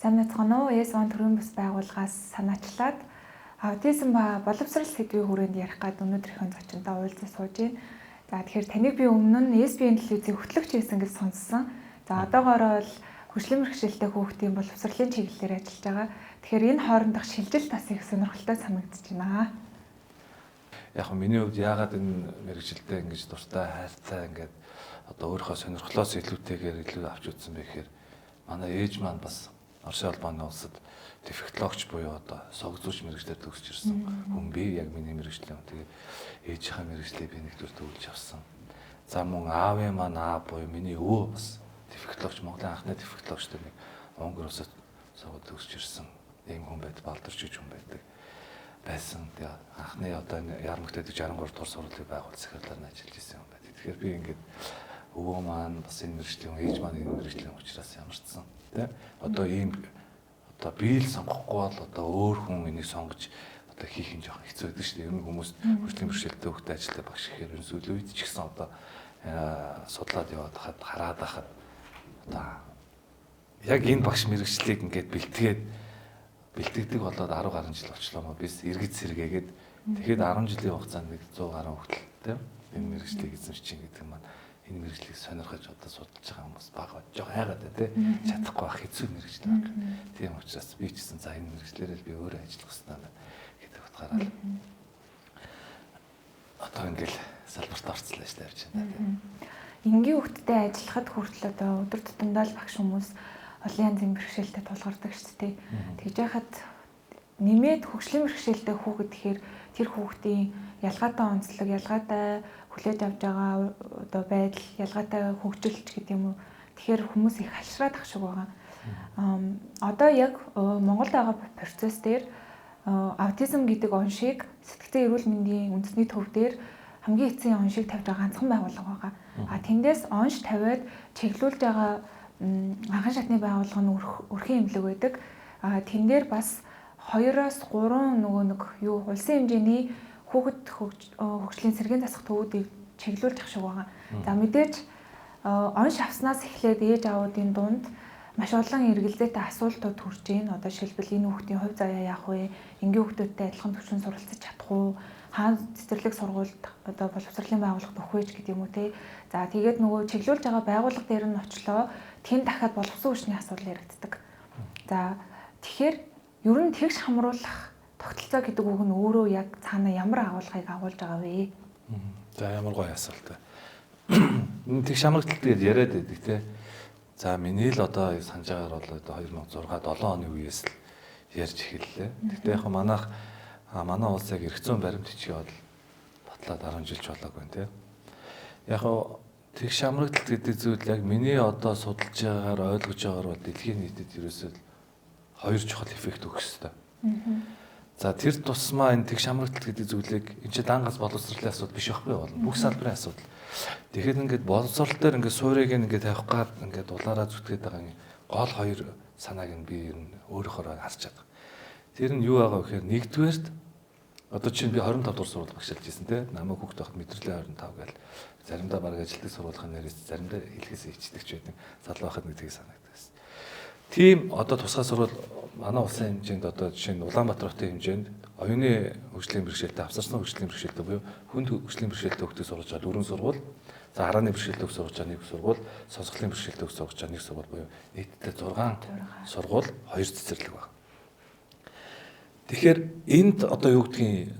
Сайн мэцгэн үү? Yes One төрийн бас байгууллагаас санаачлаад аутизм ба боловсрол сэдвийн хүрээнд ярих гээд өнөөдрийнхөө зочинтой уулзаж сууж байна. За тэгэхээр таныг би өмнө нь SBN телевизийн хөтлөгч байсан гэж сонссон. За одоогоор бол хөгжлийн бэрхшээлтэй хүүхдийн боловсролын чиглэлээр ажиллаж байгаа. Тэгэхээр энэ хоорондох шилжилт бас их сонирхолтой санагдаж байна. Яг нь миний хувьд яагаад энэ мэрэгжилдээ ингэж дуртай хайртай ингээд одоо өөрийнхөө сонирхлоос илүүтэйгээр илүү авч үзсэн бэ гэхээр манай ээж маань бас Орсын улбаны улсад дефектологч буюу одоо согзууч мэрэгчлэр төгсөж ирсэн хүн би яг миний мэрэгчлээ. Тэгээд ээжийнхээ мэрэгчлээ би нэгдүгээр төвлөж авсан. За мөн аавын маань аав буюу миний өвөө бас дефектологч, Монголын анхны дефектологчтой нэг Монгол улсад согд төгсөж ирсэн. Ийм хүн байд, балдарч иж хүн байдаг байсан. Тэгээд анхны одоо энэ Ярмагтад 63 дугаар сургуулийн байгууллагын секретарь ажиллаж ирсэн хүн байд. Тэгэхээр би ингээд өвөө маань бас энэ мэрэгчлийн, ээж маань энэ мэрэгчлийн учраас ямарчсан. Тэ одоо ийм одоо биел сонгохгүй бол одоо өөр хүн энийг сонгож одоо хийх нь жоохон хэцүү байдаг шүү дээ. Ер нь хүмүүс хөгжлийн бэрхшээлтэй хүүхдэд ажилладаг багш гэхээр энэ сүүлийн үед ч гэсэн одоо судлаад яваад хахад хараад хахад одоо яг энэ багш мэрэгчлийг ингээд бэлтгэдэг болоод 10 гаруй жил болчлоо мó бис эргэж сэргээгээд тэгэхэд 10 жилийн хугацаанд 100 гаруй хүүхдэл тийм энэ мэрэгчлийг эзэмшиж гэдэг маань энэ мэрэгчлийг сонирхож одоо судалж байгаа хүмүүс бага бод жоо хайгаад тий чадахгүй байх хэцүү мэрэгчл байна. Тийм учраас би ч гэсэн за энэ мэрэгчлэрэл би өөрөө ажиллах хэрэгтэй байна гэдэг утгаараа одоо ингээл салбарт орцлоо шүү дээ явж байна. Энгийн хүүхдтэй ажиллахад хүртэл одоо өдөр тутамдаа л багш хүмүүс олон янзын бэрхшээлтэй тулгардаг шүү дээ. Тэгж яхад нэмээд хөгжлийн бэрхшээлтэй хүүхэд гэхээр тэр хүүхдийн ялгаатай онцлог, ялгаатай хүлээж авч байгаа одоо байдал, ялгаатай хөгжилч гэдэг юм уу. Тэгэхээр хүмүүс их халшраад ах шиг байгаа. Одоо яг Монголд байгаа процесс дээр аутизм гэдэг оншийг сэтгцэн эрүүл мэндийн үндэсний төв дээр хамгийн эцсийн оншийг тавьж байгаа ганцхан байгууллага байгаа. Тэндээс онш тавиад чиглүүлж байгаа анхан шатны байгууллага нь өрхийн эмнэлэг байдаг. Тэн дээр бас 2-3 нөгөө нэг юу улсын хэмжээний хүүхэд хөгжлийн сэргээн засах төвүүдийг чиглүүлж ах шиг байгаа. За мэдээж онш авснаас эхлээд ээж аавуудын дунд маш олон эргэлзээтэй асуултууд төрж байна. Одоо жишээлбэл энэ хүүхдийн хувь заяа яах вэ? Энгийн хүүхдүүдтэй адилхан төвшин суралцаж чадах уу? Хаана цэцэрлэг сургуульд одоо боловсролын байгууллагад өгөх вэ гэдэг юм уу те. За тэгээд нөгөө чиглүүлж байгаа байгууллага дээр нь очлоо тэн дахиад боловсон хүчний асуудал яригддаг. За тэгэхээр ер нь тэгш хамруулах тогтолцоо гэдэг үг нь өөрөө яг цаана ямар агуулгыг агуулж байгаа вэ? За ямар гоё асуулт. Энэ тэгш хамрагтал тэгээд яриад байдаг те. За миний л одоо санаж байгаагаар бол одоо 2006-7 оны үеэс л ярьж эхэллээ. Тэгтээ яг манай улс яг эрх зүйн баримт бичиг бол батлаад 10 жилч болоогүй байна те. Яг тэгш хамрагтал гэдэг зүйл яг миний одоо судалж байгаагаар ойлгож байгаагаар бол дэлхийн нийтэд ерөөсөө 2 чухал эффект өгөх ёстой. За тэр тусмаа энэ тэгш хамрагтал гэдэг зүйлийг энэ чинь дангаас боловсролын асуудал биш байхгүй болно. Бүх салбарын асуудал. Тэгэхээр ингээд боловсрол дээр ингээд суурийг ингээд тавих гад ингээд дулаараа зүтгээд байгаа гол 2 санааг нь би ер нь өөрөөхөө харж чадах. Тэр нь юу байгаа вэ гэхээр нэгдүгээрт одоо чинь би 25 дугаар сургууль багшилж ирсэн те. Намайг хүүхд байхад мэдрэлийн 25 гээл заримдаа баг ажилтг сургуулийн нэрээс заримдаа хэлхээс ичдэг ч байдаг. Залуу байхад нэг тийг санагддаг гэсэн. Тийм одоо тусгай сургууль манай улсын хэмжээнд одоо жишээ нь Улаанбаатар хотын хэмжээнд оюуны хөгжлийн бэрхшээлтэй авсарсан хөгжлийн бэрхшээлтэй буюу хүнд хөгжлийн бэрхшээлтэй хүүхдийг сургаж байгаа 4 сургууль, за харааны бэрхшээлтэй сургаж байгаа 1 сургууль, сонсголын бэрхшээлтэй сургаж байгаа 1 сургууль буюу нийтдээ 6 сургууль 2 цэцэрлэг байна. Тэгэхээр энд одоо юу гэдгийг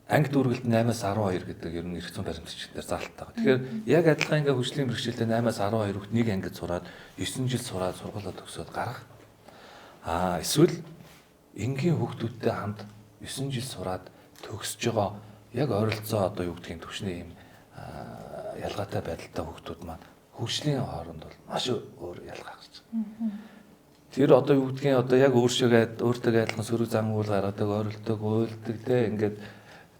анги дүүргэлт 8-аас 12 гэдэг ер нь эрх зүйн баримт бичгээр заалттай байгаа. Тэгэхээр яг адилхан ингээ хөгжлийн бэрхшээлтэй 8-аас 12 хүүхд нэг ангид сураад 9 жил сураад сургуулаа төгсөөд гарах. Эсвэл энгийн хүүхдүүдтэй хамт 9 жил сураад төгсөж байгаа яг ойролцоо одоо юу гэдгийг төвшний юм ялгаатай байдалтай хүүхдүүд маань хөгжлийн хооронд бол маш өөр ялгаа гарч байгаа. Тэр одоо юу гэдгийг одоо яг өөртөө адилхан сөрөг зан үйл гаргадаг, ойролцоог уйлдаг те ингээд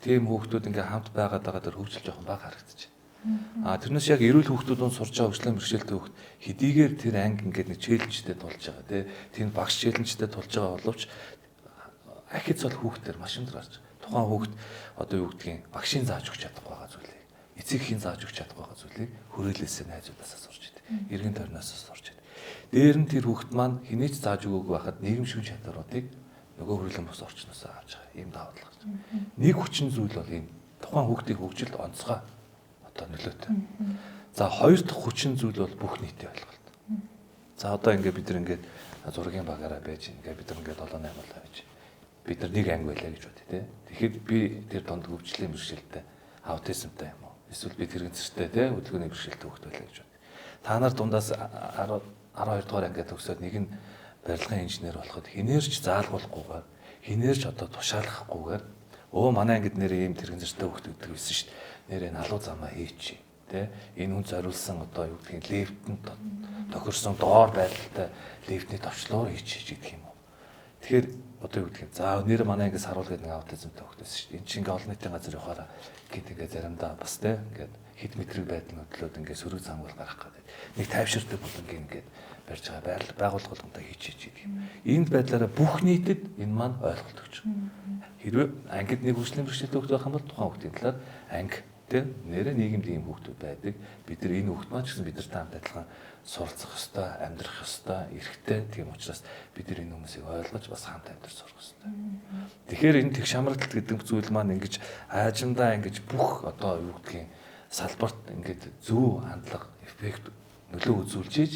тийм хүүхдүүд ингээ хамт байгаад байгаа дээр хөгжил жоохон бага харагдаж байна. Тэрнээс яг эрүүл хүүхдүүд нь сурж байгаа хөгжлийн бэрхшээлтэй хүүхд хэдийгээр тэр анги ингээд нэг челленжтэй тулж байгаа тий. Тийм багш челленжтэй тулж байгаа боловч ахиц бол хүүхдээр маш өндөр гарч. Тухайн хүүхд одоо юу гэдгийг багшийн зааж өгч чадахгүй байгаа зүйлийг, эцэгхийн зааж өгч чадахгүй байгаа зүйлийг хүрээлээсээ найзуудаасаа сурч идэв. Иргэн тойрноос сурч идэв. Дээр нь тэр хүүхэд маань хинээч зааж өгөөгүй байхад нийгэм шүүн чадваруудыг нөгөө хөрөлөн бус орчноос авч байгаа. Ийм давуу тал гарч. Нэг хүчин зүйл бол энэ тухайн хүүхдийн хөгжилд онцгой одоо нөлөөтэй. За хоёр дахь хүчин зүйл бол бүх нийтийн ойлголт. За одоо ингээд бид нар ингээд зургийн багаараа байж ингээд бид нар ингээд 7-8 болоо байж. Бид нар нэг анги байлаа гэж бодъё те. Тэгэхэд би тэр донд хөгжлийн бэрхшээлтэй аутизмтай юм уу? Эсвэл би тэрэгцэртэй те хөдөлгөөний бэрхшээлтэй хүүхэд байлаа гэж бодъё. Та нар дундаас 12 дугаар ангиад төгсөөд нэг нь барилгын инженер болоход хинээрч заалгуулахгүйгээр хинээрч одоо тушаалахгүйгээр манай ангид нэр ийм тэрэгцэртэй хүүхэд өгдөг байсан шүү дээ. Нэр энэ халуун замаа хийчих. Тэ энэ хүн зориулсан одоо юу гэдгийг лифтэнд тохирсон доор байдалтай лифтний товчлоо хийчих гэдэг юм уу. Тэгэхээр одоо юу гэдгийг за нэр манай ингээс харуулдаг нэг аутизмтай хөлтөөс шүү дээ. Энд чинь ингээ олон нийтийн газар явахаараа ингээ заримдаа бас тэ ингээ хэд метрийн байдал нөтлөөд ингээ сөрөг зангуул гарах гэдэг. Нэг тайвширтай болонгийн ингээ барьж байгаа байгууллагуудаа хийчих гэдэг юм. Энд байдлаараа бүх нийтэд энэ маань ойлголт өгч байгаа. Хэрвээ ангид нэг хөгжлийн бэрхшээлтэй хөлт байх юм бол тухайн хүүхдийн талаар анги тэ нэрээ нийгэмд ийм хүүхдүүд байдаг. Бид нар энэ хүүхд маань ч гэсэн бидэртэй хамт адилхан суралцах ёстой, амьдрах ёстой, эрхтэй. Тийм учраас бид нар энэ хүмүүсийг ойлгож бас хамт амьдрах сурах ёстой. Тэгэхээр энэ тэг шамралт гэдэг зүйл маань ингэж аажимдаа ингэж бүх одоо юу гэдгийг салбарт ингэж зөв хандлага, эффект нөлөө үзүүлж ийж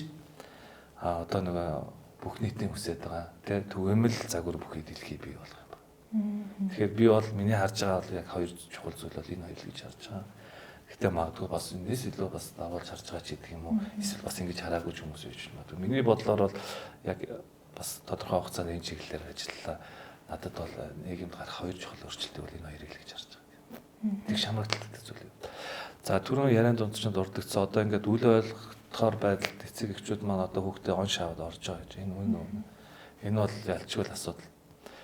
одоо нэг бүх нийтийн хүсэж байгаа тэ түгээмэл загвар бүхий дэлхий бий болох юм байна. Тэгэхээр би бол миний харж байгаа бол яг хоёр чухал зүйл бол энэ хоёр л гэж харж байгаа. Гэхдээ магадгүй бас энэс илүү бас давуулж харж байгаа ч гэдэг юм уу. Эсвэл бас ингэж хараагүй ч хүмүүс байж магадгүй. Миний бодлоор бол яг бас тодорхой хугацаанд энэ чиглэлээр ажиллалаа. Надад бол нийгэмд гарах хоёр чухал өөрчлөлтийг бол энэ хоёрыг л гэж харж байгаа. Тэг шамрагдaltaй зүйл. За түрүүн яриан дундчид дурддагцсан одоо ингээд үл ойлгохоор байдалд эцэг эхчүүд маань одоо хүүхдээ он шаваад орж байгаа гэж. Энэ үн үү. Энэ бол ялчгүй асуудал.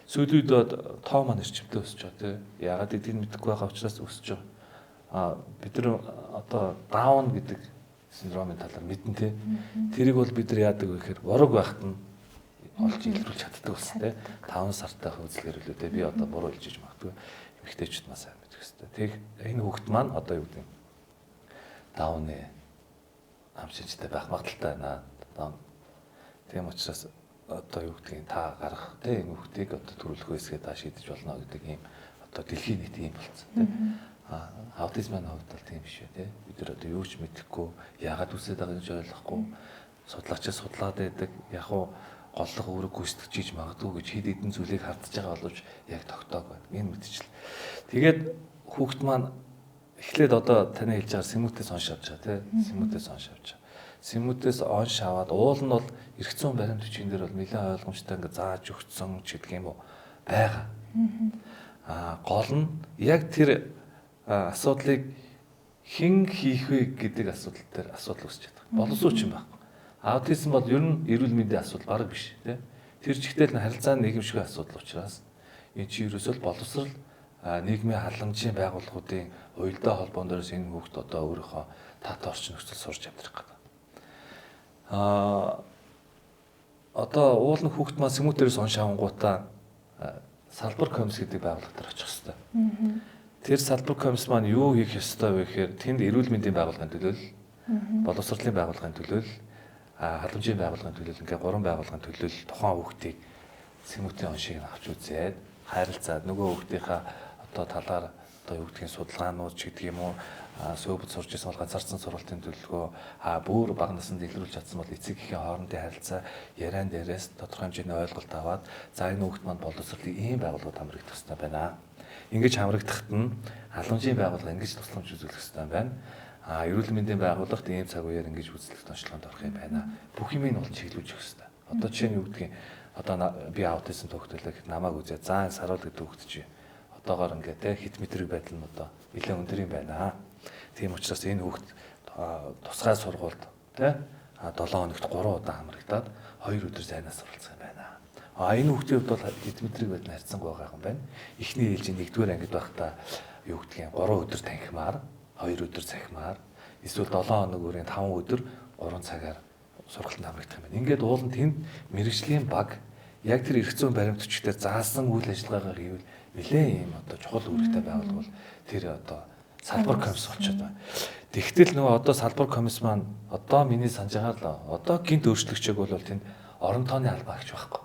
Сүүлийн үед тоо маань эрчимтэй өсөж байгаа тийм. Ягаад гэдгийг мэдэхгүй байгаа учраас өсөж байгаа. Бид нар одоо даун гэдэг синдромын талаар мэдэн тийм. Тэрийг бол бид нар яадаг вэ гэхээр ураг байхад нь олж илрүүлж чаддаг болсон тийм. 5 сартай хөвзлгэр үлээ тийм. Би одоо буруу хэлж магадгүй. Эмэгтэйчүүд маань сайн мэдэх хэрэгтэй. Тэг энэ хүүхэд маань одоо юу гэдэг дауны амжинчтай байх магадaltaй байна. Тийм учраас одоо юу гэдгийг та гарах тийм энэ хүүхдийг одоо төрөлхөө хэсгээ та шийдэж болно гэдэг ийм одоо дэлхийн нийт ийм болсон тийм. Аутизмын хувьд бол тийм биш үү тийм. Бид нар одоо юу ч мэдэхгүй яагаад үсээд байгааг ч ойлгохгүй судлаачаа судлаад байдаг. Яг уу голлох үүрэг гүйцэтгэж магадгүй гэж хэд хэдэн зүйлийг хардж байгаа боловч яг тогтоог байна. Энэ мэдчихэл. Тэгээд хүүхэд маань эхлээд одоо таны хэлж байгаа сэмүүдээс он шавж байгаа тийм. Сэмүүдээс он шавж байгаа. Сэмүүдээс он шаваад уул нь бол эрх зүйн баримт бичгийн дээр бол нэлээд ойлгомжтой ингээ зааж өгсөн ч гэдэг юм уу байгаа. Гол нь яг тэр асуудлыг хэн хийх вэ гэдэг асуудал дээр асуудал үүсэж байгаа. Боловсрууч юм байхгүй. Аутизм бол ер нь эрүүл мэндийн асуудал бараг биш тийм. Тэр чигтэл харилцааны нийгэмшгүй асуудал учраас энэ чи ерөөсөө боловсрал нийгмийн халамжийн байгууллагуудын уялдаа холбоон дээрээс энэ хүүхд одоо өөрийнхөө таатай орчин нөхцөл сурч амьдрах гэдэг. Одоо уулын хүүхд маань сэмүүдээрээс он шавангуудаа салбар комисс гэдэг байгууллага дээр очих хэрэгтэй. Тэр салбар комисс маань юу хийх ёстой вэ гэхээр тэнд эрүүл мэндийн байгууллагын төлөөлөл, боловсролын байгууллагын төлөөлөл, халамжийн байгууллагын төлөөлөл ингээ 3 байгууллагын төлөөлөл тухайн хүүхдийг сэмүүдийн оншийг авч үзээд харилцаад нөгөө хүүхдийнхаа одоо талаар одоо юу гэдгийг судалгаанууд ч гэдэг юм уу сөөбөд сурч ирсэн бол ганцаарсан сургалтын төлөвлөгөө бүр бага наснд илрүүлж чадсан бол эцэг эхийн хоорондын харилцаа яриан дээрээс тодорхой хэмжээний ойлголт аваад за энэ хүүхд маань боловсролын ийм байгууллагад хамрагдах хэрэгтэй байна. Ингэж хамрагдахад нь халамжийн байгууллага ингэж тусламж үзүүлэх хэрэгтэй байна. Эрүүл мэндийн байгууллагт ийм цаг үеэр ингэж үзлэх тончлогонд орох юм байна. Бүх юм нь бол чиглүүлж өгөх хэрэгтэй. Одоо жишээ нь юу гэдгийг одоо би аутизм төгтөлөг намайг үзээ. За энэ саруул гэдэг хүүхд чи одоогоор ингээд те хит метрийн байдал нь одоо нэлээд өндөр юм байна. Тийм учраас энэ хүүхд тусгай сургуульд те 7 хоногт 3 удаа хамрагдаад 2 өдөр зайнаас суралцах юм байна. Энэ хүүхдийн хувьд бол хит метрийн байдал нь харьцангуй байгаа юм байна. Эхний ээлжийн 1-р ангид байхдаа юу гэдгийг 3 өдөр танхимаар 2 өдөр цахимаар эсвэл 7 хоног үрийн 5 өдөр 3 цагаар сургалтанд хамрагдах юм байна. Ингээд уулын тэнд мэрэгжлийн баг яг тэр эрх зүйн баримт өчгтөр заасан үйл ажиллагаагаа хийвэл нэлээд ийм одоо чухал үүрэгтэй байгуулвал тэр одоо салбар комисс болчиход байна. Тэгтэл нөгөө одоо салбар комисс маань одоо миний санаж байгаа л одоо гинт өөрчлөгчөөг бол тэнд орон тооны албаа гэж байхгүй.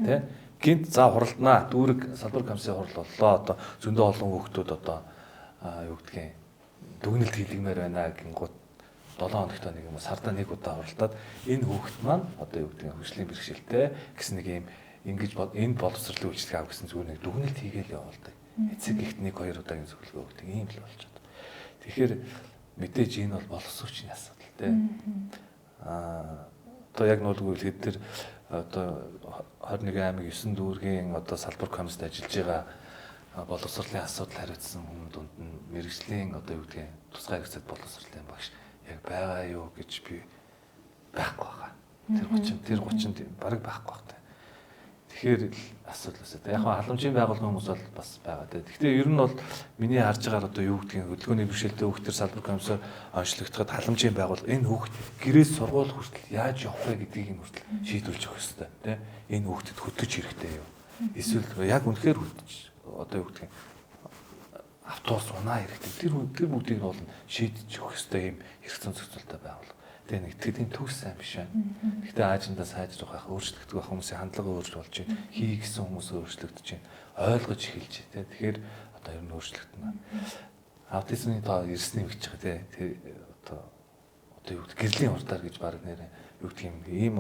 Тэ? Гинт за хуралдана дүүрэг салбар комиссын хурал боллоо одоо зөндөө олон хүүхдүүд одоо юу гэдгийг дүгнэлт хийлгэмээр байна гингууд 7 хоногт нэг юм сарда нэг удаа хуралдаад энэ хүүхд маань одоо юу гэдгийг хөгжлийн бэрхшээлтэй гэсэн нэг юм ингэж энэ боловсролын үйлчлэг авах гэсэн зүгээр нэг дүгнэлт хийгээл явуулдаг. Эцэг ихт 1-2 удаагийн зөвлөгөө өгдөг ийм л болж байна. Тэгэхээр мэдээж энэ бол боловсруучны асуудал тий. Одоо яг нуулгүй хэд тэр одоо 21 аймаг 9 дүүргийн одоо салбар комиссд ажиллаж байгаа боловсролын асуудал хариуцсан хүмүүс дунд нь мэрэгжлийн одоо юу гэдгийг тусгай хэрэгцээд боловсролын багш яг байгаа юу гэж би байхгүй байгаа. Тэр 30 бараг байхгүй байна. Тэгэхээр асуудал өсөд. Яг халамжийн байгууллагын хүмүүс бол бас байгаа. Гэхдээ ер нь бол миний харж байгаагаар одоо юу гэдгийг хөдөлгөөний бэрхшээлтэй хүүхдэр салбар комиссаар онцлогдоход халамжийн байгууллага энэ хүүхд гэрээс сургууль хүртэл яаж явах вэ гэдгийг нь хүртэл шийдвэрлэж өгөх хэрэгтэй. Тэ? Энэ хүүхдэд хөтлөж хэрэгтэй юу? Эсвэл яг үнэхээр хөтлөж одоо юу гэдгийг автобус унаа хэрэгтэй. Тэр бүгдийг нь бол шийдэж өгөх хэрэгтэй юм хэрэгцээ зохицуулалттай байгууллага. Тэгээ нэг тэдний төгс сайн биш байна. Гэхдээ аажиндаа сайжрах байх, өөрчлөгдөх байх хүмүүсийн хандлага өөрчлөлт болж байна. Хий гэсэн хүмүүс өөрчлөгдөж байна. Ойлгож эхэлж байна. Тэгэхээр одоо ер нь өөрчлөгдөнө. Аутизмын тоо ирсний гэж байгаа тий. Одоо юу гэдэг гэрлийн урдаар гэж баг нэрээ юу гэдэг юм ийм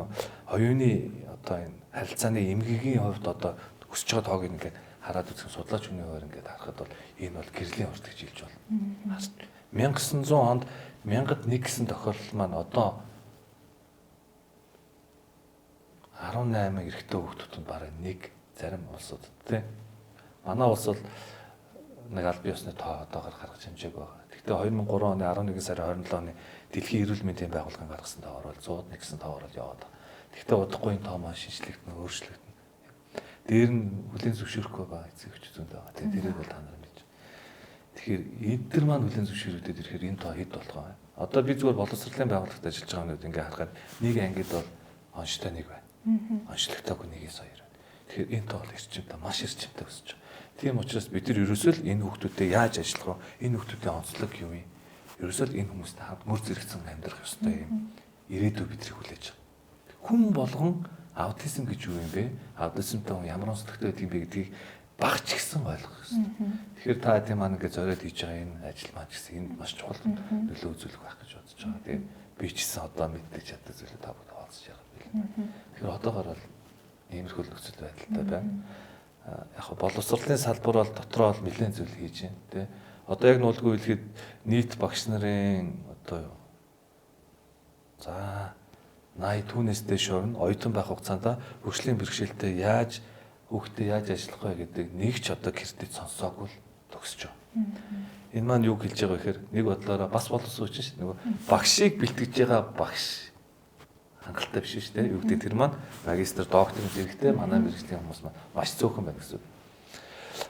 оюуны одоо энэ харилцааны эмгэгийн хувьд одоо өсөж байгаа тоог ингээд хараад үзэх судлаач хүний хувьд ингээд харахад бол энэ бол гэрлийн урд гэж хэлж байна. 1900 онд 1000-д нэг гэсэн тохиолдол маань одоо 18 эрэгтэй хүүхдүүд бараг нэг зарим улсууд тий. Манай улс бол нэг аль бие усны тоо одоогоор гаргаж хэмжээг байгаа. Гэхдээ 2003 оны 11 сарын 27 оны Дэлхийн эрүүл мэндийн байгууллагын гаргасан тоогоор бол 101 гэсэн тоогоор яваад байгаа. Гэхдээ удахгүй энэ тоо маань шинжлэгдэнэ, өөрчлөгдөнө. Дээр нь хүлээн зөвшөөрөхгүй байгаа эцэг эхчүүд байгаа. Тэрийг бол та нар мэдж. Тэгэхээр эдгээр маань хүлээн зөвшөөрөгдөд ирэхээр энэ тоо хэд болох вэ? Одоо би зүгээр боловсролын байгууллагад ажиллаж байгаа хүмүүс ингээ харахад нэг ангид бол онцтой нэг байна. Онцлогтойг нэгээс хоёр байна. Тэгэхээр энэ тоо эрчимтэй маш эрчимтэй өсөж байгаа. Тийм учраас бид нар ерөөсөө л энэ хүүхдүүдэд яаж ажиллах вэ? Энэ хүүхдүүдийн онцлог юу юм? Ерөөсөө л энэ хүмүүстэй хамт мөр зэрэгцэн амьдрах ёстой юм. Ирээдүй бидрийг хүлээж байгаа. Хүн болгон аутизм гэж юу юм бэ? Аутизмтай хүн ямар онцлогтой байдаг юм бэ гэдгийг багч гэсэн ойлгох хэрэгтэй. Тэгэхээр та тийм маань ингээд зориод хийж байгаа энэ ажил маань гэсэн энэ маш чухал нөлөө үзүүлэх байх гэж бодож байгаа. Тэгээд би ч гэсэн одоо мэддэг чаддаг зүйлээ та бүхэн хаалцж байгаа юм. Тэгэхээр одоогоор бол иймэрхүү нөхцөл байдалтай байна. Яг боловсролын салбар бол дотроо бол нэлээд зүйл хийж байна. Тэ. Одоо яг нуулгүй хэлэхэд нийт багш нарын одоо за 80 түүнээс дээш орно оюутан байх хугацаанд хөгжлийн бэрхшээлтэй яаж хүүхдээ яаж ажиллах вэ гэдэг нэг ч одоо кредит сонсоогүй л төгсөж байгаа. Энэ маань юу хэлж байгаа вэ гэхээр нэг бодлоороо бас боловсруулж шүү дээ. Нөгөө багшийг бэлтгэж байгаа багш хангалттай биш шүү дээ. Юу гэдэг тэр маань магистр, докторын зэрэгтэй манай мэргэжлийн хүмүүс маань маш цөөхөн байна гэсэн.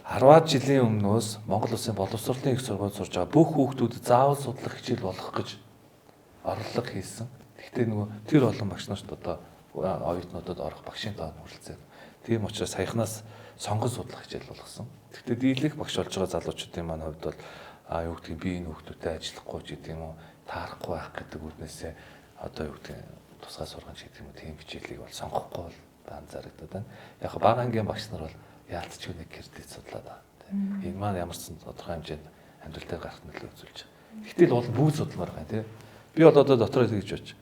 10 жилийн өмнөөс Монгол Улсын боловсролын их сургуульд сурж байгаа бүх хүүхдүүд заавал судлах хичээл болох гэж орлого хийсэн. Гэхдээ нөгөө тэр олон багш нарт одоо оюутнуудад орох багшийн тоо нь хүрэлцээ. Тийм учраас саяхнаас сонгон судлах хичээл болгосон. Гэхдээ дийлэх багш болж байгаа залуучуудын маань хувьд бол юу гэдгийг би энэ хүүхдүүдэд ажиллахгүй ч гэдэг юм уу таарахгүй байх гэдэг үднээсээ одоо юу гэдгийг тусгай сургамж гэдэг юм уу тийм хичээлийг бол сонгохгүй бол анзаарагдаад байна. Яг бага ангийн багш нар бол яалтчгүй нэг кредит судлаад байгаа. Энэ маань ямар ч тодорхой хэмжээнд амьдрал дээр гарах нөлөө үзүүлж байгаа. Гэтэл бол бүгд судалмаар байна тийм. Би бол одоо дотороо тэгж бодож.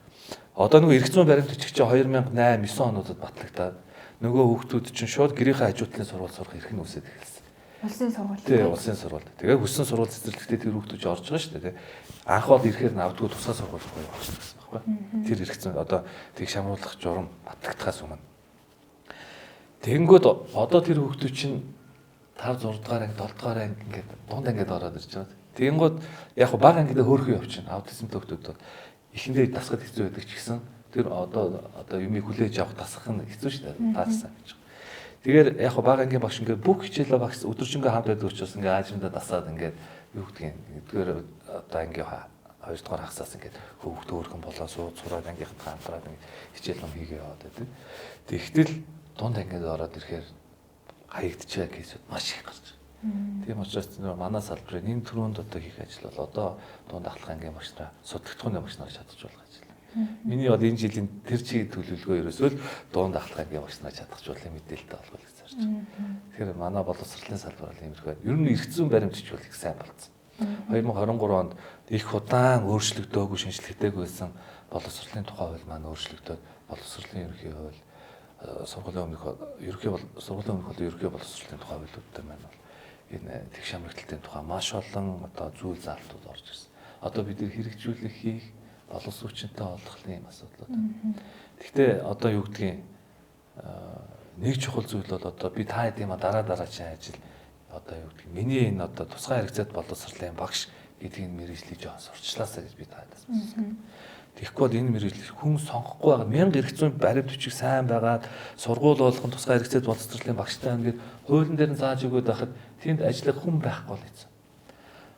Одоо нөгөө эрх зүйн баримт бичиг чинь 2008 9 онуудад батлагдаад нөгөө хүүхдүүд чинь шууд гэрийнхээ хажуудлын сургууль сурах эрх нь үсээд эхэлсэн. Улсын сургууль. Тий, улсын сургууль. Тэгээ хүссэн сургууль цэцэрлэгтээ тэр хүүхдүүд орж байгаа шүү дээ. Анх бол ирэхээр навдгүй тусгай сургууль гоё багш гэсэн байхгүй. Тэр эрх зүйн одоо тэг шамруулах журам батлагдахаас өмнө. Тэгэнгүүт одоо тэр хүүхдүүд чинь 5 6 дугаар анги 7 дугаар анги ингээд дунд ангид ороод ирж байгаа. Тэгэнгүүт яг бага ангидаа хөөрхөн явчихна. Аутизмтай хүүхдүүд бол эхэндээ дасгал хэцүү байдаг ч гэсэн тэр одоо юмыг хүлээж авах дасгах нь хэцүү шүү дээ. Таасан гэж. Тэгэхээр яг бага ангийн багш ингээд бүх хичээлээ багш өдөржингөө хамт байдаг учраас ингээд аажиндаа дасаад ингээд юу гэдгийг эдгээр одоо ангийн 2 дугаар хагасаас ингээд хүүхд өөрхөн болоо сууд сураад ангийнхантай хамтраад ингээд хичээл ном хийгээ яваад байдаг. Тэгтэл дунд ангид ороод ирэхээр хаягдчихваа кейсүүд маш их гарч. Тийм учраас манай салбарын энэ төрөнд одоо хийх ажил бол одоо дунд ахлах ангийн багш нараа судалдахуйн багш нараа чадчихуулах ажил. Миний бол энэ жилийн тэр чигийн төлөвлөгөө ерөөсөө л дунд ахлах ангийн багш нараа чадчихуулах мэдээлэлтэй болгох гэж зарж байна. Тэгэхээр манай боловсролын салбар бол иймэрхүү байна. Ер нь эрх зүйн баримтжуулах их сайн болсон. 2023 онд их удаан өөрчлөгдөөгүй шинжлэхтэйг байсан боловсролын тухай хууль маань өөрчлөгдөөд боловсролын ерөнхий хууль сургуулийн өмнөх ерөнхий боловсролын тухай хуулиудтай маань бол энэ тэгш хамрагталтын тухай маш олон одоо зүйл заалтууд орж ирсэн. Одоо бид хэрэгжүүлэх хийх боловсруучинтай олохлын юм асуудлууд. Гэхдээ одоо юу гэдгийг нэг чухал зүйл бол одоо би та хэдийн дараагийн ажил одоо юу гэдгийг миний энэ одоо тусгай хэрэгцээт боловсролын багш гэдгийг мэргэжлийг жоон сурчлаасаа гэж би таадаас байна. Тэгэхгүй бол энэ мэргэжлийг хүн сонгохгүй байгаа 1000 эрх зүйн баримт бичиг сайн байгаад сургууль болгон тусгай хэрэгцээт боловсролын багштай ингээд хуулийн дээр нь зааж өгöd байхад тэнд ажиллах хүн байхгүй л гэсэн.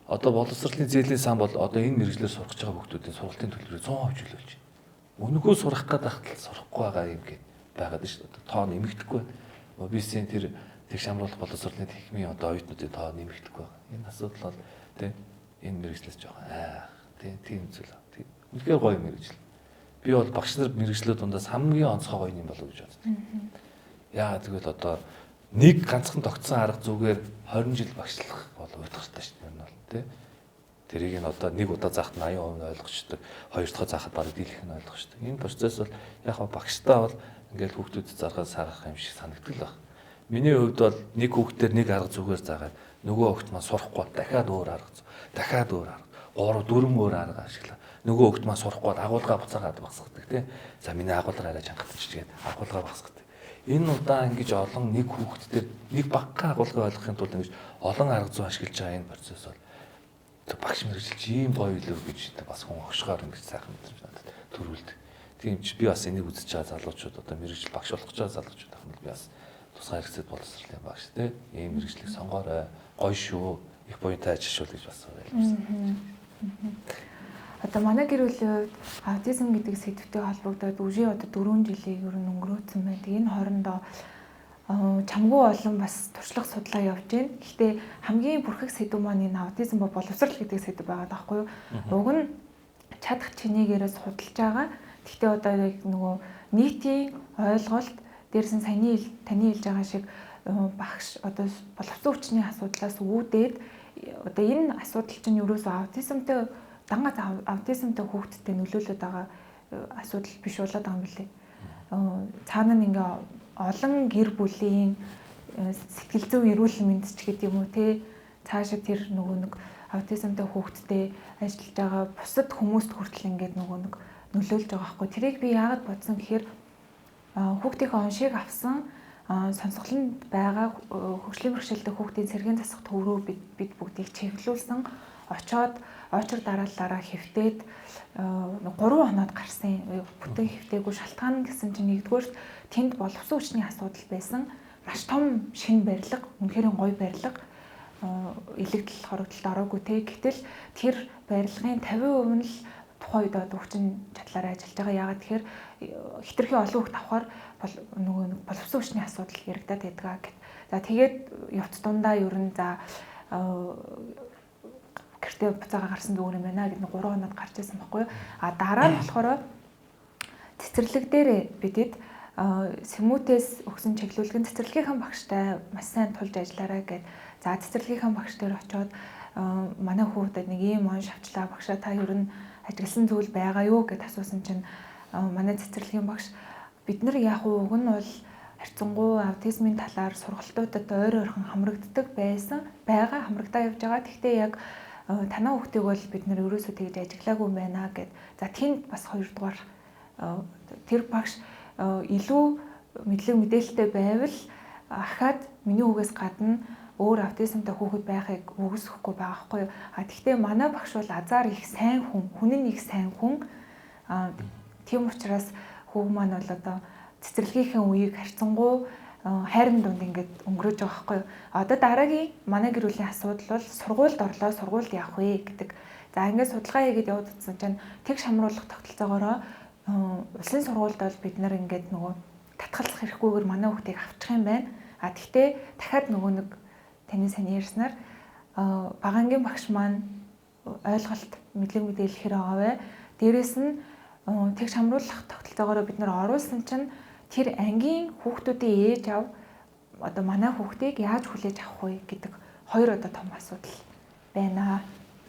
Одоо боловсролын зээлийн сан бол одоо энэ мэргэжлээр сурах гэж байгаа хүмүүсийн сургалтын төлбөрийг 100% чөлөөлж байна. Өнөөгөө сурах гэдэг хатал сурахгүй байгаа юм гээд байгаад шүү дээ. Тоо нэмэгдэхгүй байна. ОБС-ийн тэр тэгш хамруулах боловсролын техникийн одоо оюутнуудын тоо нэмэгдэхгүй байгаа. Энэ асуудал бол тийм энэ мэргэжлээс жоохон тийм зүйл. Үнэхээр гоё мэргэжил. Би бол багш нар мэргэжлүүд дундаас хамгийн онцгой гоё юм болов гэж боддог. Яагаад гэвэл одоо нэг ганцхан тогтсон арга зүгээр 20 жил багшлах бол уйтгартай шүү дээ. Энэ бол тий. Тэрийг нь одоо нэг удаа заахад 80% ойлгочдөг, хоёр дахь заахад бараг дийлэх нь ойлгочдөг. Энэ процесс бол яг багштаа бол ингээл хүүхдүүд заргаад саагах юм шиг санагддаг л байна. Миний хувьд бол нэг хүүхдээр нэг арга зүгээр заагаад нөгөө хүүхд маань сурахгүй дахиад өөр арга, дахиад өөр арга, 3 4 өөр арга ашиглаа. Нөгөө хүүхд маань сурахгүй агуулгаа буцаагаад багсгадаг тий. За миний агуулгаар арай чангатчихгээд агуулгаа багсгадаг. Энэ удаа ингэж олон нэг хүүхд дээр нэг багахан агуулгаа ойлгохын тулд ингэж олон арга зүй ашиглаж байгаа энэ процесс бол багш мэргэжилч ийм гоё илүү гэж бас хүн огшгоор ингэж сайхан мэдэрч надад төрүүлдэг. Тийм ч би бас энийг үзэж байгаа залуучууд одоо мэргэжил багш болох гэж байгаа залуучууд ахмад би бас тусгай хэрэгцээт боловсролын багш тий. Ийм мэргэжлийг сонгоорой. Гоё шүү. Их буянтай ажиллашуул гэж бас байлаа. Одоо манай гэр бүлийн аутизм гэдэг сэдвтэй холбогдоод үгүй одоо 4 жилийг ер нь өнгөрөөцөн байна. Энэ хоорондоо чамгүй олон бас туршлага судлаа явж байна. Гэхдээ хамгийн бүрхэг сэдв маань энэ аутизм ба боловсрол гэдэг сэдв байгаа даахгүй юу? Уг нь чадах чинээгээрээ судалж байгаа. Гэхдээ одоо яг нөгөө нийтийн ойлголт дээрээс нь таны хэлж байгаа шиг багш одоо боловсон хүчний асуудлаас үүдээд одоо энэ асуудал чинь ерөөсөө аутизмтай дангаа аутизмтай хүүхдэд нөлөөлөд байгаа асуудал биш болоод байгаа юм билээ. Цаана нь ингээ олон гэр бүлийн сэтгэл зүйн эрүүл мэндч гэдэг юм уу те цаашаа тэр нөгөө нэг аутизмтай хүүхдэд ажиллаж байгаа бусад хүмүүст хүртэл ингээд нөгөө нэг нөлөөлж байгаа байхгүй. Тэрийг би яагаад бодсон гэхээр хүүхдийнхээ оншийг авсан сонсголонд байгаа хөгжлийн бэрхшээлтэй хүүхдийн цэргийн засах төв рүү бид бүгдийг чиглүүлсэн очоод очор дараалалаараа хэвтээд 3 хоноод гарсан бүтээн хэвтээгүй шалтгаан гэсэн чинь нэгдүгээр тэнд боловсон хүчний асуудал байсан маш том шинэ барилга үнэхээр гоё барилга илэгдэл хорогдолд ороогүй те гэтэл тэр барилгын 50% нь л тухайн үед одоо хүчин чадлаараа ажиллаж байгаа. Яагаад тэгэхээр хитрхи олон хүүхд авахаар нөгөө боловсон хүчний асуудал яригадаад байдаг гэд. За тэгээд явц дундаа ер нь за гэртээ буцаага гарсан зүгээр юм байна гэдэг 3 хоноод гарч ирсэн байхгүй юу. Дараа нь болохоор цэцэрлэг дээр бидэд Сэмүтээс өгсөн чиглүүлгэн цэцэрлэгийнхэн багштай маш сайн тулж ажиллаарай гэд. За цэцэрлэгийнхэн багш дээр очиод манай хүүхдэд нэг ийм онш авчлаа багшаа та ер нь ажигласан зүйл байгаа юу гэд асуусан чинь манай цэцэрлэгийн багш бид нар яг уг нь бол харьцангуй аутизмын талаар сургалтуудад ойр ойрхон хамрагддаг байгаа хамрагдаа явж байгаа. Гэхдээ яг танаа хүүхдийг бол бид нар ерөөсөө тэгж ажиглаагүй байна гэд. За тэнд бас 2 дугаар тэр багш илүү мэдлэг мэдээлэлтэй байвал ахаад миний хүүгээс гадна өөр аутизмтай хүүхэд байхыг үгүйсэхгүй байгаа хгүй. Гэхдээ манай багш бол азар их сайн хүн нь их сайн хүн. Тийм учраас хүүг маань бол одоо цэцэрлэгийнхээ үеийг харьцангуй хайрын дунд ингээд өнгөрөөж байгаа хгүй. Одоо дараагийн манай гэр бүлийн асуудал бол сургуульд орлоо, сургуульд явах вэ гэдэг. За ингээд судалгаа хийгээд яваад утсан чинь тэгш хамруулах тогтолцоогоороо улсын сургуульд бол бид нар ингээд нөгөө татгалзах хэрэггүйгээр манай хүүхдийг авчих юм байна. Тэгтээ дахиад нөгөө нэг таны сайн ярьснаар багаангийн багш маань ойлголт мэдлэг мэдээлэл хэрэг аваа. Дээрээс нь тэгш хамруулах тогтолцоогоор бид нар оруулсан чинь тэр ангийн хүүхдүүдийн ээж аав одоо манай хүүхдийг яаж хүлээж авах вэ гэдэг хоёр одоо том асуудал байна.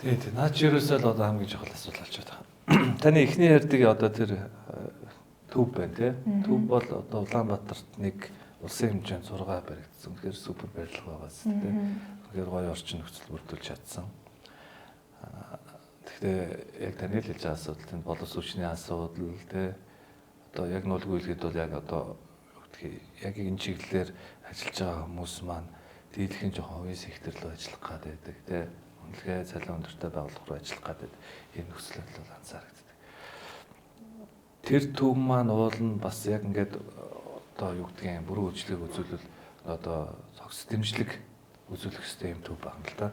Тийм. Наад чи ерөөсөө л одоо хамгийн чухал асуудал болж байна. Таны эхний ярьдаг одоо тэр төв байна тий. Төв бол одоо Улаанбаатарт нэг улсын хэмжээнд 6 баригдсан. Тэгэхээр супер барилга байгаас тий. Тэгэхээр гоё орчин нөхцөл бүрдүүлж чадсан. Тэгэхээр яг таны л хэлж байгаа асуудал энэ боловс хүчний асуудал тий. Одоо яг нуулгүйлгээд бол яг одоо яг энэ чиглэлээр ажиллаж байгаа хүмүүс маань дийлхэн жоохон хувийн сектор руу ажиллах гад байдаг тий. Үнэлгээ цалин өндөртэй байгууллага руу ажиллах гадад энэ нөхцөл байдал анзаарэгддэг. Тэр төв маань уулна бас яг ингээд одоо юу гэдгийг бүрэн үйлчлэг үзүүлэл одоо цогц дэмжлэг үзүүлэх хэрэгтэй юм төв байна л да.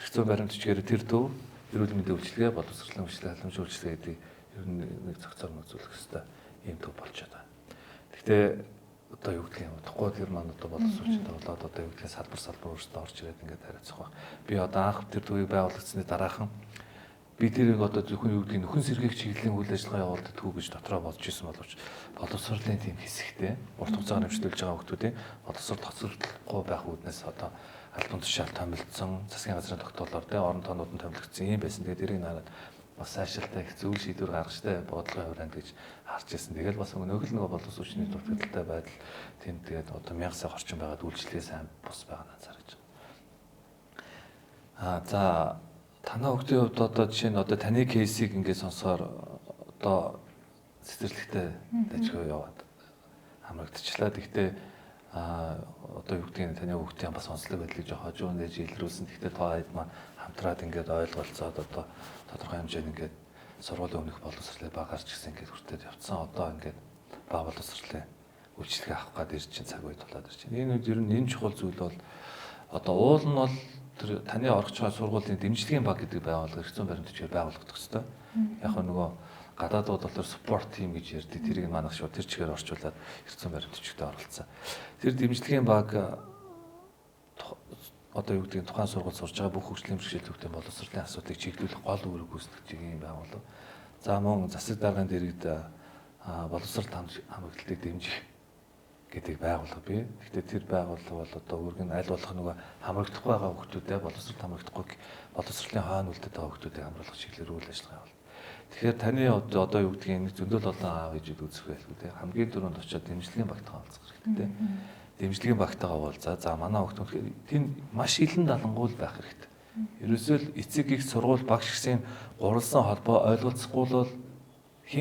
Эрх зүйн баримтчгээр тэр төв эрүүл мэндийн үйлчлэгээ, боловсролын үйлчлэгээ, халамжийн үйлчлэгээ гэдэг ер нь нэг цогцоор нь үзүүлэх хэрэгтэй юм төв болчиход байна. Гэхдээ одоо юу гэдгийг бодохгүй тэр маань одоо боловсруулалттай болоод одоо юу гэдгийг салбар өөрсдөө орж ирээд ингээд хариуцах баг. Би одоо анх тэр төвийг байгуулагдсны дараахан би тэрийг одоо зөвхөн юу гэдгийг нөхөн сэргээх чиглэлийн үйл ажиллагаа явуулдаг төв гэж дотроо бодож исэн боловч боловсруулалтын тийм хэсэгтэй урт хугацаагаар нэмэгдүүлж байгаа хүмүүсийн боловсрол тоцоглохгүй байх үүднээс одоо албан тушаал томилдсон засгийн газрын тогтоолоор тэ орон тоонууд нь томилогдсон юм байсан. Тэгээд тэрийг нараад бас сайшилтай их зөвл шийдвэр гаргах штэ бодлогын хувьд гэж харж ирсэн. Тэгэл бас нөгөө л боловс хүчний дутагдaltaй байдал тэнд тэгээд одоо 1000 сая орчим байгаад үйлчлэгээ сайн бус байгаа нь анзаарч байгаа. За танаа хүүхдийн хувьд одоо жишээ нь одоо таны кейсийг ингээд сонсохоор одоо цэцэрлэгтэй дажгүй яваад хамрагдчихлаа. Гэхдээ одоо юу гэдгийг таны хүүхдийн бас онцлог байдлыг жоох хожуун дэж илрүүлсэн. Гэхдээ тоо хэд маань хамтраад ингээд ойлголцоод одоо тодорхой хэмжээнд ингээд сургуулийн өмнөх боловсролыг багаарч гисэн ингээд хүртээд явцсан. Одоо ингээд баг боловсролын үйлчлэгээ авах гээд ирж чинь цаг үе тулаад ирж чинь. Энэ үед ер нь энэ чухал зүйл бол одоо уул нь бол тэр таны орох байгаа сургуулийн дэмжлэгийн баг гэдэг байгууллага эрх зүйн баримтчээр байгуулагдах хэрэгтэй. Яг нөгөө гадаадууд бол спорт тим гэж ярьдаг. Тэрийг манайх шууд тэр чигээр орчуулад эрх зүйн баримтчигтээ оролцсон. Тэр дэмжлэгийн баг одоо юу гэдгийг тухайн сургууль сурж байгаа бүх хөгжлийн бэрхшээлүүдийн боловсролын асуудлыг чиглүүлэх гол үүрэг гүйцэтгэж байгаа юм байгууллага. За мөн засаг даргын дэргэд боловсрол хамгаалтыг дэмжих гэдэг байгууллага бий. Гэхдээ тэр байгууллага бол одоо үүрэг нь аль болох нөгөө хамрагдахгүй байгаа хүмүүстэй боловсрол хамрагдахгүй боловсролын хойно үлдэт байгаа хүмүүсийг хамруулах чиглэлээр үйл ажиллагаа явуулна. Тэгэхээр таны одоо юу гэдгийг нэг зөндөл олон аав ээжүүд үзэх байлгүй те хамгийн түрүүнд очиод дэмжлэгийн багтаага уулзах хэрэгтэй те. Дэмжлэгийн багтаага уулзаа. За манай хүүхдүүд тэнд маш илэн далангуул байх хэрэгтэй. Ерөөсөө л эцэг их сургууль багш гисэн гурвалсан холбоо ойлголцохгүй бол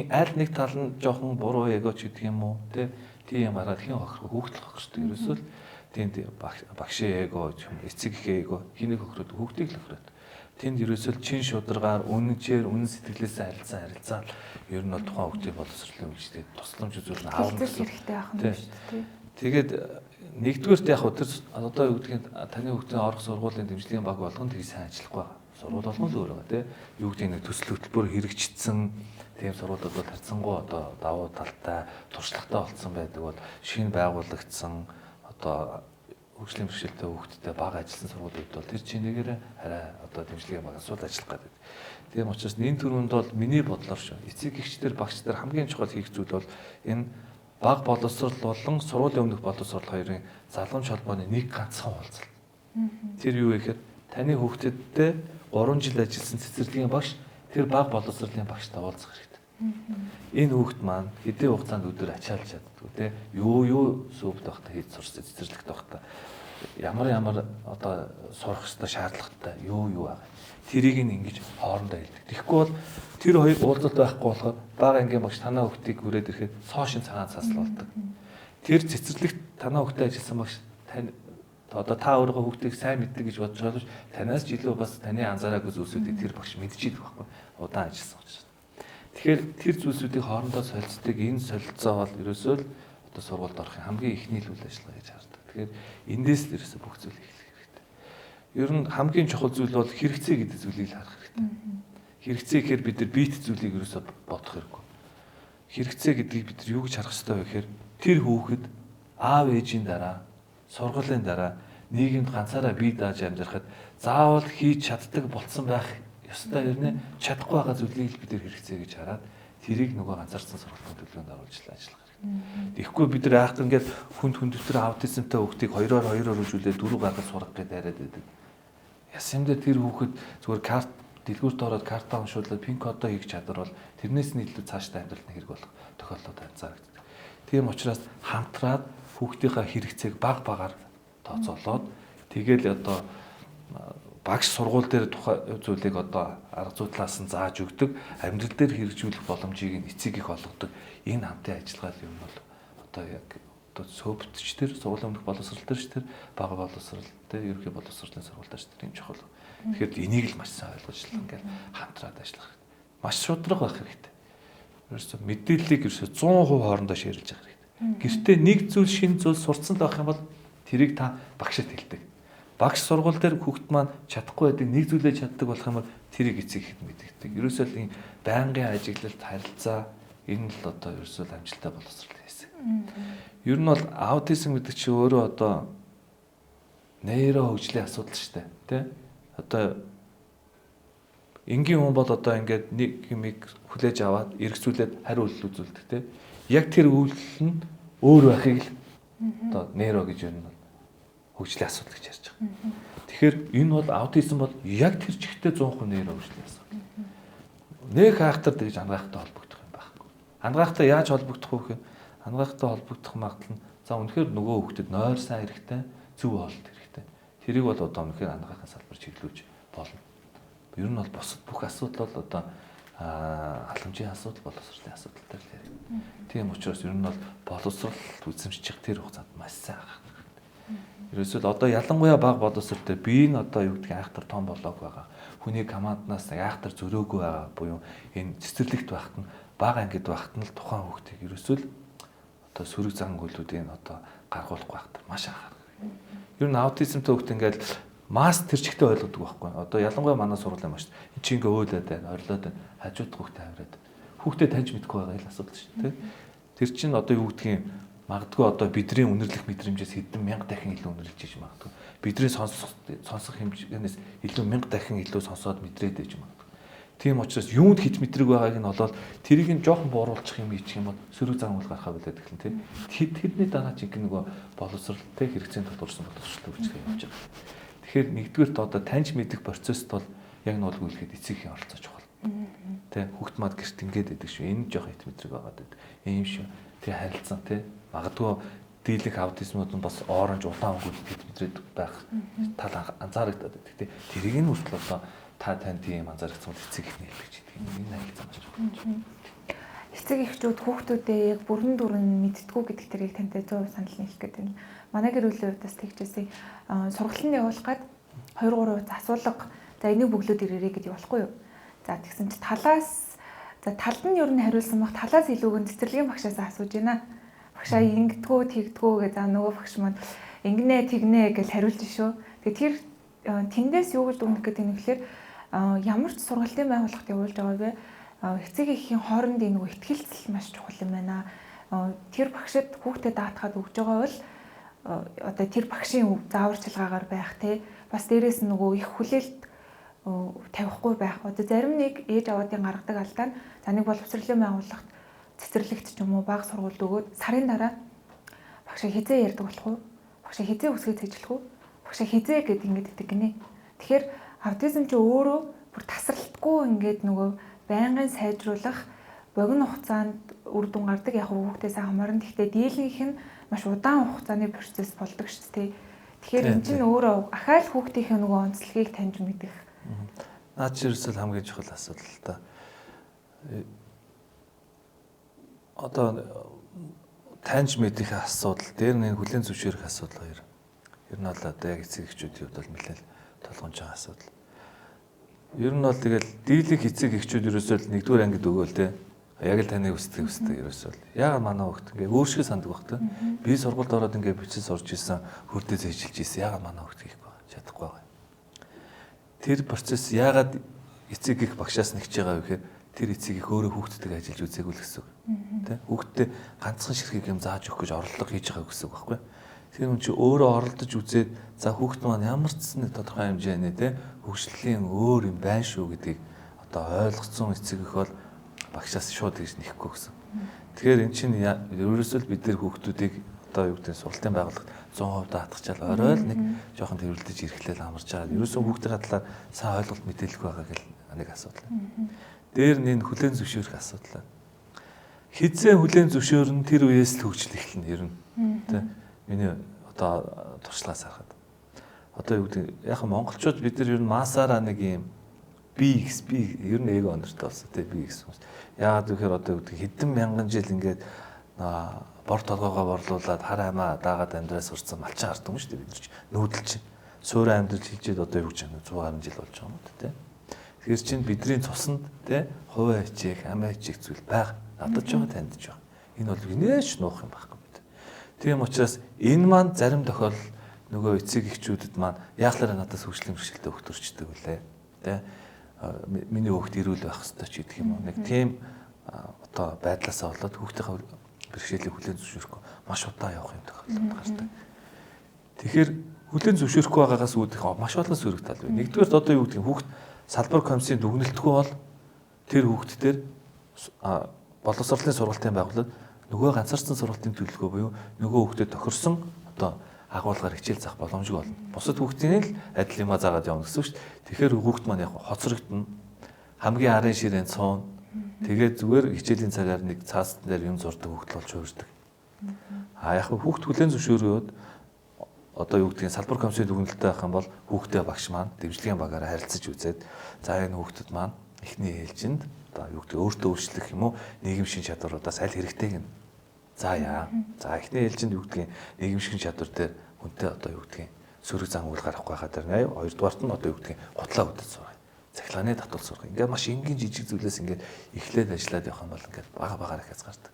аль нэг тал нь жоохон буруу эгоч гэдэг юм уу те. Тийм хараад хин хохрох хүүхдэл хохрохдаг. Ерөөсөө л тийм багшийн эго юм эцэг их эго хэнийг хохроод хүүхдийг л хохроод. Тэнд ерөөсөө л чин шударгаар үнэнчээр үнэн сэтгэлээсээ харилцаа ер нь бол тухайн хүүхдийн боловсролын үйлчлэгэд тусламж үзүүлнэ аавар хэрэгтэй байх юм шүү дээ. Тэгээд нэгдүгээрт яг тэр одоо юу гэдгийг таны хүүхдийн орох сургуулийн дэмжлэгийн баг болгоно тгий сайн ажиллахгүй байгаа. Сургууль болгоно л өөр байгаа тийм юу гэдгийг нэг төсөл хөтөлбөр хэрэгжчихсэн тийм сургуулиуд бол харьцангуй одоо давуу талтай туршлагатай болсон байдаг бол шинэ байгуулагдсан одоо хөгжлийн бэрхшээлтэй хүүхдтэй бага ажилласан сургуулиуд бол тэр чинээгээр арай одоо дэмжлэгийн баг асуул ажиллах гэдэг. Тийм учраас энэ төрөнд бол миний бодлоор шүү. Эцэг эгчдэр багш нар хамгийн чухал хийх зүйл бол энэ баг боловсрол болон сургуулийн өмнөх боловсрол хоёрын залгамж холбооны нэг ганцхан уулзалт. Тэр юу вэ гэхээр таны хүүхдэдтэй 3 жил ажилласан цэцэрлэгийн багш тэр баг боловсролын багштай уулзах хэрэгтэй. Энэ хүүхд маань хэдийн хугацаанд өдөр ачаалж чаддгүй те юу сүүбд байхдаа хийж сурсан цэцэрлэгт байхдаа ямар одоо сурах ёстой шаардлагатай юу байгаа. Тэрийг ингэж хоорондоо хэлдэг. Тэгэхгүй бол тэр хоёр уулзалт байхгүй болохоор бага ангийн багш танаа хүүхдийг хүрээд ирэхэд цоошин цагаан цаас болдог. Тэр цэцэрлэгт танаа хүүхдээ ажилласан багш тань одоо та өөрийнхөө хүүхдийг сайн мэддэг гэж бодож байгаа ч танаас ч илүү бас таны анзаараагүй зүйлсүүдийг тэр багш мэдчихэдэг байхгүй. Удаан ажилласан учраас. Тэгэхээр тэр зүйлсүүдийг хоорондоо солилцдог энэ солилцоо бол ерөөсөө л одоо сургуульд орохын хамгийн ихний үйл ажиллагаа гэж хардаг. Тэгэхээр эндээс л ерөөсөө бүх зүйл эхлэх хэрэгтэй. Ер нь хамгийн чухал зүйл бол хэрэгцээ гэдэг зүйлийг харах хэрэгтэй. Хэрэгцээ гэхээр бид нар бит зүйлийг ерөөсөө бодох хэрэггүй. Хэрэгцээ гэдгийг бид нар юу гэж харах хэрэгтэй вэ гэхээр тэр хүүхэд аав ээжийн дараа сургуулийн дараа нийгэмд ганцаараа бие дааж амьдрахад заавал хийж чаддаг болцсон байх ёстой юм. Чадахгүй байгаа зүйлийг бид нар хэрэгцээ гэж хараад тэрийг нөгөө ганцаарсан сургалтын төлөвлөгөөнд оруулж ажиллах хэрэгтэй. Тэгэхгүй бид нар айхтар ингээд хүнд аутизмтай хүүхдийг 2-2 үржүүлээд 4 гаргаж сурах гэдэг яриад байдаг. Ясамдаа тэр хүүхэд зүгээр карт дэлгүүрт ороод картаа уншуулад пин кодоо хийх чадвар бол тэрнээс нь илүү цаашдаа амьдралын хэрэг болох тохиолдлууд анзаарэгддэг. Тийм учраас хамтраад хүүхдийнхаа хэрэгцээг баг багаар тооцоолоод тэгэл одоо багш сургууль дээр тухай зүйлийг одоо арга зүйтлаас нь зааж өгдөг, амьдрал дээр хэрэгжүүлэх боломжийг нь эцэг их олгодог. Энэ хамтын ажиллагаа юм бол одоо яг одоо сөвбтч төр, сургуулийн өмнөх боловсрол төр ч тэр, бага боловсрол төр, ерөнхий боловсролын сургуультай ч тэр юм чухал. Тэгэхээр энийг л маш сайн ойлгож ингээд хамтраад ажиллах хэрэгтэй. Маш шудраг байх хэрэгтэй. Ерөөсөө мэдээллийг ерөөсөө 100% хоорондоо шеэрлж явах хэрэгтэй. Гэртээ нэг зүйл шинэ зүйл сурцсан л байх юм бол тэрийг та багшд хэлдэг. Багш сургууль дээр хүүхд маань чадахгүй байдаг нэг зүйлээ чаддаг болох юм бол тэрийг эцэг ихэд мэддэг. Ерөөсөө л энэ байнгын ажиглалт харилцаа энэ л одоо ерөөсөө л амжилттай боловсрол хийсэн. Ер нь бол аутизм гэдэг чинь өөрөө одоо нейро хөгжлийн асуудал шүү дээ. Тэ? Одоо энгийн хүн бол одоо ингээд нэг юмыг хүлээж аваад эргцүүлээд хариу үйлдэл үзүүлдэг те. Яг тэр үйлдэл нь өөр байхыг л одоо нейро гэж юу нь хөгжлийн асуудал гэж ярьж байгаа. Тэгэхээр энэ бол аутизм бол яг тэр чигтээ 100% нейро хөгжлийн асуудал. Нэг хаахтар тэгж ангайхтай холбогдох юм байхгүй. Ангайхтай яаж холбогдох вэ гэхээр ангайхтай холбогдох магадлал нь за үнэхээр нөгөө хүүхдэд нойр сайн хэрэгтэй, зөв хоолт хэрэгтэй. Тэрийг бол одоо үнэхээр ангайхын салбар чиглүүлж болно. Ер нь бол бусад бүх асуудал бол одоо халамжийн асуудал, боловсролын асуудал төр л ярив. Тийм учраас ер нь бол боловсрол үзэмжчих тэр хугацаанд маш сайн анхаарах хэрэгтэй. Ерөөсөө одоо ялангуяа бага боловсролтой би энэ одоо юу гэдгийг айхтар том болоог байгаа. Хүний команднаас айхтар зөрөөгүй байгаа буюу энэ цэцэрлэгт байхад нь бага ангид байхад нь л тухайн хүүхдийг ерөөсөө л одоо сөрөг зангуулуудыг одоо гаргуулахгүй байхад маш анхаарах. Ер нь аутизмтай хүүхд ингээд масс тэр чигтээ ойлгодог байхгүй. Одоо ялангуяа манай сургуулийн маш энэ чи ингээ өөлөөд байна, орилоод байна, хажууд хүүхдээ аваад. Хүүхдээ таньж мэдгүй байгаа л асуудал шүү дээ. Тэр чинь одоо юу гэдгийг магадгүй одоо бидний үнэрлэх мэдрэмжээс хэдэн мянга дахин илүү үнэрлэж иж магадгүй. Бидний сонсох хэмжээнээс илүү мянга дахин илүү сонсоод мэдрээд иж магадгүй. Тийм учраас юунд хит мэдрэг байгааг нь олоод тэрийг нь жоохон бууруулчих юм ийчих юм бол сөрөг зангуул гарахаа болоод эхэлнэ тийм. Тэдний дараа чинь нөгөө боловсролтой хэрэгцээнд тулгуурсан боловсролтой үйлчлэг явж байгаа. Тэгэхээр нэгдүгээрт одоо таньж мэдэх процесст бол яг нь олгуулгээд эцэгхийн оролцоо чухал. Тэ хүүхд мад гэрт ингээд байдаг шүү. Энэ жоохон хит мэдрэг байгаад байдаг. Ийм шүү. Тэ харилцан тэ магадгүй дийлэх аутизмууд нь бас оранж удаан өнгөд хит мэдрээд байх тал анзаарагдаад байдаг. Тэ тэрийг нь хүртэл одоо та тань тийм анзаарчихсан бол эцэг ихний хэлбэж байдаг. Энэ харилцаа маш чухал. Эцэг эхчүүд хүүхдүүдээ яг бүрэн дүрэн мэдтгүү гэдэг тэрийг тантай 100% санал нийлэх гэдэг юм. Манай гэр бүлийн хувьд бас тэгжсэн сургалтанд явуулах гад 2-3 асуулга за энийг бөглөөд ирээрэй гэдэг болохгүй юу. За тэгсэн чи талаас за талд нь ер нь хариулсан баг талаас илүүг нь цэцэрлэгийн багшаас асууж байна. Багшаа ингэдгүү тэгдгүү гэ за нөгөө багш маань ингэнэ тэгнэ гэж хариулж шүү. Тэгээ тэр тэндээс юу гэж дүгнэх гэдэг нь гэхээр ямар ч сургалтын байгууллагт явуулж байгаа вэ? Эцэг эхийн хоорондын нөгөө ихтгэлцэл маш чухал юм байна. Тэр багшид хүүхдэд даатгаад өгж байгаа бол одоо тэр багшийн зааварчилгаагаар байх те бас дээрээс нь нөгөө их хүлээлт тавихгүй байх. Одоо зарим нэг ээж аваадын гаргадаг алдаа нь за нэг боловсролын байгууллагт цэцэрлэгт ч юм уу бага сургуульд өгөөд сарын дараа багшаа хизээ ярьдаг болох уу? Багшаа хизээ үсгээд ажиллах уу? Багшаа хизээ гэд ингэж идэг гинэ. Тэгэхээр аутизм ч өөрөө бүр тасралтгүй ингээд нөгөө байнгын сайжруулах богино хугацаанд үр дүн гардаг яг хүүхдээс хамаарна. Гэхдээ дийлэнх нь маш удаан хугацааны процесс болдог шүү дээ. Тэгэхээр энэ чинь өөрөө ахаал хүүхдийнхээ нөгөө онцлогийг таньж мэдэх. Наад чи ерөөсөө хамгийн чухал асуудал л да. Одоо таньж мэдэх асуудал дээр нэг хүлээн зөвшөөрөх асуудал хоёр. Ер нь бол одоо яг эцэг эхчүүдийн хувьд бол нэлээд толгойж байгаа асуудал. Ер нь бол тэгэл дийлэх эцэг эхчүүд ерөөсөө нэгдүгээр ангид өгөөл те. Яг л таны өсдөг ерөөсөө. Яагаад манай хөлт ингээ өөршгөө санддаг баг та. Би сургуульд ороод ингээ бичиж сурж исэн, хөрдөө зэжилж исэн. Яагаад манай хөлт хийх байгаа? Чадахгүй байгаа. Тэр процесс яагаад эцэг их багшаас нэгж байгаа вэ гэхээр тэр эцэг их өөрөө хүүхдтэйг ажиллаж үзээгүй л гэсэн үг. Тэ? Хүүхдтэй ганцхан ширхэг юм зааж өгөх гэж орлого хийж байгаа гэсэн үг байхгүй. Тэр хүн чи өөрөө оролдож үзээд за хүүхэд маань ямар ч нэг тодорхой хэмжээний те хөгжлийн өөр юм байна шүү гэдгийг одоо ойлгоцсон эцэг их бол багшаас шууд гэж нэхгүй гэсэн. Тэгэхээр эн чинь ерөөсөө бид нар хүүхдүүдийг одоо юу гэдэг сургалтын байгууллагт 100% даатгачаал орой л нэг жоохон тэрвэрлдэж ирэхлээр амарч байгаа. Ерөөсөө хүүхдийн талаар сайн ойлголт мэдээлэх байгаа гэл нэг асуудал. Дээр нь хүлээн зөвшөөрөх асуудал. Хизээ хүлээн зөвшөөрн тэр үеэс л хөгжил эхэлнэ ер нь. Тэ миний одоо туршлагаас харахад. Одоо юу гэдэг яг монголчууд бид нар ер нь масаараа нэг юм би ер нь эго онортой болсон тэ би гэсэн юм. Яагаад гэхээр одоо юу гэдэг хэдэн мянган жил ингээд бор толгоогоо борлуулад хар хамаа даагаад амьдраас урсан малчин ард юм шүү дээ бид нар ч нүүдэлч суурин амьдрал хийжээд одоо юу гэж байна 100 гаруй жил болж байгаа юм уу тэ. Тэгэхээр чинь бидний цуснд тэ хуваа хичээх амиа хичээх зүйл байгаа. Надад ч байгаа таньдж байгаа. Энэ бол инээж нуух юм байхгүй мэт. Тийм учраас энэ маань зарим тохиолдолд нөгөө эцэг эхчүүдэд маань яахлаараа надаас хөгжлийн бэрхшээлтэй хөх төрчдөг үлээ. Тэ миний хөхт ирүүл байх хэрэгтэй ч гэдэг юм уу. Нэг тийм одоо байдлаасаа болоод хүүхдийн бэрхшээлийг хүлээн зөвшөөрөхгүй маш удаан явах юм тохиолдол гардаг. Тэгэхээр хүлээн зөвшөөрөхгүй байгаагаас үүдэх маш олон сөрөг тал байна. Нэгдүгээр одоо юу гэдэг хүүхд салбар комиссийн дүгнэлтгүй бол тэр хүүхдтэр боловсролын сургалтын байгууллагад нөгөө ганцаарсан сургалтын төлөвлөгөө буюу нөгөө хүүхдэд тохирсон одоо агуулгаар хичээл заах боломжгүй болно. Бусад хүүхдийн л адил юмаа заагаад явна гэсэн үг шүү дээ. Тэгэхээр хүүхд маань яг хоцрогдно. Хамгийн арын ширээнд суун. Тэгээд зүгээр хичээлийн цагаар нэг цаасан дээр юм зурдаг хүүхд болж хуурдаг. Яг хүүхд хүлээн зөвшөөрөөд одоо юу гэдгийг салбар комиссийн дүгнэлттэй байх юм бол хүүхдээ багш маань дэвжлэгийн багаараа харилцаж үзээд за энэ хүүхдэд маань эхний ээлжинд одоо юу гэдэг өөртөө өөрчлөх юм уу нийгэм шин чадваруудаас аль хэрэгтэйг нь за яа. За эхний ээлжинд юу гэдгийг нийгэм шин чадвар дээр хүнтэй одоо юу гэдгийг сөрөг зан үйл гарахгүй хаа дээр 80 хоёрдугаарт нь одоо юу гэдгийг гутлаа үдэж сурах. Цахилгааны татвар сурах. Ингээд маш энгийн жижиг зүйлээс ингээд эхлээд ажиллаад явах юм бол ингээд бага их хязгаардаг.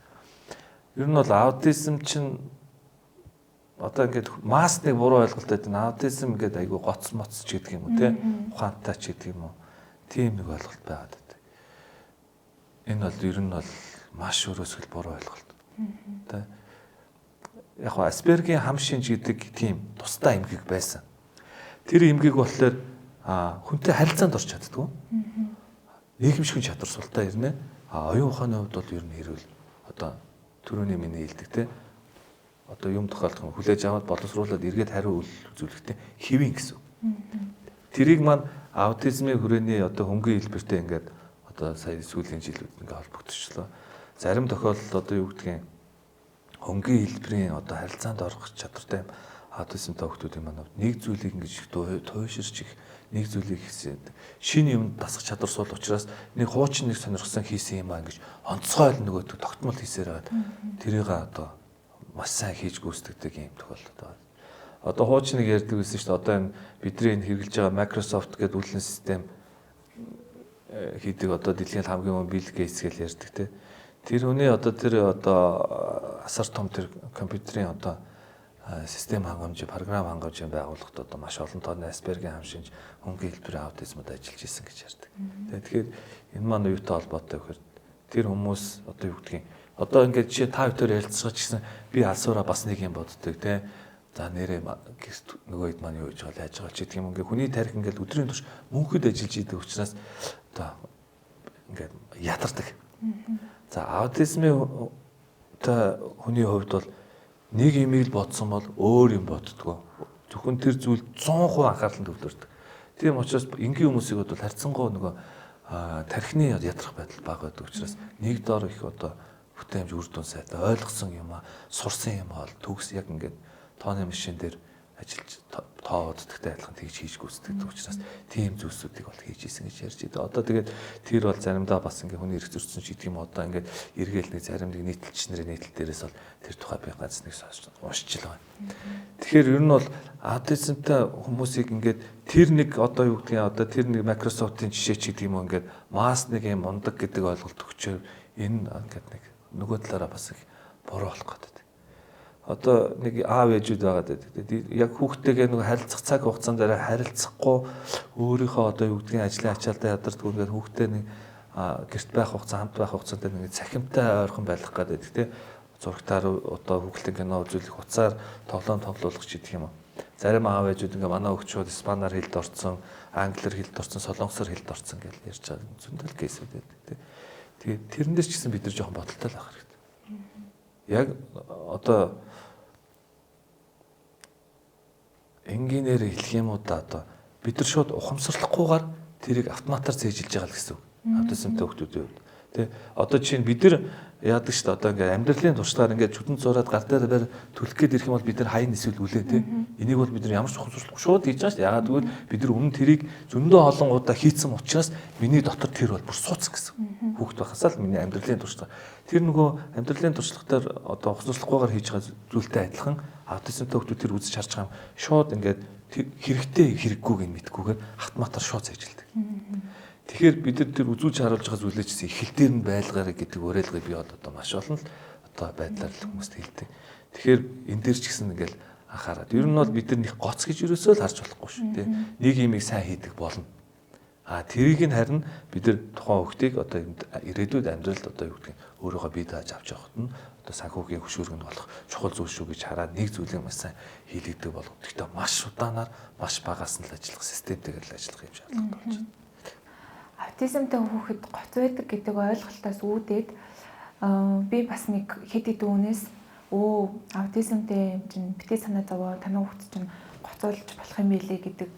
Ер нь бол аутизм чинь одоо ингээд масс нэг буруу ойлголттой байна. Аутизм ингээд айгүй гоц моц ч гэдэг юм уу те ухаантай ч гэдэг юм уу. Тийм нэг ойлголт байгаад байдаг. Энэ бол ер нь бол маш өрөөсгөл буруу ойлголт. Тэ. Яг хоо Аспергийн хам шинж гэдэг тийм тусдаа эмгэг байсан. Тэр эмгэг болохоор хүнтэй харилцаанд орч чаддгүй. Нийгэмшигэн чадвар султаа ирнэ. Оюун ухааны хувьд бол ер нь хэрвэл одоо түрүүний миний хэлдэг те одоо юм тохиолдох хүлээж аваад боловсруулаад эргээд хариу үзүүлэхтэй хэвэн гэсэн. Тэрийг маань аутизмын хүрээний одоо хөнгөн хэлбэртэй ингээд одоо сая сүүлийн жилүүд ингээд холбогдчихлоо. Зарим тохиолдолд одоо юу гэдгийг хөнгөн хэлбэрийн одоо харилцаанд орох чадвартай аутизмтай хүүхдүүдийн маань нэг зүйлийг ингэж их туйширч их нэг зүйлийг хийсэн шинэ юмд дасах чадвар сул учраас нэг хуучин нэг сонирхсан хийсэн юм аа ингэж онцгой л нөгөө тогтмол хийсээр байгаа. Тэрийг одоо маш сайн хийж гүйцэтгэдэг юм тохиолдол байна. Одоо хуучныг ярьдаг байсан шүү дээ. Одоо энэ бидний энэ хэрэгжилж байгаа Microsoft гэдэг үйлдвэрлэлийн систем хийдэг одоо дэлхийн хамгийн том Bill Gates гэж ярьдаг те. Тэр хүний одоо асар том тэр компьютерийн одоо систем хангамж, програм хангамжийн байгууллагад одоо маш олон тооны Asperger хам шинж хөнгөн хэлбэрийн аутизмод ажиллаж исэн гэж ярьдаг. Тэгэхээр энэ маань юутай холбоотой вэ гэхээр тэр хүмүүс одоо юу гэдгийг одоо ингээд жишээ та бүхэн ярилцсаж гэсэн би алсуураа бас нэг юм боддог те. За нэрээ нөгөө хэд маань юу гэж яаж байгаа ч гэдэг юм ингээд хүний тарих ингээд өдрийн турш мөнхөд ажиллаж идэг учраас одоо ингээд ядардаг. За аутизмын хүний хувьд бол нэг имийг л бодсон бол өөр юм боддгоо. Зөвхөн тэр зүйл 100% анхаарал төвлөрдөг. Тийм учраас энгийн хүмүүсийг бол харьцангуй нөгөө тархины ядрах байдал бага байдаг учраас нэг дор их одоо бүтээмж үр дүн сайтай ойлгосон юм аа сурсан юм бол төгс яг ингээд тооны машин дээр ажиллаж тооддогтой адилхан тэгж хийж гүйцэтгэдэг учраас тийм зүйлсүүдийг бол хийж исэн гэж ярьж байгаа. Одоо тэгээд тэр бол заримдаа бас ингээ хүний эрх зөрчсөн ч гэдэг юм одоо ингээд эргээл нэг зарим нэг нийтлэлчнэрийн нийтлэл дээрээс бол тэр тухай би ганц нэг уншиж л байна. Тэгэхээр ер нь бол аутизмтай хүмүүсийг ингээд тэр нэг одоо юу гэдгийг одоо тэр нэг Microsoft-ийн жишээ ч гэдэг юм уу ингээд масс нэг юм мундаг гэдэг ойлголт өгчөөр энэ ингээд нэг нөгөө талаараа бас их буруу болох гэдэг. Одоо нэг аав ээжүүд байгаад байдаг. Яг хүүхдтэйгээ нэг харилцах цаг хугацаанд дараа харилцахгүй өөрийнхөө одоо юу гэдгийг ажлын ачаалтаа ядардаг ингээд хүүхдтэй нэг гэрт байх хугацаа хамт байх хугацаанд нэг цахимтай ойрхон байх гэдэг тийм зурагтаар одоо хүүхэлдэйн кино үзүүлэх утсаар тоглоулах ч гэдэг юм уу. Зарим аав ээжүүд ингээ манай хөгчүүд испанаар хэлд орсон, англиар хэлд орсон, солонгосоор хэлд орсон гэж ярьж байгаа зөндөл кейсүүд байдаг тий. Тэгээд тэрнээс ч гэсэн бид нар жоохон бодолтой л байх хэрэгтэй. Яг одоо энгийнээр хэлэх юм уу да одоо бид нар шууд ухамсарлахгүйгээр тэрийг автоматар зээжилж байгаа л гэсэн үг. Аутизмтай хүүхдүүдийн хувьд. Тэ одоо жишээ нь бид нар яадаг шүү дээ одоо ингээ амьдралын туршлагаар ингээ чүтэн зураад гар дээр барь түлхэх гээд ирэх юм бол бид нар хаян эсвэл үлээ тэ. Энийг бол бид нар ямар ч ухамсарлахгүй шууд хийж байгаа шүү дээ. Яагаад гэвэл бид нар өмнө тэрийг зөндөө олон удаа хийцэн учраас миний дотор тэр бол бүр сууц гэсэн. Хүүхд байхасаа л миний амьдралын туршлага. Тэр нөгөө амьдралын туршлагатаар одоо ухамсарлахгүйгээр хийж байгаа зүйлтэй адилхан аутизмтай хүүхдүүд тэр үзэж харж байгаа юм шууд ингээ хэрэгтэй хэрэггүйг нь мэдгүйгээр автоматар шууд зээжилдэг. Тэгэхээр бид нар тэр үзүүлж харуулж байгаа зүйлээ чинь эхэл дээр нь байлгаарай гэдэг уриалгыг би одоо маш олон л одоо байдлаар л хүмүүст хэлдэг. Тэгэхээр энэ дээр ч гэсэн ингээл анхаарат. Ер нь бол бид нар нэг гоц гэж юусоо л харж болохгүй шүү дээ. Нэг юмыг сайн хийдэг болно. Тэрийг нь харин бид нар тухайн хүүхдийг одоо ирээдүйд амьдралд одоо юу гэдэг өөрөөгөө бие дааж авч явахад нь одоо санхүүгийн хөшөөрөнд болох чухал зүйл шүү гэж хараад нэг зүйлийг маш сайн хийлэгдэг болгох. Гэхдээ маш удаанаар маш багаас нь л ажиллах системтэйгээр л ажиллах юм шаардлагатай болж байна. Аутизмтай хүүхэд гоц байдаг гэдэг ойлголтоос үүдээд би бас нэг хэд хэдэн үнээс аутизмтэй чинь битгий санаа зовоо танай хүүхэд чинь гоцоолж болох юм билээ гэдэг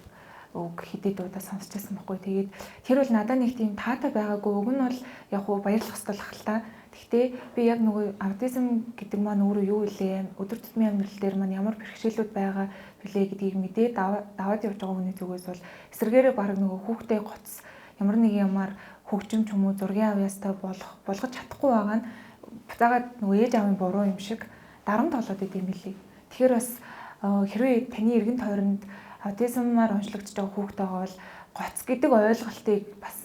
үг хэдэд удаа сонсч байсан байхгүй. Тэгээд тэр бол надад нэг тийм таатай байгаагүй. Уг нь бол яг хуу баярлах ёстой л хальтаа. Гэхдээ би яг нөгөө аутизм гэдэг маань өөрөө юу вэ? Өдөр тутмын амьдрал дээр маань ямар бэрхшээлүүд байгаа билээ гэдгийг мэдээд даваад явж байгаа хүний зүгээс бол эсэргээрээ баг нөгөө хүүхдээ гоц ямар нэг юмар хөгжим ч юм уу зургийн авьяастай болгож чадахгүй байгаа нь буцаагаад нөгөө ээж аавын буруу юм шиг дарамт толоод идэм билий. Тэгэхээр бас хэрвээ таны эргэн тойронд аутизмаар онцлогдож байгаа хүүхэд байгаа бол гоц гэдэг ойлголтыг бас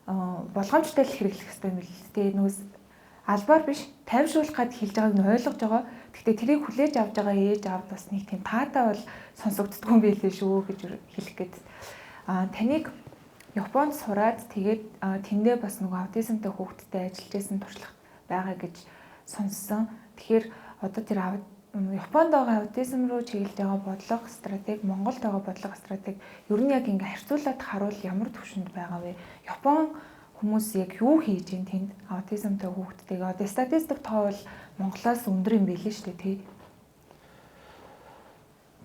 болгоомжтой л хэрэглэх хэрэгтэй юм билээ. Тэгээ нөгөө албаар биш тайвшруулах гад хэлж байгааг нь ойлгож байгаа. Гэхдээ тэрийг хүлээж авч байгаа ээж аавд бас нэг тийм таатай бол сонсогддгүй юм билээ шүү гэж хэлэх гээд. Таныг Японд сураад тэгээд тэндээ бас нөгөө аутизмтай хүүхэдтэй ажиллаж байсан туршлага байгаа гэж сонссон. Тэгэхээр одоо тэр Японд байгаа аутизм руу чиглэж байгаа бодлого стратеги, Монголд байгаа бодлого стратеги ер нь яг ингээ харьцуулаад харуул ямар төвшөнд байгаа вэ? Япон хүмүүс яг юу хийж ин тэнд аутизмтай хүүхэдтэйгээ одоо статистик тоо бол Монголоос өндөр юм билээ шүү дээ тий.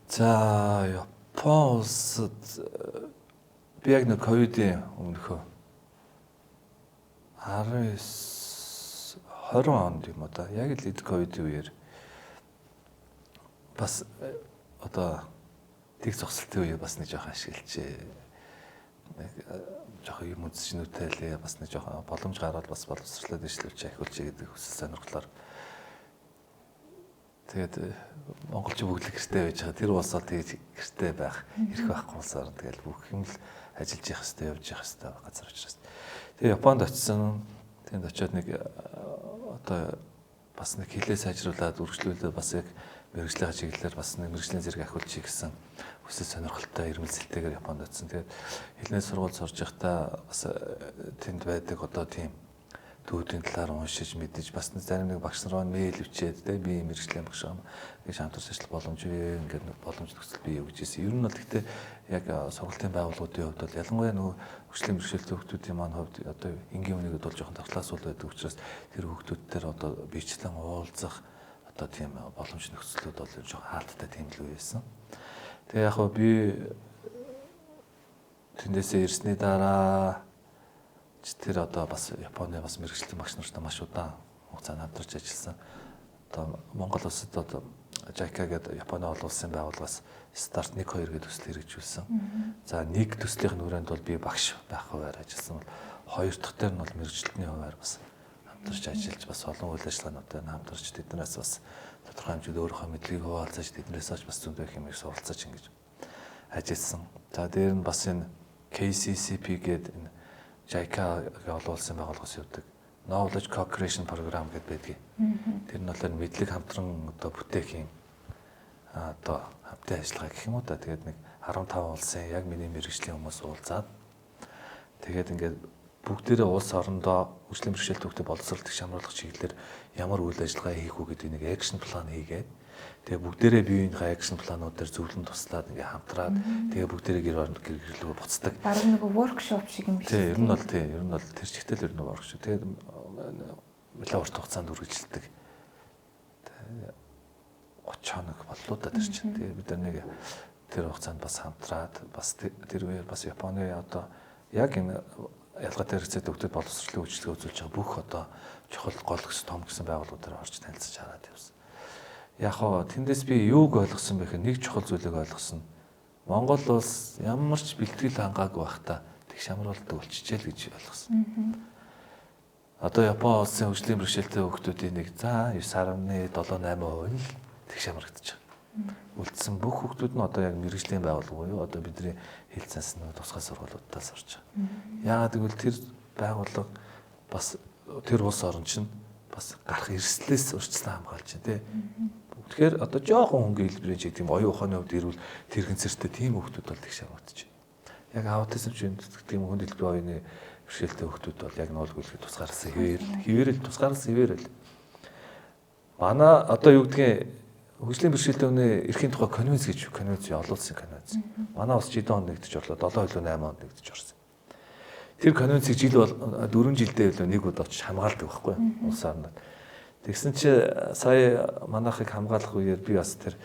За Япон улсад би яг нэг ковидын өмнөхөө 20 онд юм одоо яг л ковидын үеэр бас одоо тэг зогсолтын үе бас нэг жоохон ашиглажээ. Жоохон юм үзснүүтэй л бас нэг жоохон боломж гараад бас боловсрлоод ижлүүлж ахиулж гэдэг хүсэл сонирхлоор тэгээд монголчин бүглэг гэртэй байж байгаа. Тэр улсаар тэгээд гэртэй байх эрх байхгүй улсаар тэгээд бүх юм л ажиллаж явах хэрэгтэй, явж явах хэрэгтэй газар учраас. Тэгээд Японд очисон. Тэнд очиод нэг одоо бас нэг хилээ сайжруулад үргэлжлүүлээд бас яг мэрэгжлийн чиглэлээр бас нэг мэрэгжлийн зэрэг ахиулчих гэсэн хүсэл сонирхолтой ирмэлцэлтэйгээр Японд очисон. Тэгээд хэлний сургууль сурж байхдаа бас тэнд байдаг одоо тийм төвүүдийн талаар уншиж мэдэж бас зарим нэг багш нар мэйл өчээд те би мэрэгжлийн багш юм гэж хамтарч ажиллах боломж вэ ингээд боломж нөхцөл бий юу гэж хэлсэн. Ер нь бол гэхдээ яг сургалтын байгууллагуудын хувьд бол ялангуяа нөгөө хөгжлийн бэрхшээлтэй хүүхдүүдийн маань хувьд одоо энгийн үнийгэд бол жоохон давталаасуул байдаг учраас тэр хүүхдүүдээр одоо биечлэн уулзах одоо тийм боломж нөхцлүүд бол жоохон хаалттай тийм л үе байсан. Тэгээ яг хөө би тэндээсээ ирсний дараа тэр одоо бас Японы бас мэрэгчлэн багш нартай маш удаан хугацаанд хамтарч ажилласан. Одоо Монгол улсад одоо JICA гэдэг Японы олон улсын байгууллагаас старт 1-2 гэдэг төсөл хэрэгжүүлсэн. За нэг төслийн хүрээнд бол би багш байх хуваар ажилласан бол хоёр дахь дээр нь бол мэрэгчлэлтний хуваар бас хамтарч ажиллаж бас олон үйл ажиллагаануудад хамтарч тэднээс бас тодорхой хэмжээнд өөрийнхөө мэдлэгийг хуваалцаж тэднээс бас зөндөө их юм суралцаж ингэж ажилласан. За дээр нь бас энэ KCCP гэдэг энэ JICA-гийн олон улсын байгууллагаас явдаг Knowledge Co-creation Program гэдэг байдгийг. Тэр нь бол мэдлэг хамтран одоо бүтээхийн одоо хамтын ажиллагаа гэх юм уу та. Тэгээд нэг 15 улсын яг миний мэрэгжлийн хүмүүс уулзаад тэгээд ингээд бүгдээрээ улс орондоо хөгжлийн бэрхшээлтэй хүүхдэд боловсролтыг шамруулах чиглэлээр ямар үйл ажиллагаа хийх үү гэдэг нэг экшн план хийгээд тэгээ бүгдээрээ биеийнхээ экшн планууд дээр зөвлөн туслаад ингээ хамтраад тэгээ бүгдээрээ гэр бүлөө буцдаг. Бараг нэг воркшоп шиг юм биш үү? Тийм, ер нь бол тэр чигтэл ер нь воркшоп. Тэгээд нэлээд урт хугацаанд үргэлжилдэг. 30 хоног боллоо да тэр чинь. Тэгээд бид нар нэг тэр хугацаанд бас хамтраад бас тэр үеэр бас Японы одоо яг энэ ялгаатай хэрэгцээтэй хүүхдэд боловсролын үйлчлэгээ үзүүлж байгаа бүх одоо чухал гол гэсэн том гэсэн байгууллагуудаар орж танилцж хараад явсан. Яг хоо тэндээс би юуг ойлгосон бэ гэхээр нэг чухал зүйлийг ойлгосон. Монгол улс ямар ч бэлтгэл хангаагүй байхдаа тэг шамруулдаг болчихжээ л гэж ойлгосон. Одоо Япон улсын хөгжлийн бэрхшээлтэй хүүхдүүдийн нэг 9.78% нь тэг шамрагдаж байгаа. Үлдсэн бүх хүүхдүүд нь одоо яг мэргэжлийн байгууллага буюу одоо бидний хэл цансны тусгай сургуулиудаас орж байгаа. Яагаад гэвэл тэр байгууллага бас тэр улс орн чинь бас гарах эрсдлээс урьдчилан хамгаалж байна тий. Тэгэхээр одоо жоохон хөнгөн хэлбэрийн чиг тийм оюун ухааны хувьд ирвэл тэрэгцэртэй тийм хүүхдүүд бол тэг шамрагдаж байна. Яг аутизм тийм хүнд хэлбэрийн оюуны бэрхшээлтэй хүүхдүүд бол яг нуулгүйлэхэд тусгаарсан хэвээрэл. Манай одоо юу гэдгийг хөгжлийн бэрхшээлтэй хүний эрхийн тухай конвенц гэж конвенц олон улсын конвенц. Манай улс 70 онд нэгдэж орлоо, 7.8 онд нэгдэж орсон. Тэр конвенцийг жил бол 4 жилдээ илүү нэг удаа очиж хамгаалдаг байхгүй улс орнууд. Тэгсэн чи сая манайхыг хамгаалах үеэр би бас тэр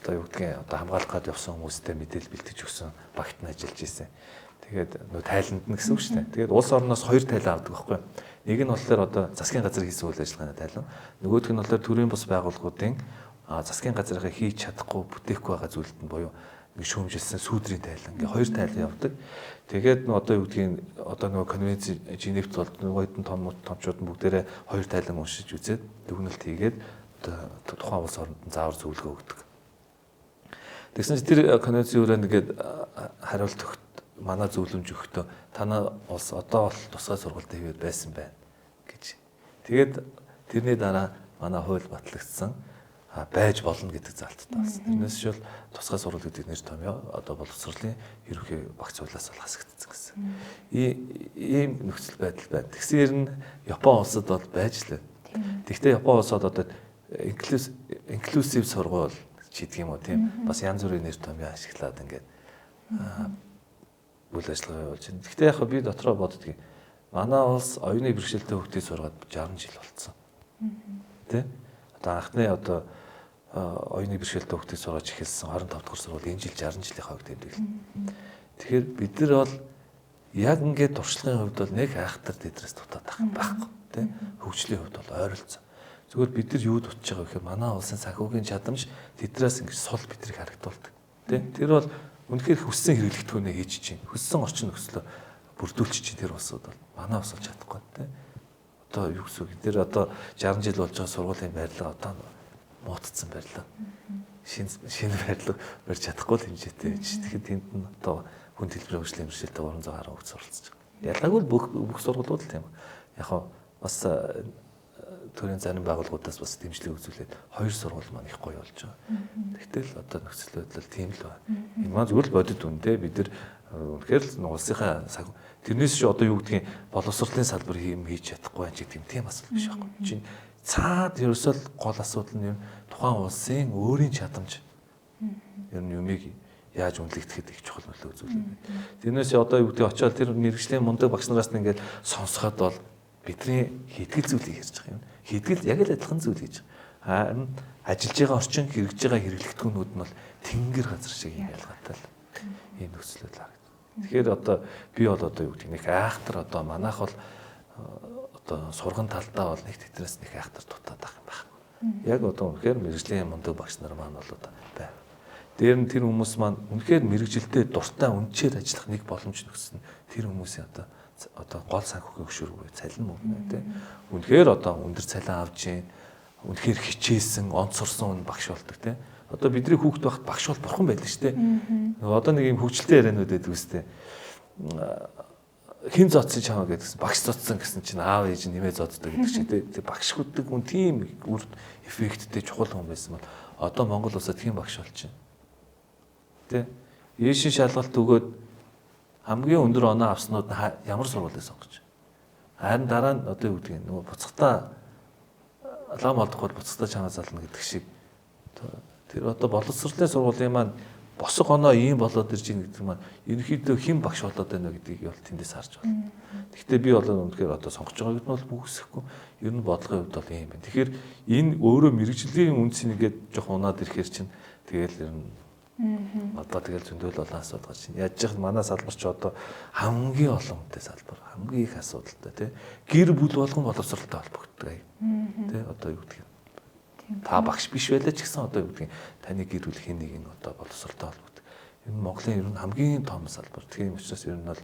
одоо юу гэдгийг одоо хамгаалах гээд явсан хүмүүстэй мэдээлэл бэлтгэж өгсөн багт нь ажиллаж ирсэн. Тэгээд нөө тайланд нь гэсэн үг шүү дээ. Тэгээд улс орноос 2 тайлан авдаг байхгүй. Нэг нь болохоор одоо засгийн газар хийсэн үйл ажиллагааны тайлан. Нөгөөх нь болохоор төрийн бус байгууллагуудын засгийн газрынхаа хийж чадахгүй бүтээхгүй байгаа зүйлд нь буюу нэг шүүмжилсэн сүүдрийн тайлан. Ингээ 2 тайлан явдаг. Тэгээд одоо юу гэдгийг одоо нөгөө конвенц Женевт бол нөгөө томчууд нь бүгдээрээ 2 тайлан уншиж үзээд дүгнэлт хийгээд тухайн улс оронд заавар зөвлөгөө өгдөг. Тэгсэн чинь тэр конвенцийн өрөө нэгээд хариулт өгт манай зөвлөмж өгөхдөө танаа улс одоо бол тусгай сургуультай хийгээд байсан байна гэж. Тэгээд тэрний дараа манай хууль батлагдсан байж болно гэдэг залттай болсон. Тэрнээс шил тусгай сургууль гэдэг нэр томьёо одоо боловсролын ерөнхий багц хуулиас бол хасагдсан гэсэн. Ийм нөхцөл байдал байна. Тэгсээр нь Япон улсад бол байж лээ. Тэгвэл Япон улсад одоо инклюзив сургууль чийдэг юм уу тийм бас янз бүрийн нэр томьёо ашиглаад ингээд үйл ажиллагаа явуулж байна. Гэхдээ яг би дотроо боддгийг манай улс оюуны бэрхшээлтэй хүүхдийг сургаад 60 жил болсон. Тэ? Одоо анхны одоо оюуны бэрхшээлтэй хүүхдийг сургаж эхэлсэн 25 дахь сургууль энэ жил 60 жилийн хойд тэмдэглэв. Тэгэхээр бид нар бол яг ингээд туршлагын хувьд бол нэг айхтар тэдрээс дутаад байхгүй. Тэ? Хөгжлийн хувьд бол ойролцоо. Зүгээр бид нар юу дутж байгаа вэ гэхээр манай улсын санхүүгийн чадамж тэдрээс ингээд сул бидрийг харагдуулдаг. Тэ? Тэр бол үнэхээр хүссэн хэрэглэгдэхүүнээ хийж чинь. Хүссэн орчин нөхцөлөө бүрдүүлчих чинь тэр улсууд бол манай улс болж чадахгүй тийм. Одоо юу гэсэн үг тэр одоо 60 жил болж байгаа сургуулийн байрлал одоо муутцсан байрлал. Шинэ байрлал барьж чадахгүй л хэмжээтэй байж. Тэгэхээр тэнд нь одоо хүн хэлбэрийн хөгжлийн бэрхшээлтэй 310 хүүхд суралцж байгаа. Ялгаагүй бүх сургуулиуд л тийм. Яг хаа бас төрийн зарим байгууллагуудаас бас дэмжлэг үзүүлээд 2 сургууль маань их гоё болж байгаа. Тэгтэл одоо нөхцөл байдал тийм л байна. Энэ маань зүгээр л бодит үнэтэй бид нар үнэхээр л улсынхаа тэрнээс чи одоо юу гэдгийг боловсролын салбар хийж чадахгүй байх гэдэг тийм асуудал биш байхгүй. Чинь цаад ерөөсөө гол асуудал нь тухайн улсын өөрийн чадамж ер нь юмыг яаж үнэлэгдэхэд их чухал нөлөө үзүүлнэ. Тэрнээс одоо юу гэдгийг очиод тэр мэргэжлийн мундаг багш нараас нь ингээд сонсоход бол бидний хийтгэл зүйлийг ярьж байгаа юм. Хийтгэл яг л адилхан зүйл гэж. Харин ажиллаж байгаа орчин хэрэгжиж байгаа хэрэглэгдэхүүнүүд нь бол тэнгэр газар шиг юм ялгаатай л ийм нөхцөл байдал харагдав. Тэгэхээр одоо би бол одоо юу гэдэг нэг айхтар одоо манайх бол одоо сурган талдаа бол нэг тэтрээс нэг айхтар дутаад байх юм байна. Яг одоо үнэхээр мэргэжлийн мундаг багш нар маань бол одоо байна. Дээр нь тэр хүмүүс маань үнэхээр мэргэжилтэд дуртай үнчээр ажиллах нэг боломж нөхсөн тэр хүмүүсийн одоо гол санхүүгийн хөшөөрөг цалин мөнгө тий. Үнэхээр одоо өндөр цалин авж гин үнэхээр хичээсэн, онцорсон багш болдог тий. Одоо бидний хүүхд багт багш бол бурхан байлаа шүү дээ. Одоо нэг юм хөвчлөлтэй яриануд байдаг үстэй. Хин зодсон чамаа гэдгсэн багш зодсон гэсэн чинь аав ээж нэмээ зоддог гэдэг чинь тий. Багш хүддэг хүн тийм үр эффекттэй чухал хүн байсан бол одоо Монгол улсад тийм багш болж байна. Тий. Ээшин шалгалт өгөөд хамгийн өндөр оноо авснууд нь ямар сургуулийг сонгож. Харин дараа нь одоо юу гэдгийг нөгөө буцахтаа лам олдохгүй буцахтаа чанаа зална гэдэг шиг тэр одоо боловсролын сургуулийн маань босго оноо ийм болоод ирж байгаа гэдэг маань ерөнхийдөө хэн багш болоод байна гэдгийг бол тэндээс харж байна. Гэхдээ би бол үнэхээр одоо сонгож байгаа гэдэг нь бол бүхсэхгүй ер нь бодлогын хувьд бол ийм байна. Тэгэхээр энэ өөрөө мэрэгжлийн үнцийг ингээд жоох унаад ирэхээр чинь тэгэл ер нь одоо тэгэл зөндөл олон асуудал гарч байна. Яаж яах манай салбар ч одоо хамгийн олон хүнтэй салбар, хамгийн их асуудалтай тий. Гэр бүл болгон боловсролтой холбогддог аяа. Тий одоо юу гэдэг юм. Та багш биш байлаа ч гэсэн одоо юу гэдэг юм. Таны гэр бүл хэн нэг нь одоо боловсролтой холбогддог. Энэ Монголын ер нь хамгийн том салбар. Тийм учраас ер нь бол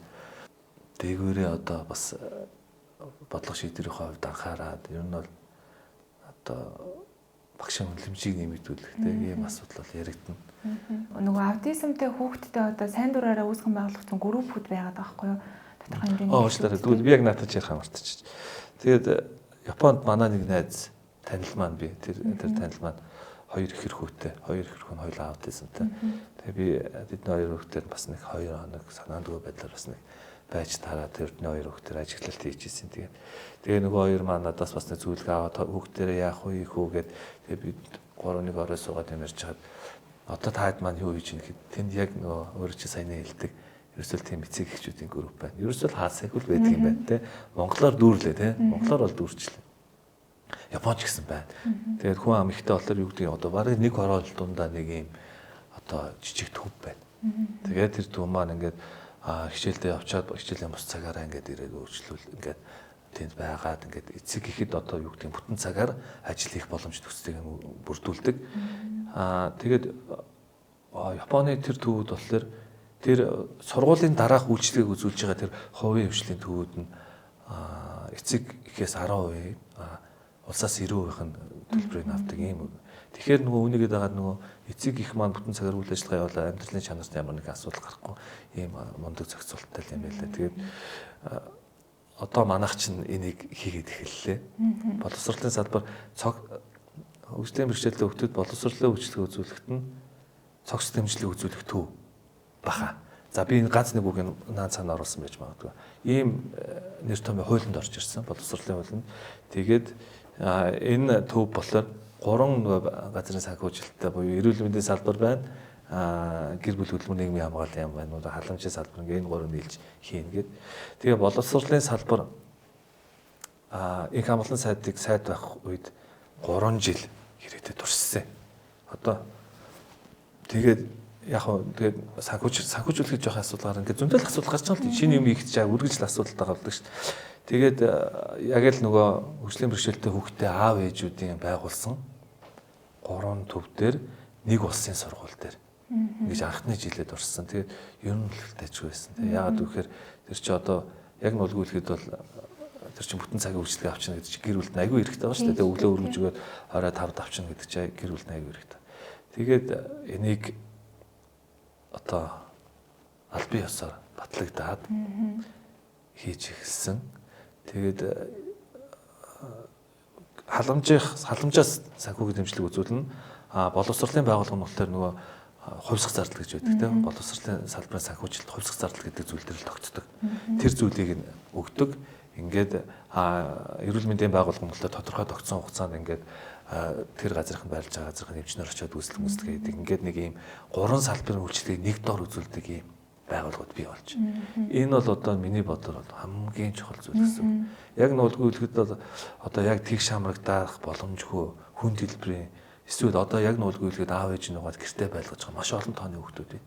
дээгүүрээ одоо бас бодлого шийдвэрийн хувьд анхаарад ер нь бол одоо багшийн үнэлэмжийг нэмэгдүүлэх тийм асуудал бол яригдана. Нөгөө аутизмтай хүүхдтэй одоо сайн дураараа үүсгэн байгуулагдсан группүүд байгаад байгаа байхгүй юу? Тодорхой хэмжээний. Уучлаарай. Тэгвэл би яг наатаж ярих амарчиж. Тэгээд Японд манай нэг найз танил маань би тэр танил маань хоёр их хэрхүүтэй, хоёр их хэрхүү нь хоёулаа аутизмтай. Тэгээд би тэдний хоёр хүүхдээр бас нэг 2 хоног санаандгүй байдлаар бас нэг байж тараад тэрний хоёр хүүхдээр ажиглалт хийжсэн. Тэгээ нөгөө хоёр маань надаас бас нэг зүйлгээ аваад хүүхдээрээ яах вэ хүү гэд тэгээ би 3-1 орой суугаад ямарч чад одоо таад маань юу хийж ийн гэхэд тэнд яг нөгөө өөрөө чи саяны хэлдэг ерөөсөө тийм эцэг эхчүүдийн групп байна. Ерөөсөө хаасайг л байдаг юм байна те. Монголоор дүүрлээ те. Монголоор бол дүүрчлээ. Японч гэсэн байна. Тэгээд хүн ам ихтэй болохоор юу гэдэг одоо барыг нэг хороол дундаа нэг юм одоо жижиг төв байна. Тэгээд тэр төв маань ингээд хичээлдээ явчаад хичээлийн бус цагаараа ингээд ирээд өөрчлөл ингээд тэнд байгаад ингээд эцэг ихэд одоо юу гэдэг бүтэн цагаар ажил хийх боломж төгсдгийг бүрдүүлдэг. Тэгээд Японы тэр төвүүд болохоор тэр сургуулийн дараах үйлчлэгийг үзүүлж байгаа тэр хувийн хвшлийн төвүүд нь эцэг ихээс 10% улсаас 90% нь төлбөрийг авдаг юм. Тэгэхээр нөгөө үнийгээд байгаа нөгөө эцэг их маань бүтэн цагаар үйл ажиллагаа явуулаад амьдралын чанарт ямар нэгэн асуудал гарахгүй ийм мундаг зохицуулттай юм байлаа. Тэгээд одоо манайх чинь энийг хийгээд эхэллээ. Боловсролын салбар хөгжлийн бэрхшээлтэй хөгтөд боловсролын үйлчлэгээ үзүүлэхэд нь цогц дэмжлэг үзүүлэх төв баха. За би энэ ганц нэг үг наад цаана оруулсан байж магадгүй. Ийм нэр томьёо хуулинд орж ирсэн боловсролын хуулинд. Тэгээд энэ төв болохоор 3 газрын санхүүжилттэй буюу эрүүл мэндийн салбар байна. Гэр бүл хөдөлмөрийн нийгмийн хамгааллын яам байна. Халамжийн салбар ингээ энэ 3 нийлж хийн гэд. Тэгээ боловсролын салбар их хамгааллын сайдыг сайд байх үед 3 жил ирээдүйд туршсан. Одоо тэгээд яг хөө тэгээд санхүүжүүлэх жоох асуудал гарна. Ингээ зөндөл асуудал гарч байгаа л шинэ юм их чаа үргэлжлэл асуудал гардаг шүү дээ. Тэгээд яг л нөгөө хөгжлийн бэрхшээлтэй хүүхдээ аав ээжүүдийн байгуулсан 3 төв дээр нэг улсын сургууль дээр ингэж анхны жилээд орсон. Тэгээд ер нь л тажгүй байсан. Тэгээд яагаад гэвэл тэр чи одоо яг нь улгуулхэд бол тэр чин бүтэн цагийн үйлчлэгээ авчна гэдэг чи гэр бүлд аягүй хэрэгтэй байгаа шүү дээ. Тэгээд өглөө өргөж өгөөд орой 5-д авчна гэдэг чи гэр бүлд аягүй хэрэгтэй. Тэгээд энийг одоо аль бие ёсоор батлагдаад хийж эхэлсэн. Тэгээд халамжаас санхүүгийн дэмжлэг үзүүлнэ. Боловсролын байгууллага нь болохоор нөгөө хувьсах зардал гэж байдаг тийм боловсролын салбарын санхүүжилт хувьсах зардал гэдэг зүйл дээр тогтдог. Тэр зүйлийг нь өгдөг. Ингээд эрүүл мэндийн байгууллага нь болохоор тодорхой тогтсон хугацаанд ингээд тэр газрын байрлаж байгаа газрын эмчнэр очиод үзлэг гэдэг. Ингээд нэг ийм 3 салбарын үйлчлэгийг нэг дор үзүүлдэг ийм байгууллагууд бий болж. Энэ бол одоо миний бодлоор хамгийн чухал зүйл гэсэн. Яг нуулгүй хэлэхэд бол одоо яг тэгш хамрагдаах боломжгүй хүн дэлбэрийн эсвэл одоо яг нуулгүй хэлэхэд аав ээж нь угаад гэртээ байлгаж байгаа маш олон тооны хүүхдүүд байна.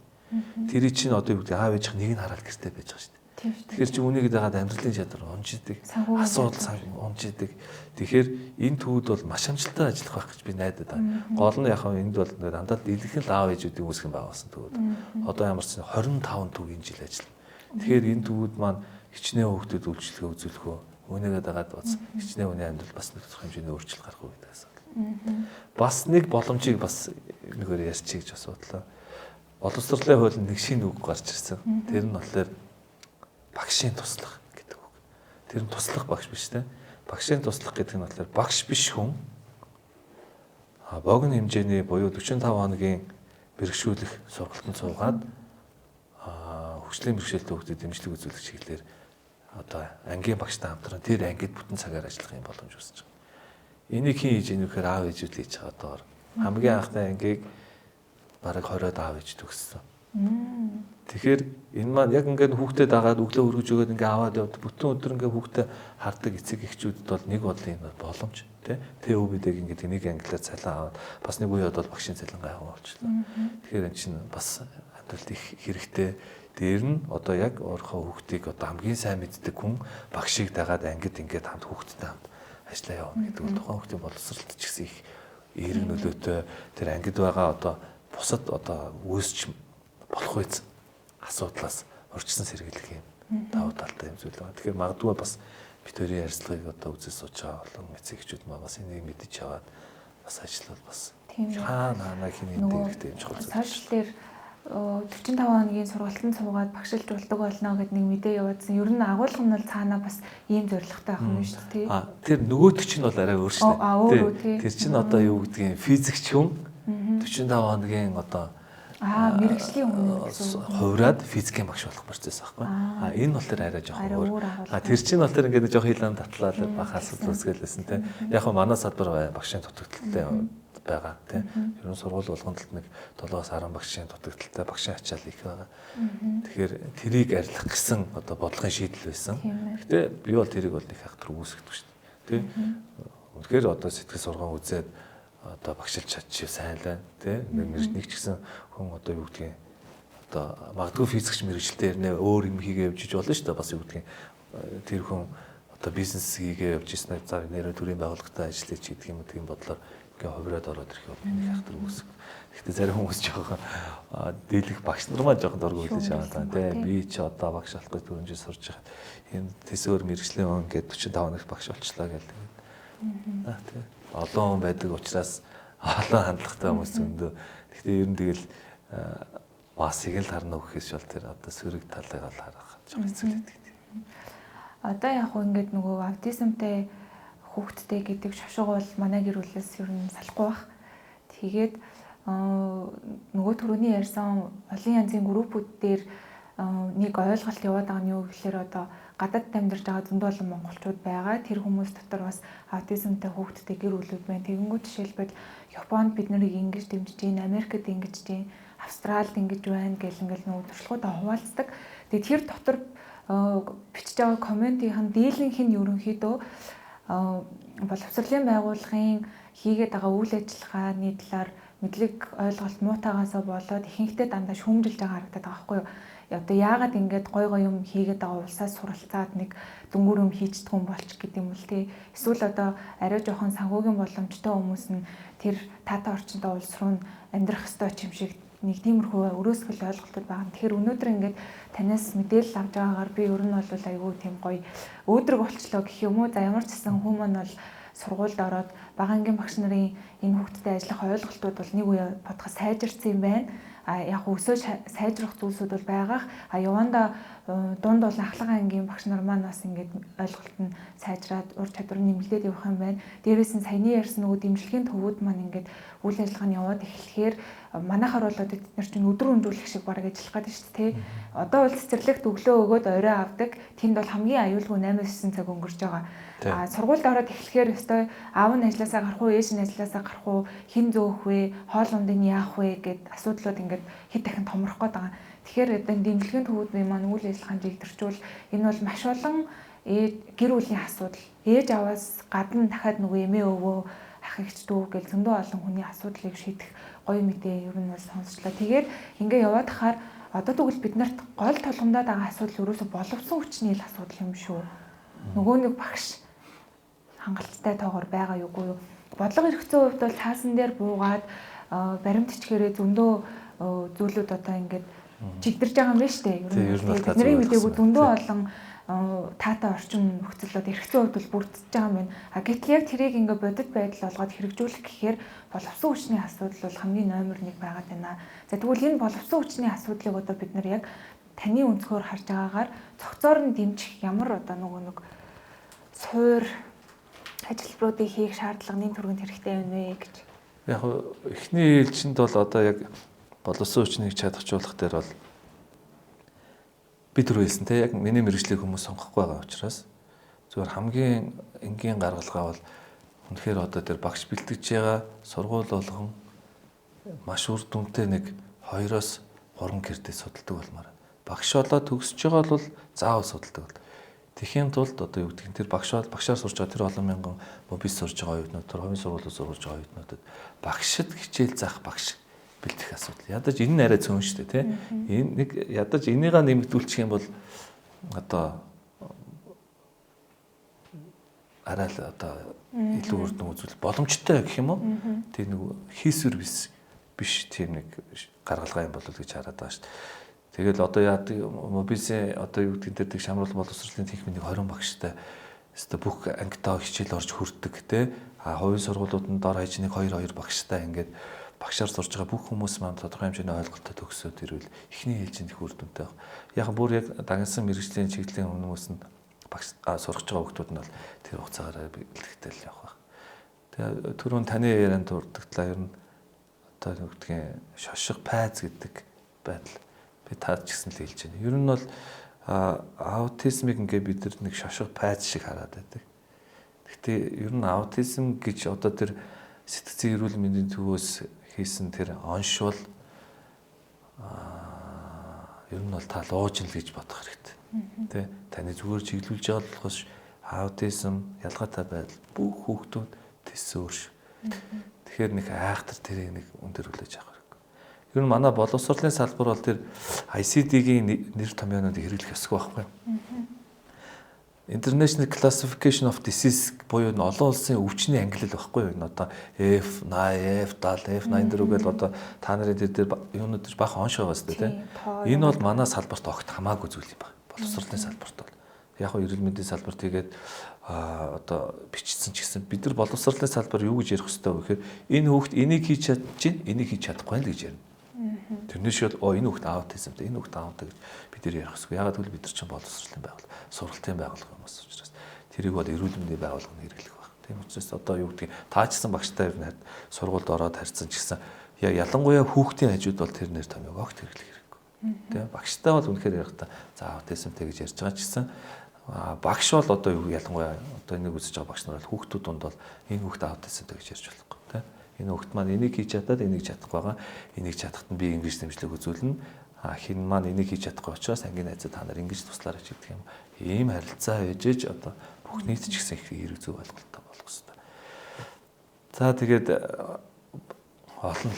Тэр чинь одоо юу гэдэг аав ээж нэг нь хараад гэртээ байж байгаа шүү дээ. Тэгэхээр чи үнийг дагаад амьдралын чадвар унжидаг, асуудал унжидаг. Тэгэхээр энэ төвүүд бол маш амжилттай ажиллах байх гэж би найдаад байна. Гол нь яг энд бол дандаа дэлгэхэн аав ээжүүдийн үүсгэн байгуулсан төвүүд. Одоо ямар ч 25 төв энэ жил ажиллана. Тэгэхээр энэ төвүүд маань хичнээн хүүхдэд үйлчлэгээ үзүүлэхөө үнийг дагаад бац хичнээн хүний амьдрал бас нэг тодорхой хэмжээний өөрчлөлт гарах уу гэдэг асуудал. Бас нэг боломжийг бас нэгээр ярьчих гэж бас бодлоо. Боловсролын хуулинд нэг шинэ үг гарч ирсэн. Тэр нь болохоор багшийн туслах гэдэг үг. Тэр нь туслах багш биш те. Багшийн туслах гэдэг нь болохоор багш биш хүн богино хэмжээний буюу 45 хоногийн бэрхшүүлэх сургалтанд суугаад хөгжлийн бэрхшээлтэй хүүхдэд дэмжлэг үзүүлэх чиглэлээр одоо ангийн багштай хамтран тэр ангид бүтэн цагаар ажиллах юм боломж үүсэж байгаа. Энийг хэн хийж ийнэ гэхээр аав ээжүүд хийж байгаа доор. Хамгийн анхны ангийг бараг 20-од аав ээж төгссөн. Тэгэхээр энэ маань яг ингээд хүүхдэд дагаад өглөө өргөж өгөөд ингээд аваад явд бүтэн өдөр ингээд хүүхдэд хардаг эцэг эхчүүдэд бол нэг бодлын боломж тий өвөдөг ингээд нэг англиар цалин аваад бас нэг үе бодвол багшийн цалин гайхам болчихлоо. Тэгэхээр энэ чинь бас амьдралд их хэрэгтэй. Дээр нь одоо яг өөрийнхөө хүүхдийг одоо хамгийн сайн мэддэг хүн багшийг дагаад ангид ингээд хамт хүүхдтэй хамт ажиллаа явна гэдэг бол тухайн хүүхдийн боловсролт ч гэсэн их эерэг нөлөөтэй тэр ангид байгаа одоо бусад одоо үүсч болох үз асуудлаас урьдчилан сэргийлэх юм давуу талтай юм зүйл байна. Тэгэхээр магадгүй бас бид хоёрын ярилцлагыг одоо үзэж сууж байгаа болон эцэг эхчүүд маань бас энийг мэдэж аваад бас ажиллавал бас хаана хин энэ хэрэгтэй юм чухал зүйл. Сошиал дээр 45 хоногийн сургалтанд суугаад багшилжуулдаг болно гэдэг нэг мэдээ явуулсан. Ер нь агуулга нь бол цаанаа бас ийм зорилготой байх юм шүү дээ. Тэр нөгөөдөг чинь бол арай өөр шүү дээ. Тэр чинь одоо юу гэдгийг физикч хүн 45 хоногийн одоо мэрэгжлийн хүн хувраад физикийн багш болох процесс байхгүй. Энэ бол тэр арай жоохон өөр. Тэр чинь бол тэр ингээд жоох хилэн татлаад бахаас үзгэлээсэн те. Яг нь манай салбар багшийн дутагдaltaй байгаа те. Ер нь сургууль болгонд нэг 7-аас 10 багшийн дутагдaltaй багшийн ачаал их байгаа. Тэгэхээр тэрийг арилгах гэсэн одоо бодлогын шийдэл байсан. Гэтэ би бол тэрийг бол их хахтар үүсгэдэг шүү дээ. Тэ. Үнэхээр одоо сэтгэл сургаан үзээд одоо багшилж чадчих сайн л байна тий нэг ч гэсэн хүн одоо юу гэдгийг одоо магадгүй физикч мэрэгчлэлээр нэ өөр юм хийгээ явж иж болно шүү дээ бас юу гэдгийг тэр хүн одоо бизнес хийгээ явж ирсэн цаг нэрэ төрийн байгууллагатай ажиллаж гэдэг юм тийм бодлоор ингээ хувираад ороод ирэх юм нэг хахтар үүсэх. Гэхдээ зарим хүмүүс жоохон дийлэх багш нар маань жоохон дургүй хэлж байгаа даа тий би ч одоо багш болохгүй түрүүн жил сурж байгаа. Энэ тэсээр мэрэгчлийн он гэдэг 45 хоног багш болчлаа гэдэг. Тий олон хүн байдаг учраас олон хандлагатай хүмүүс зөндөө. Гэхдээ ер нь тэгэл масыг л харна гэхээс бол тэр одоо сөрөг талыг бол харах жоохон хэцүү л байдаг. Одоо яг хөө ингээд нөгөө аутизмтай хүүхдтэй гэдэг шошгоо бол манай гэр бүлээс ер нь салахгүй бах. Тэгээд нөгөө түрүүний ярьсан олон янзын группүүд дээр нэг ойлголт яваад байгаа нь юу гэхээр одоо гадаадд амьдарч байгаа зөндөө олон монголчууд байгаа. Тэр хүмүүс дотор бас аутизмтай хүүхдтэй гэр бүлүүд байна. Тэгэнгүүт жишээлбэл Японд бид нарыг ингэж дэмжиж гин, Америкт ингэж гин, Австралид ингэж байна гэл ингээл нөгөө туршлагуудаа хуваалцдаг. Тэгээд тэр дотор бичиж байгаа комментийн дийлэнх нь ерөнхийдөө боловсролын байгууллагын хийгээд байгаа үйл ажиллагааны талаар мэдлэг ойлголт муутайгаасаа болоод ихэнхдээ дандаа шүүмжилж байгаа харагдаад байгаа байхгүй юу? Одоо яагаад ингэж гой юм хийгээд байгаа улсаас суралцаад нэг дөнгөр юм хийждэг юм болч гэдэг юм л тий. Эсвэл одоо арай жоохон санхүүгийн боломжтой хүмүүс нь тэр таатай орчинтой улс руу амьдрах ёстой ч юм шиг нэг тиймэрхүү өрөөсгөл ойлголтууд байгаа. Тэгэхээр өнөөдөр ингэж танаас мэдээлэл авч байгаагаар би ер нь бол айгүй тийм гоё өөдрөг болчлоо гэх юм уу. За ямар ч гэсэн хүмүүс бол сургуульд ороод бага ангийн багш нарын энэ хүүхдэд ажиллах ойлголтууд бол нэг үе бодоход сайжирсан юм байна. Яг өсөө сайжрах зүйлсүүд бол байгаах. Яванда дунд бол ахлага ангийн багш нар маань бас ингээд ойлголт нь сайжраад ур чадвар нэмэгдээд явах юм байна. Дээрээс нь саяны ярьсан нөгөө дэмжлэгийн төвүүд маань ингээд үйл ажиллагаа нь яваад эхлэхээр манайхаар бол бид нар чинь өдөр өндөрлөх шиг бараг ажиллах гэдэг шүү дээ. Одоо бол цэцэрлэгт өглөө өгөөд орой авдаг. Тэнд бол хамгийн аюулгүй 8-9 цаг өнгөрч байгаа. Сургуульд ороод эхлэхээр өстой аав нь ажилласаа гарах уу, ээж нь ажилласаа гарах уу, хэн зөөх вэ, хоол ундыг яах вэ гэд асуудлууд ингээд хэд дахин томрох гээд байгаа. Тэгэхээр одоо дэмжлэгийн төвүүдийн маань үйл ажиллагаанд илэрчүүл энэ бол маш олон гэр бүлийн асуудал. Ээж аваас гадна дахиад нөгөө эмээ өвөө ах эгч дүү гэл зөндөө олон хүний асуудлыг шийдэх гоё мэдээ ер нь бол сонсчлаа. Тэгээд ингээ яваад хахаар одоо тэгвэл бид нарт гол толгомдоод байгаа асуудал ерөөсө боловсон хүчний ил асуудал юм шүү. Нөгөө нэг багш хангалттай тоогоор байгаа юугүй юу. Бодлого эрхцэн хувьд бол таасан дээр буугаад баримт ичгээрээ зөндөө зүйлүүд одоо ингээд чигдэрж байгаа юм байна шүү дээ. Ер нь бидний мэдээгүй зөндөө олон таатай орчин нөхцөлөд эрхцэн хувьд бол бүрдэж байгаа юм байна. Гэтэл яг тэрийг ингээд бодит байдал болгоод хэрэгжүүлэх гэхээр боловсон хүчний асуудал бол хамгийн номер 1 байгаад байна. За тэгвэл энэ боловсон хүчний асуудлыг одоо бид нар яг таны өнцгөр харж байгаагаар цогцоор нь дэмжих ямар одоо нөгөө нэг суур ажилбаруудыг хийх шаардлагын түргэнд хэрэгтэй байна вэ гэж. Яг эхний ээлжинд бол одоо яг боловсон хүчнийг чадахжуулах дээр бол би түрүү хэлсэн те яг миний мэрэгжлийг хүмүүс сонгохгүй байгаа учраас зүгээр хамгийн энгийн гаргалгаа бол үнэхээр одоо тэр багш бэлтгэж байгаа сургууль болгон маш үр дүнтэй нэг 2-оос 3 гэрдээ судалдаг болмаар. Багш болоод төгсөж байгаа бол заавал судалдаг бол. Тэхийн тулд одоо юу гэдэг нь тэр багшаар сурж байгаа тэр олон мянган мобис сурж байгаа оюутнууд, тэр хувийн сургуулиуд сурж байгаа оюутнуудад багшд хичээл заах багш бэлтгэх асуудал. Ядаж энэ нь арай цөөн шүү дээ, тий. Энэ нэг ядаж энийгээ нэмэгдүүлчих юм бол одоо арай л одоо илүү үр дүн үзүүл боломжтой гэх юм уу? Тийм нэг хийсвэр биш тийм нэг гаргалгаа юм болов уу гэж хараад байгаа шүү дээ. Тэгэл одоо яа мобилийн одоо юу гэдэг тэр шамруулан боловсролын техникийн 20 багштай өстө бүх ангитаа хичээл орж хүрдэг те. Хувийн сургуулиуд нь дор хаяж нэг 2 багштай ингээд багшаар сурж байгаа бүх хүмүүс маань тодорхой хэмжээний ойлголттой төгсөөд ирвэл эхний ээлжинд их үр дүнтэй баг. Яг бүр яг дагнсан мэрэгжлийн чиглэлийн хүмүүс нь багш сурах байгаа хүмүүс нь бол тэр хугацаагаар бэлтгэдэг л явах баг. Тэгээ түрүүн таны ярианд дурдагдлаа ер нь одоо юу гэдгийг шошго пайз гэдэг байдал би таад ч гэсэн л хэлж байна. Ер нь бол аутизмыг ингээ бид нэг шошго пайз шиг хараад байдаг. Гэхдээ ер нь аутизм гэж одоо тэр сэтгцэн эрүүл мэндийн төвөөс хийсэн тэр оншвол ер нь бол та луужин л гэж бодох хэрэгтэй. Тэ таны зүгээр чиглүүлж байгаа болохоос аутизм ялгаатай байдал бүх хүүхдүүд төсөөр шүү. Тэгэхээр нэг айхтар тэрийг нэг өндөр хүлээж авах хэрэгтэй. Ер нь манай боловсролын салбар бол тэр ICD-гийн нэр томьёонууд хэрэглэх ёсгүй байхгүй. International Classification of Disease буюу олон улсын өвчний ангилал байхгүй юу? Энэ одоо F80, F70, F80 гэж одоо та нарын дээр юунууд дээр бага онш байгаа шүү дээ, тийм. Энэ бол манай салбарт огт хамаагүй зүйл юм байна. Боловсролын салбарт бол. Яг нь эрүүл мэндийн салбарт тэгээд одоо бичсэн ч гэсэн бид нар боловсролын салбар юу гэж ярих хэрэгтэй вэ гэхээр энэ хүүхд энийг хийж чадчих, энийг хийж чадахгүй л гэж ярина. Тэрнээс шууд энэ хүүхд аутизмтэй, энэ хүүхд аутаа гэж бид нар ярих хэрэгтэй. Ягаад гэвэл бид нар чинь боловсролын байгууллага, сургалтын байгууллага юм учраас тэрийг бол эрүүл мэндийн байгууллага нь хэрэглэх баг. Тийм учраас одоо юу гэдгийг таачсан багштай ирнэ сургуульд ороод харьцсан ч гэсэн ялангуяа хүүхдийн хажууд бол тэр нэр томьёог огт хэрэглэх хэрэггүй. Тийм багштай бол үнэхээр ярихдаа за аутизмтэй гэж ярьж байгаа ч гэсэн багш бол одоо юу ялангуяа одоо энийг үзэж байгаа багш нар бол хүүхдүүд донд бол энэ хүүхд аутизмтэй гэж ярьж болохгүй. Тийм энэ хүүхд маань энийг хийж чадаад энийг чадахгүй байгаа. Энийг чадахад нь би ингэж дэмжлэг үзүүлнэ. Хин маань энийг хийж чадахгүй учраас ангийн найзаа та нар ингэж туслаарай ч гэдэг юм. Ийм харилцаа ээжэж одоо бүх нийт ч гэсэн их хэрэг зөв ойлголттой болох хэрэгтэй. За тэгээд олон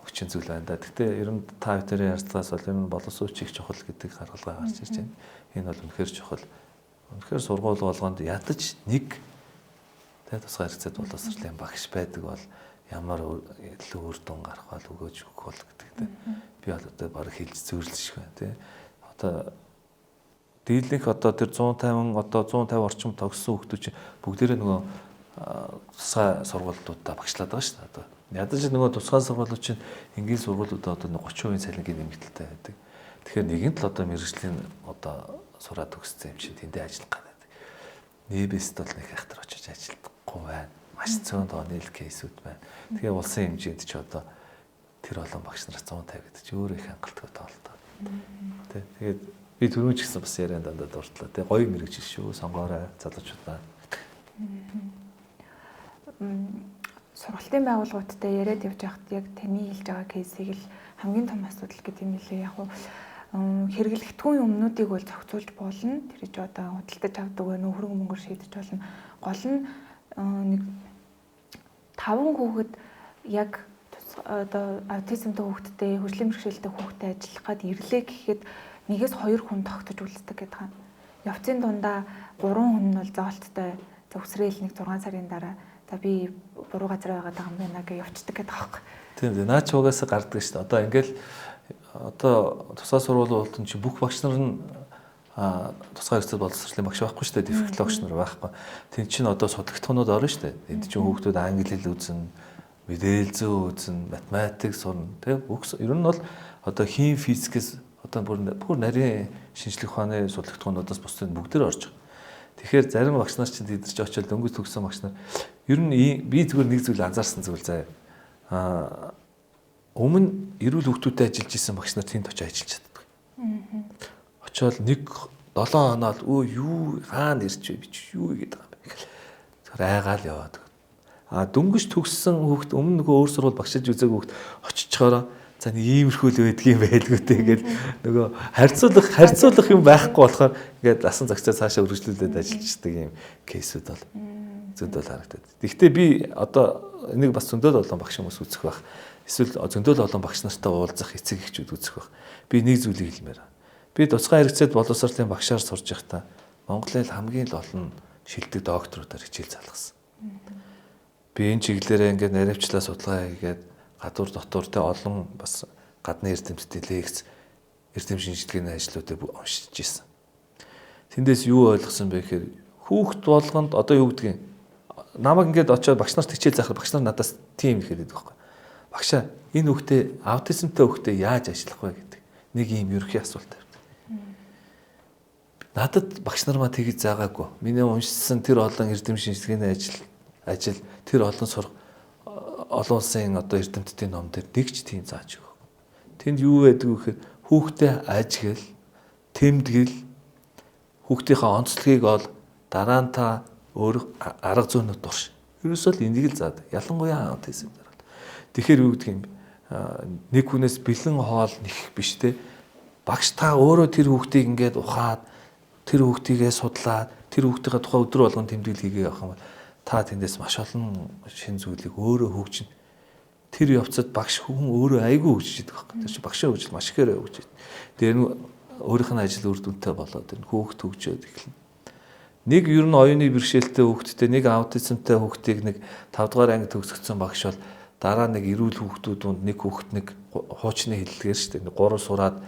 хүчин зүйл байна да. Гэхдээ ер нь та бүхэн ярьцлаас бол ер нь боловсруучийг чухал гэдэг гаргалгаа гарч ирж байна. Энэ бол үнэхээр чухал. Үнэхээр сургууль болгонд ядаж нэг тусгай хэрэгцээд боловсролын багш байдаг бол ямар илүү үр дүн гарах бол өгөөж өгөх бол гэдэгтэй. Би бол одоо баг хэлж зөөрлөж байна тий. Одоо дийлэнх одоо тэр 150 одоо 150 орчим тогссон хүмүүс чинь бүгдээрээ нөгөө тусгай сургуулиудаа багшлаад байгаа шүү дээ. Одоо ядаж нөгөө тусгай сургуулиуд чинь энгийн сургуулиудаа одоо 30% цалингийн нэмэгдэлтэй байдаг. Тэгэхээр нэгэнт л одоо мэрэгжлийн одоо сураад төгссөн юм чинь тэндээ ажиллах гэдэг. Нээбэст бол нэг хахтар очиж ажиллахгүй байна. Маш цөөн тооны кейсүүд байна. Тэгээ улсын хэмжээнд ч одоо тэр олон багш нараас 150 гэдэг чи өөрөө их хангалттай тоолтой. Тэгээд би түрүүн ч гэсэн бас ярианд дандаа дурдлаа. Тэгээ гоё мэрэгжил шүү. Сонгоорой залуучуудаа. Сургалтын байгууллагуудтай яриад явж байхад яг таны хэлж байгаа кейсийг л хамгийн том асуудал гэдэг юм лээ. Яг хэрэглэгдэхүүн өмнүүдийг бол зохицуулж болно. Тэр ч одоо худалдаж авдаг вэ, хөрөнгө мөнгөөр шийдэж болно. Гол нь нэг 5 хүүхэд яг одоо аутизмтай хүүхэдтэй, хөгжлийн бэрхшээлтэй хүүхэдтэй ажиллах гад ирлээ гэхэд 1-2 хүн тогтож үлддэг гэдэг байна. Явцын дундаа 3 хүн нь бол зоолттой зөвсрээл нэг 6 сарын дараа за би буруу газар байгаа юм байна гэж явцдаг гэдэг аахгүй. Тийм дээ. Наач угаасаа гардаг шүү дээ. Одоо ингээл одоо тусгай сургуулиуд чинь бүх багш нар нь тусгай хэрэгцээ боловсролын багш байхгүй шүү дээ. Дефект багш нар байхгүй. Тэн чинь одоо судлагдхуунууд орно шүү дээ. Энд чинь хүүхдүүд англи хэл үзнэ, мэдээлэл зөө үзнэ, математик сурна. Тэг ер нь бол одоо хим физикээс одоо бүр нарийн шинжлэх ухааны судлагдхуунуудаас бусдын бүгдээр орж байгаа. Тэгэхээр зарим багш нар чинь тэдэрч очиод дөнгөж төгссөн багш нар ер нь би зүгээр нэг зүйл анзаарсан зүйл заяа. Өмнө эрүүл хүүхдүүдэд ажиллаж исэн багш нар тэнд очиж ажиллаж чаддаг. очоод 7 хоноод юу хаана ирч вэ би юу гэдэг юм бэ гэл. Тэр айгаал яваад. Дөнгөж төгссөн хүүхд өмнө нөгөө өөр сургууль багшиж үзээгүй хүүхд очичхороо за нэг иймэрхүү л байдгийн байлгүйтэй ингээд нөгөө харьцуулах юм байхгүй болохоор ингээд асан цагцаа цаашаа үргэлжлүүлээд ажиллаждаг юм кейсүүд бол зөндөл харагдаад. Гэхдээ би одоо энийг бас зөндөл олон багш хүмүүс үзэх байх. Эсвэл зөндөл олон багш нартай уулзах эцэг эхчүүд үзэх байх. Би нэг зүйлийг хэлмээр. Би тусгай хэрэгцээд боловсролын багшаар сурж байхдаа Монголын хамгийн л олон шилдэг докторуудаар хичээл залгасан. Би энэ чиглэлээрээ ингээд наривчлаа судалгаа хийгээд гадуур дотор тэ олон бас гадны эрдэмтдийн лекц эрдэм шинжилгээний ажлуудыг уншиж ирсэн. Тэндээс юу ойлгосон бэ гэхээр хүүхд болгонд одоо юу гэдгийг намайг ингээд очиод багш нарт хичээл заахад багш нар надаас тийм ихэд байдаг байхгүй. Багшаа энэ хүүхдээ аутизмтай хүүхдээ яаж ажиллах вэ гэдэг нэг юм ерөнхий асуулт тавьдаг. Надад багш нар маа тэгж заагаагүй. Миний уншсан тэр олон эрдэм шинжилгээний ажил тэр олон улсын одоо эрдэмтдийн ном дээр нэг ч тийм зааж өгөө. Тэнд юу байдаг вэ гэхээр хүүхдээ ажигэл, тэмдгэл, хүүхдийнхээ онцлогийг ол дараа нь та өөр арга зүйнүүд дурш. Ерөөсөө л энийг л заад. Ялангуяа аутизм дээр. Тэгэхээр юу гэдэг юм нэг хүнээс бэлэн хоол нэх биш те. Багш та өөрөө тэр хүүхдийг ингээд ухаад тэр хүүхдийгээ судлаад тэр хүүхдийнхээ тухай өдрө болгон тэмдэглэл хийгээ явах юм бол та тэндээс маш олон шин зүйлийг өөрөө хөгжинэ. Тэр явцад багш хүн өөрөө айгүй хөгжиж идэг байхгүй. Тэр чинь багшаа хөгжил маш ихээр хөгжиж. Тэр нь өөрийнх нь ажил үр дүнтэй болоод тэр хүүхд хөгжөөд эхэлнэ. Нэг ер нь оюуны бэрхшээлтэй хүүхдтэй нэг аутизмтай хүүхдийг нэг 5 дугаар анги төгсгдсөн багш бол дараа нэг эрүүл хүүхдүүд нэг хүүхд нэг хуучны хэллэгээр шүү дээ. 3 сураад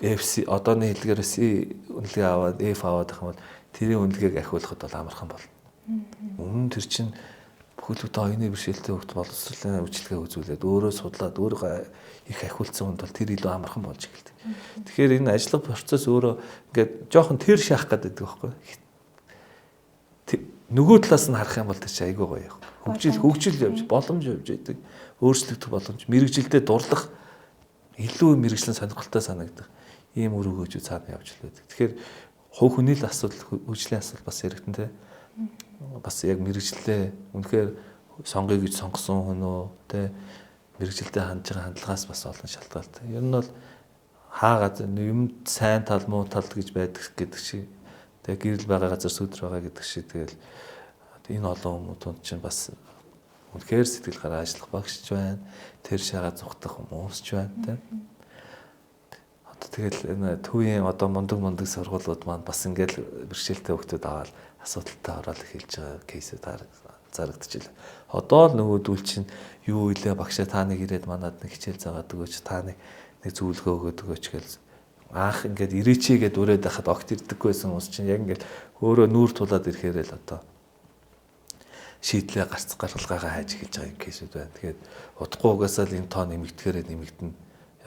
FC одооны хэллэгээр C үнэлгээ аваад F аваад их юм бол тэрийн үнэлгээг ахиулахад бол амархан болно. Өмнө тэр чинь бүхэлдээ оюуны бэрхшээлтэй хүүхд боловсролын үйлчилгээ үзүүлээд өөрөө судлаад өөрөө их ахиулсан хүнд бол тэр илүү амархан болж эхэлдэг. Тэгэхээр энэ ажлын процесс өөрөө ингээд жоохон тэр шаах гэдэг байхгүй. Нөгөө талаас нь харах юм бол тэр чинь айгүй гоё. Хөгжил явж боломж явж байдаг. Өөрчлөгдөх боломж, мэрэгжилдээ дурлах илүү мэрэгчлэн сонирхолтой санагдах ийм үр өгөөж цаана явж лээдэг. Тэгэхээр хувь хүний л асуудал, хөгжлийн асуудал бас яригдэнтэй. Бас яг мэрэгчлээ үнэхээр сонгоё гэж сонгосон хүн үү те мэрэгчлээ хандж байгаа хандлагаас бас олон шалтгаалтай. Ер нь бол хаагаад юмд сайн тал муу тал гэж байдаг гэдэг шиг тэгээ гэрэл байгаа газар сүдэр байгаа гэдэг шиг тэгэл энэ олон хүмүүст чинь бас үнэхээр сэтгэл гараа ажиллах багш ч байна. Тэр шагаа зүхтах хүмүүс ч байна те. Одоо тэгэл энэ төвийн одоо мундаг сургуулиуд маань бас ингээл бэрхшээлтэй хүмүүс аваад асуудалтай ороод эхэлж байгаа кейсүүд зарагдчихлаа. Одоо л нөгөөдүүл чинь юу илээ багшаа та нэг ирээд манад нэг хичээл заагаад өгөөч та нэг зөвлөгөө өгөөд өгөөч гэж анх ингээд ирээчээгээд өрөөд байхад огт ирдэггүй байсан хүмүүс чинь яг ингээд өөрөө нүүр тулаад ирэхээр л одоо шийдлээ гаргалгаагаа хайж эхэлж байгаа кейсүүд байна. Тэгээд удахгүй угаасаа л энэ тоо нэмэгдэхээрээ нэмэгдэнэ.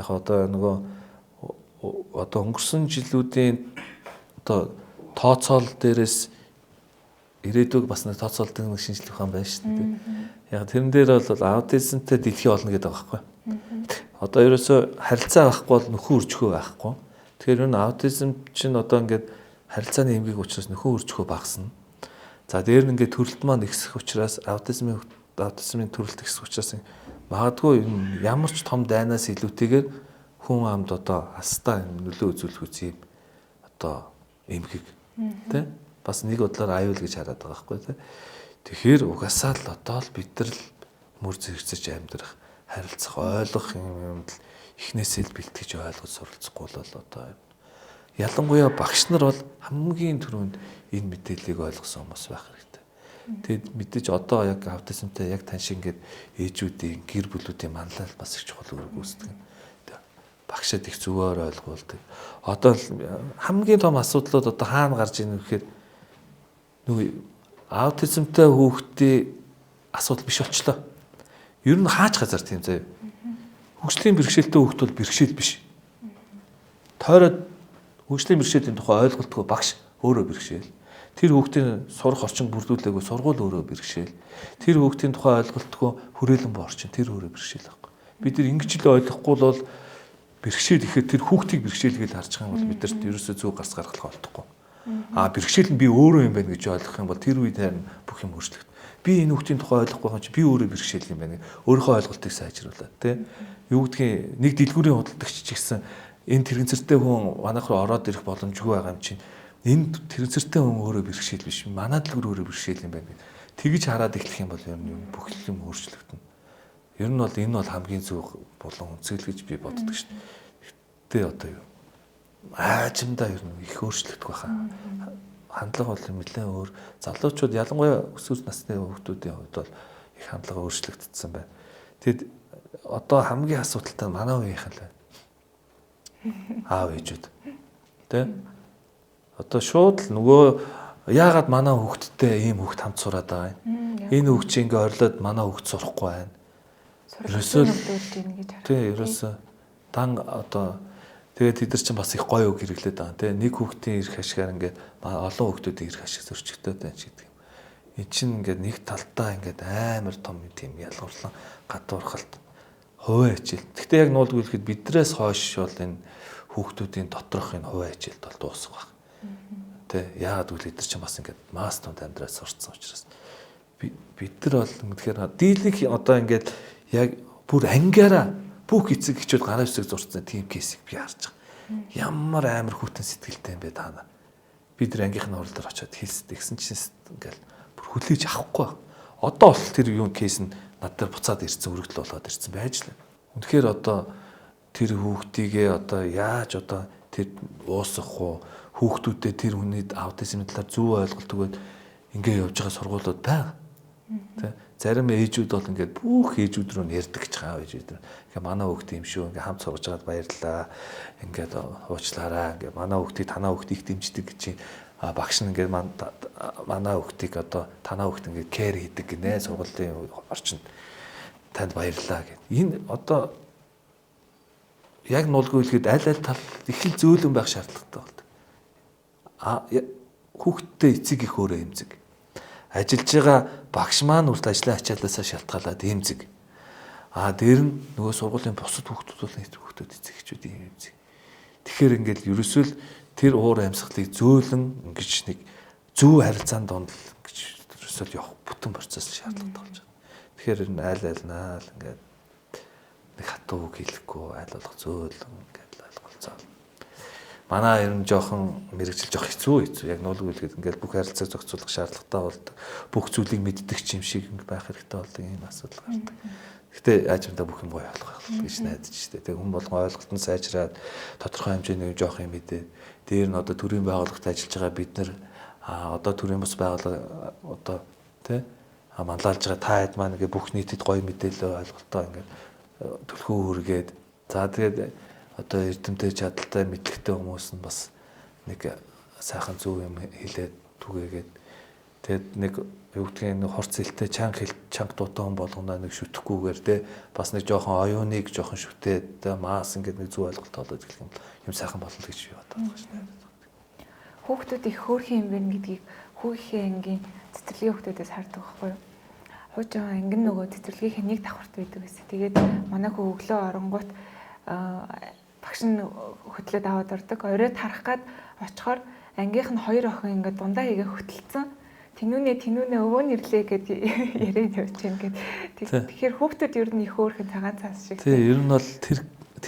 Яг одоо нөгөө одоо өнгөрсөн жилүүдийн одоо тооцоол дээрээс ирээдүйг бас нэг тооцоолдог нэг шинжилгээ ухаан байна шүү дээ. Яг тэрэн дээр бол аутизмтай дэлхий олно гэдэг байгаа байхгүй. Одоо ерөөсөө харилцаа байхгүй бол нөхөн өрчгөө байхгүй. Тэгэхээр энэ аутизм чинь одоо ингээд харилцааны эмгэг учраас нөхөн өрчгөө багасна. За дээр нь ингээд төрөлт маань ихсэх учраас аутизмын төрөлт ихсэх учраас магадгүй ямар ч том дайнаас илүүтэйгээр хүн амд одоо хастаа нөлөө үзүүлэх үгүй одоо эмгэг тий бас нэг бодлоор аюул гэж хараад байгаа байхгүй тий. Тэгэхээр угаасаа л одоо л бид нар л мөр зэрэгцэж амьдрах, харилцах, ойлгох юмд л эхнээсээ л бэлтгэж ойлгож суралцахгүй бол одоо ялангуяа багш нар бол хамгийн түрүүнд энэ мэдээллийг ойлгосон хүмүүс байх хэрэгтэй. Тэгэд мэдээж одоо яг аутизмтай яг тань шиг ингээд ээжүүдийн гэр бүлүүдийн манлал бас их чухал үүрэг үүсдэг. Багшаад их зөвөр ойлгуулдаг. Одоо хамгийн том асуудлууд одоо хаана гарч ийн гэхээр нөгөө аутизмтай хүүхдийн асуудал биш болчлоо. Ер нь хаач газар тийм заяа. Хөгжлийн бэрхшээлтэй хүүхд бол бэрхшээл биш. Тойроод хөгжлийн бэрхшээлийн тухай ойлголтгүй багш өөрөө бэрхшээл. Тэр хүүхдийн сурах орчин бүрдүүлээгүй сургууль өөрөө бэрхшээл. Тэр хүүхдийн тухай ойлголтгүй хүрээлэн боо орчин тэр өөрөө бэрхшээл байхгүй. Бид нар ингэж л ойлгохгүй бол бэрхшээл ихэд тэр хүүхдийг бэрхшээлгээл харж байгаа юм бол бид нарт ерөөсөө зөв гарц гаргах олдохгүй. Бэрхшээл нь би өөрөө юм байна гэж ойлгох юм бол тэр үед харин бүх юм өөрчлөгдөх. Би энэ хүүхдийн тухай ойлгохгүй байгаа чи би өөрөө бэрхшээл юм байна. Өөрийнхөө ойлголтыг сайжруулаад тий. Юу гэдгийг нэг дэлгүүрийн худалдагч ч гэсэн энэ тэрэгцэртэй хүн манайх руу ороод ирэх боломжгүй байгаа юм чинь энэ тэрэгцэртэй хүн өөрөө бэрхшээл биш. Манай дэлгүүр өөрөө бэрхшээл юм байна гэдэг. Тэгж хараад эхлэх юм бол ер нь бүх юм өөрчлөгдөнө. Ер нь бол энэ бол хамгийн зөв болон үнцгэл гэж би боддог шин. Гэтэ одоо юу аажимдаа ер нь их өөрчлөгдөх байхаа. Хандлага бол нэлээд өөр. Залуучууд ялангуяа өсвөр насны хүүхдүүдийн хувьд бол их хандлага өөрчлөгдсөн байна. Тэгэд одоо хамгийн асуудалтай манай үеийнхэн л байна. Аав ээжүүд. Тэ? Одоо шууд л нөгөө яагаад манай хүүхдтэй ийм хүүхд хамт сураад байгаа юм. Энэ хүүхд чинь ингээ орилоод манай хүүхд сурахгүй байна. Ерөөсөө тий, ерөөсөө дан одоо тэгээд тэд нар чинь бас их гоё үг хэрэглээд байгаа. Тэ нэг хүүхдийн эрх ашгаар ингээд олон хүүхдүүдийн эрх ашиг зөрчигдөд байна ч гэдэг юм. Энд чинь ингээд нэг талтаа ингээд амар том тийм ялгуурлан гадуурхалт хувийн хичээл. Гэхдээ яг нуулгүй хэлэхэд биднээс хойш бол энэ хүүхдүүдийн доторх энэ хувийн хичээлд бол дуусах баг. Тэ яагаад гэвэл эдгээр чинь бас ингээд масс тунд амьдраад сурцсан учраас бид нар бол үнэхээр дийлэх одоо ингээд яг бүр ангиараа бүх эцэг эхчүүд гараа үсэг зурцсан тийм кейсийг би харж байгаа. Ямар амар хүйтэн сэтгэлтэй юм бэ таана. Бид нар ангийнхны хурал дээр очиод хэлсдэг гэсэн чинь ингээл бүр хүлээж авахгүй. Одоо бол тэр юу кейс нь над дээр буцаад ирсэн өргөдөл болоод ирсэн байж л. Үнэхээр одоо тэр хүүхдийгээ одоо яаж одоо тэр уусгах уу хүүхдүүдэд тэр хүний аутизмын талаар зөв ойлголт өгөөд ингээ явж байгаа сургуулиуд байгаа. Тэ зарим ээжүүд бол ингээд бүх ээжүүд рүү нэрдэг гэж байгаа ээжүүд. Ингээ манай хүүхд юм шүү. Ингээ хамт сургаж байгаад баярлалаа. Ингээд уучлаарай. Ингээ манай хүүхдийг танаа хүүхдийг дэмждэг гэж багш нь ингээд манай хүүхдийг одоо танаа хүүхд ингээд кэр хийдэг гинэ сургуулийн орчинд танд баярлалаа гэд. Энэ одоо яг нуулгүй хэлэхэд аль тал их л зөөлөн байх шаардлагатай болдог. Хүүхдтэй эцэг их өөрөө эмзэг. Ажиллаж байгаа багш маань үрд ажлын ачаалаасаа шалтгаалаад эмзэг. Дээр нь нөгөө сургуулийн бусад хүүхдүүд бол нэг хүүхдүүд эцэг эхчүүд эмзэг. Тэгэхээр ингээд ерөөсөө л тэр уур амьсгалыг зөөлөн ингэж нэг зөв харилцаанд донд гэж ерөөсөө л явах бүтэн процесс шаардлагатай болж байгаа. Тэгэхээр энэ аль л ингээд нэг хатуу үг хэлэхгүй аль болох зөөлөн ингээд ойлголцоо. Манай ер нь жоохон мэрэгжил жоох хэцүү. Яг нуулгүй хэлгээд ингээд бүх харилцааг зохицуулах шаардлагатай болдог. Бүх зүйлийг мэддэг юм шиг байх хэрэгтэй болдог ийм асуудал гардаг. Гэхдээ аажимдаа бүх юм гоё ойлгох гэж найдаж штэ. Тэг хүн болгон ойлголт нь сайжраад тодорхой хэмжээний жоох юм мэдээ. Дээр нь одоо төрийн байгууллагт ажиллаж байгаа бид нар одоо төрийн бус байгууллага одоо тий манлайлж байгаа та хэд маань ингээ бүх нийтэд гоё мэдээлэл ойлголтоо ингээ төлхөө үргээд за тэгээд одоо эрдэмтэд чадaltaй мэдлэгтэй хүмүүс нь бас нэг сайхан зөв юм хэлээд түгээгээд тэгээд нэг юу гэдгийг нэг хорц хэлтэй чанга дуутай хүн болгоно нэг шүтгэхгүйгээр те бас нэг жоохон оюуныг жоохон шүтээд маас ингээд нэг зөв ойлголт олоод хэлэх юм сайхан болно гэж би бодоод байгаа шнэ. Хүүхдүүд их хөөрхөн юм байна гэдгийг хүүхийн ангийн цэцэрлэгийн хүүхдүүдээс хардаг байхгүй юу? Хуучин ангин нөгөө цэцэрлэгийн нэг давхарт байдаг гэсэн. Тэгээд манай хүү өглөө оронгууд багш нь хөтлөөд аваад ордог. Оройд харах гад очихоор ангийнх нь хоёр охин ингээд дундаа хийгээ хөтөлцөн. Тинүүнээ өвөө нэрлээ гэд яриад явж юм гээд. Тэгэхээр хүүхдүүд ер нь их хөөрхөн цагаан цаас шиг. Тий, ер нь бол тэр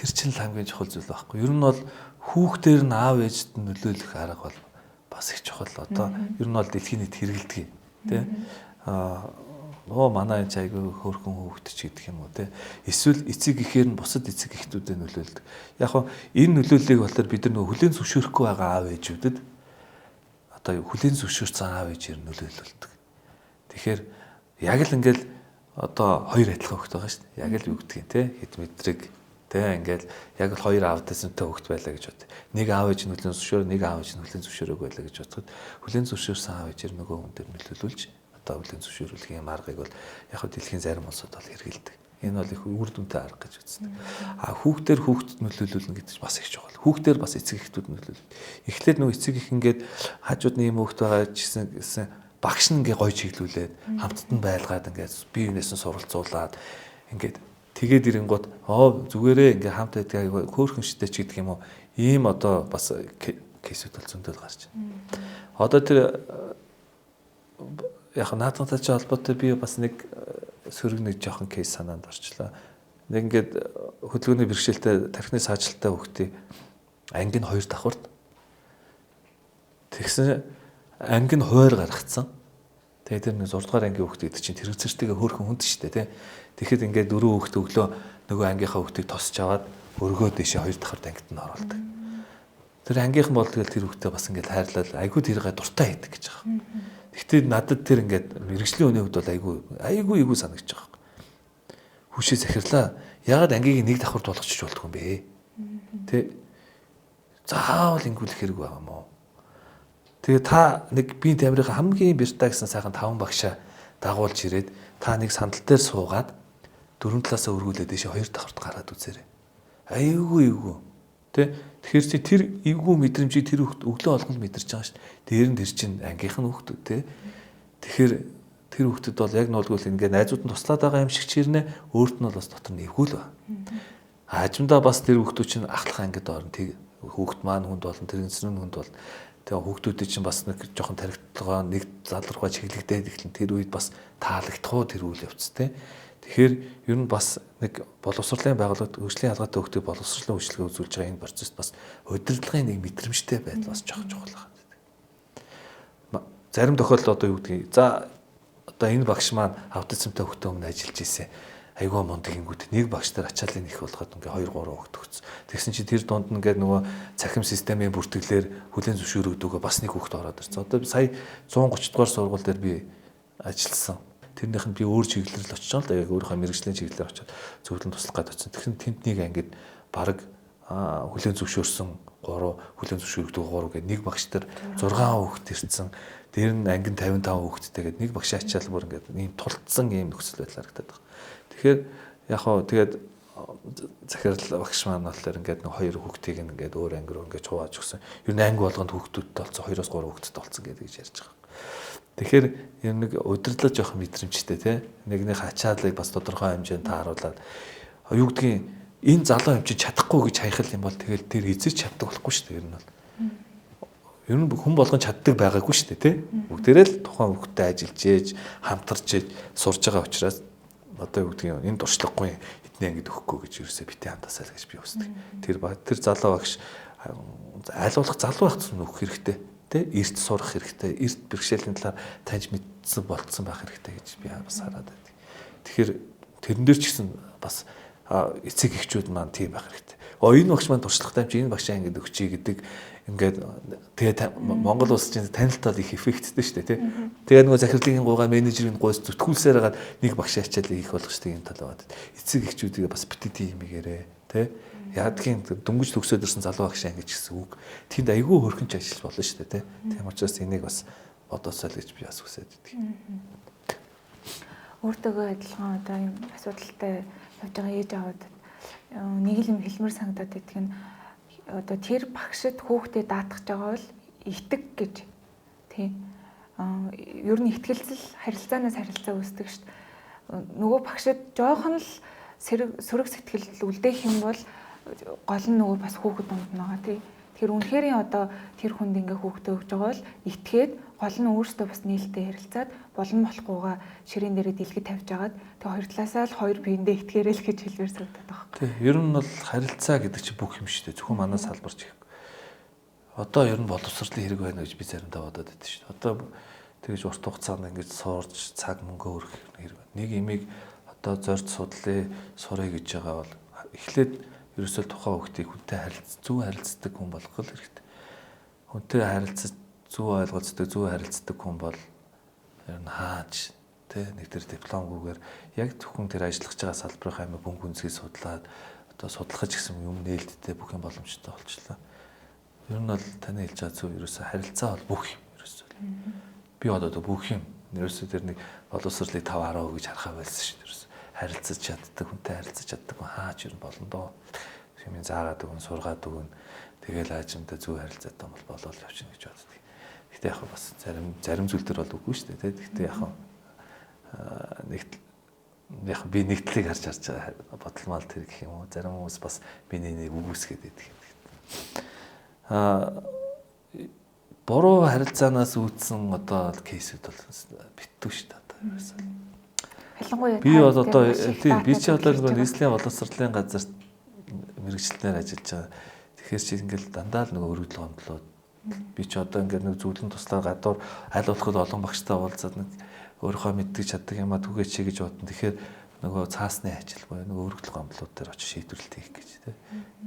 чинь л хамгийн чухал зүйл байхгүй. Ер нь бол хүүхдээр нь аав ээжд нь нөлөөлөх арга бол бас их чухал. Одоо ер нь бол дэлхийн нийт хэрэгэлдэг. Тий. Нөгөө манай энэ айгүй хөөрхөн хүүхд ч гэдэг юм уу те. Эсвэл эцэг ихээр нь бусад эцэг эхтүүдэд нөлөөлдөг. Яг хоо энэ нөлөөллийг болохоор бид нар нөгөө хүлээн зөвшөөрөхгүй байгаа аав ээжүүдэд одоо хүлээн зөвшөөрсөн аав ээжээр нөлөөлөлдөг. Тэгэхээр яг л ингээл одоо хоёр адилхан хүүхд байгаа шүү дээ. Яг л юу гэдгийг те хэд мэдрэг те ингээл яг л хоёр аавтайсантай хүүхд байлаа гэж бод. Нэг аав ээж нөлөөлсөн зөвшөөрөө нэг аав ээж нөлөөлсөн зөвшөөрөөгүй байлаа гэж бодоход хүлээн зөвшөөрсөн аав ээжээр нөгөө хүн дээр нөлөөлүүлж одоо хүлээн зөвшөөрүүлэх юм аргыг бол яг хөө дэлхийн зарим улсууд бол хэрэгэлдэг. Энэ бол их үр дүнтэй арга гэж үздэг. Хүүхдээр хүүхдэд нөлөөлүүлнэ гэдэг чинь бас их чухал. Хүүхдээр бас эцэг эхтүүд нөлөөлөл. Эхлээд нөгөө эцэг их ингээд хажууд нь юм хүүхд байгаа гэсэн багш нь ингээ гоё чиглүүлээд хамтд нь байлгаад ингээд бие биенээс нь суралцуулаад ингээд тэгээд ирэнгууд зүгээрээ ингээ хамт байдаг хөөхөн шидэ ч гэдэг юм уу. Ийм одоо бас кейсүүд бол зөндөл гарч байна. Одоо тэр яг наадмтай ч холбоотой би бас нэг сөрөг нэг жоохон кейс санаанд орчлоо. Нэг ингээд хөдөлгөөний бэрхшээлтэй тархины саажилттай хүүхдийн анги нь 2 давхарт. Тэгсэн анги нь хойр гаргацсан. Тэгээд тэр нэг 6 дугаар ангийн хүүхдүүд чинь тэр зэрэгтэйгээ хөөрхөн хүнд шүү дээ, тий. Тэгэхэд ингээд 4 хүүхд өглөө нөгөө ангийнхаа хүүхдийг тосч аваад өргөө дэшээ 2 давхарт ангид нь оруулдаг. Тэр ангийнхан бол тэгэл тэр хүүхдээ бас ингээд хайрлал айгүй тэргээ дуртай хийдэг гэж байгаа. Гэхдээ надад тэр ингээд мэрэгжлийн үнийн хувьд бол айгүй санагдаж байгаа. Хүшээ захирлаа. Ягаад ангийг нэг давхарт болгочих болдгоо юм бэ? Тэ. Заавал ингэүүлэх хэрэг байгаа юм уу? Тэгээ та нэг би Америкийн хамгийн бэртаа гэсэн сайхан 5 багшаа дагуулж ирээд та нэг сандал дээр суугаад 4 талаасаа өргүүлээд дэшээ 2 давхарт гараад үзээрэй. Айгүй. Тэ. Тэгэхээр чи тэр эвгүй мэдрэмжийг тэр хүүхд өглөө олгонд мэдэрч байгаа шүү дээ. Дээр нь тэр чинь ангийнхан хүүхдүүд тэ. Тэгэхээр тэр хүүхдэд бол яг нуулгуул ингээд найзууд нь туслаад байгаа юм шиг чирнэ. Өөрт нь бол бас дотор нь эвгүй л ба. Хажимдаа бас тэр хүүхдүүд чинь ахлах ангид орно. Тэг хүүхд маань хүнд болон тэр инсүрэн хүнд бол тэгээ хүүхдүүдийн чинь бас нэг жоохон тархитлагаа нэг залруугаа чиглэгдээд эхлэн тэр үед бас таалагдах тэр үйл явц тэ. Тэгэхээр ер нь бас нэг боловсролын байгууллагад хөгжлийн ялгаатай хүүхдүүд боловсролын үйлчлэгээ үзүүлж байгаа энэ процесс бас удирдлагын нэг мэдрэмжтэй байдал бас жоох чухал байна. Зарим тохиолдолд одоо юу гэдгийг за одоо энэ багш маань аутизмтай хүүхдээ өмнө ажиллаж ирсэн. Айгүй мундаг ингүүд нэг багш дээр ачааллын их болгоод ингээ 2 3 хүүхд өгсөн. Тэгсэн чинь тэр дунд нь ингээ нөгөө цахим системийн бүртгэлээр хүлэн зөвшөөрөгдөгөө бас нэг хүүхд ороод ирсэн. Одоо сая 130 дугаар сургууль дээр би ажилласан. Тэрнийх нь би өөр чиглэлээр л очиж байгаа л да. Яг өөрийнхөө мэрэгжлийн чиглэлээр очиод зөвлөн туслах гээд очсон. Тэгэхээр тэнд нэг ангид баг хүлэн зөвшөөрсөн 3 хүлэн зөвшөөрөгдөг 3 гээд нэг багш дээр 6 хүүхд ирсэн. Дээр нь ангин 55 хүүхдтэйгээд нэг багшийн ачаал бүр ингээд ийм тулцсан ийм нөхцөл байдал харагдаад байна. Тэгэхээр яг хоо тэгээд захирал багш маань болохоор ингээд нэг 2 хүүхдийг ингээд өөр анги руу ингээд чувааж өгсөн. Ер нь анги болгонд хүүхдүүдтэй болсон 2-3 хүүхдтэй болсон гэдэг гэж ярьж байгаа. Тэгэхээр ер нь нэг удирдлаа жоох мэдрэмжтэй тий. Нэгнийх ачааллыг бас тодорхой хэмжээнд тааруулаад юу гэдгийг энэ залуу юм чинь чадахгүй гэж хайхал юм бол тэгэл тэр эзэж чаддаг болохгүй шүү дээ ер нь бол. Ер нь хүн болгон чаддаг байгаагүй шүү дээ тий. Бүгдээрээ л тухайн хүүхдтэй ажиллаж ээж хамтарч ээж сурж байгаа учраас одоо юу гэдгийг энэ туршлагагүй эдний ангид өгөхгүй гэж ерөөсөө битээ хандасаа л гэж би үздэг. Тэр залуу багш айлуулах залуу байх гэсэн өгөх хэрэгтэй. Эрт сурах хэрэгтэй, эрт бэрхшээлийн талаар таньж мэдсэн болцсон байх хэрэгтэй гэж би бас хараад байдаг. Тэгэхээр тэрэн дээр ч гэсэн бас эцэг эхчүүд маань тийм байх хэрэгтэй. Энэ багш маань туршлагатай юм чи энэ багшаа ингэж өгчий гэдэг ингээд тэгээ Монгол улс чинь танилтал их эффекттэй шүү дээ тий. Тэгээ нөгөө захирлын гуйгаа менежерийн гойс зүтгүүлсээр хагаад нэг багшаа ачаалыг их болгох шүү дээ юм тал байна. Эцэг эхчүүдийг бас битээ юм игээрээ тий. Яадгийн дөнгөж төгсөөд ирсэн залуу багш ангиж гэсэн үг. Тэнд айгүй хөрхөнч ажил болно шүү дээ, тийм учраас энийг бас бодоосоо л гэж би бас хүсэж байдаг. Өөртөөгөө адилхан одоо юм асуудалтай явж байгаа ээж аваад нэг л юм хэлмэр санагдаад байдаг нь одоо тэр багшид хүүхдээ даатгаж байгаа бол итэг гэж тийм ер нь итгэлцэл харилцаанаас харилцаа үүсдэг шүү дээ. Нөгөө багшид жоохон л сөрөг сэтгэл үлдээх юм бол гол нь нөгөө бас хүүхэд дунд байгаа тий. Тэгэхээр үнэхэрийн одоо тэр хүнд ингээ хүүхдээ өгж байгаа бол итгээд гол нь өөртөө бас нээлттэй харилцаад болон болохгүйгаа ширээн дээрээ дэлгэд тавьж агаад тэг хоёр талаасаа л хоёр биендээ итгээрэй л гэж хэлбэр санагдаад байгаа юм. Тий. Ер нь бол харилцаа гэдэг чинь бүх юм шүү дээ. Зөвхөн манай салбарч их. Одоо ер нь боловсролын хэрэг байна гэж би заримдаа бодоод байдаг шүү дээ. Одоо тэгэж урт хугацаанд ингэж суурж цаг мөнгө өрөх хэрэг байна. Нэг имийг одоо зорж судлаа сурах гэж байгаа бол эхлээд ерөөсөө тухайн хүүхдийг хүнтэй зөв харилцдаг хүн болгох хэрэгтэй. Хүнтэй харилцаж зөв ойлголцдог, зөв харилцдаг хүн бол ер нь хааж нэг төр дипломгүйгээр яг зөвхөн тэр ажиллаж байгаа салбарын аймаг бөмбөг үнцгийг судлаад одоо судлахж гэсэн юм нээлттэй бүх юм боломжтой болчихлоо. Ер нь бол таны хэлж байгаа зөв ерөөсөө харилцаа бол бүх юм ерөөсөө. Би одоо бүх юм ерөөсөө тэр нэг боловсролыг 5-10% гэж харахаа байсан шүү дээ. Харилцаж чаддаг, хүнтэй харилцаж чаддаг хүн хаач ер нь болно доо. Хэмээн заагаад өгөн, сургаад өгөн. Тэгэл аажимдаа зөв харилцаатай бол болол явчихна гэж боддог. Гэхдээ яг бас зарим зүйл төр бол үгүй шүү дээ. Гэхдээ яг нэг яг би нэгдлийг харж бодломал тэр гэх юм уу. Зарим хүмүүс бас миний нэг үгүйсгээд байдаг юм. Буруу харилцаанаас үүдсэн одоо кейсүүд бол битүү шүү дээ одоо ерөөсөө. Ялангуяа би бол одоо тийм би чи одоо нэг нийслэлийн боловсролын газарт мэрэгчлэнээр ажиллаж байгаа. Тэгэхээр чи ингээл дандаа л нэг өргөдөл гомдлоод би чи одоо ингээд нэг зөвлөн туслаа гадуур аль болох олон багштай уулзаад нэг өөрийнхөө мэддэг чаддаг юм а түгээч чи гэж бодно. Тэгэхээр нөгөө цаасны ажил боё нөгөө өргөдөл гомдлууд дээр очиж шийдвэрлэлт хийх гэж тийм.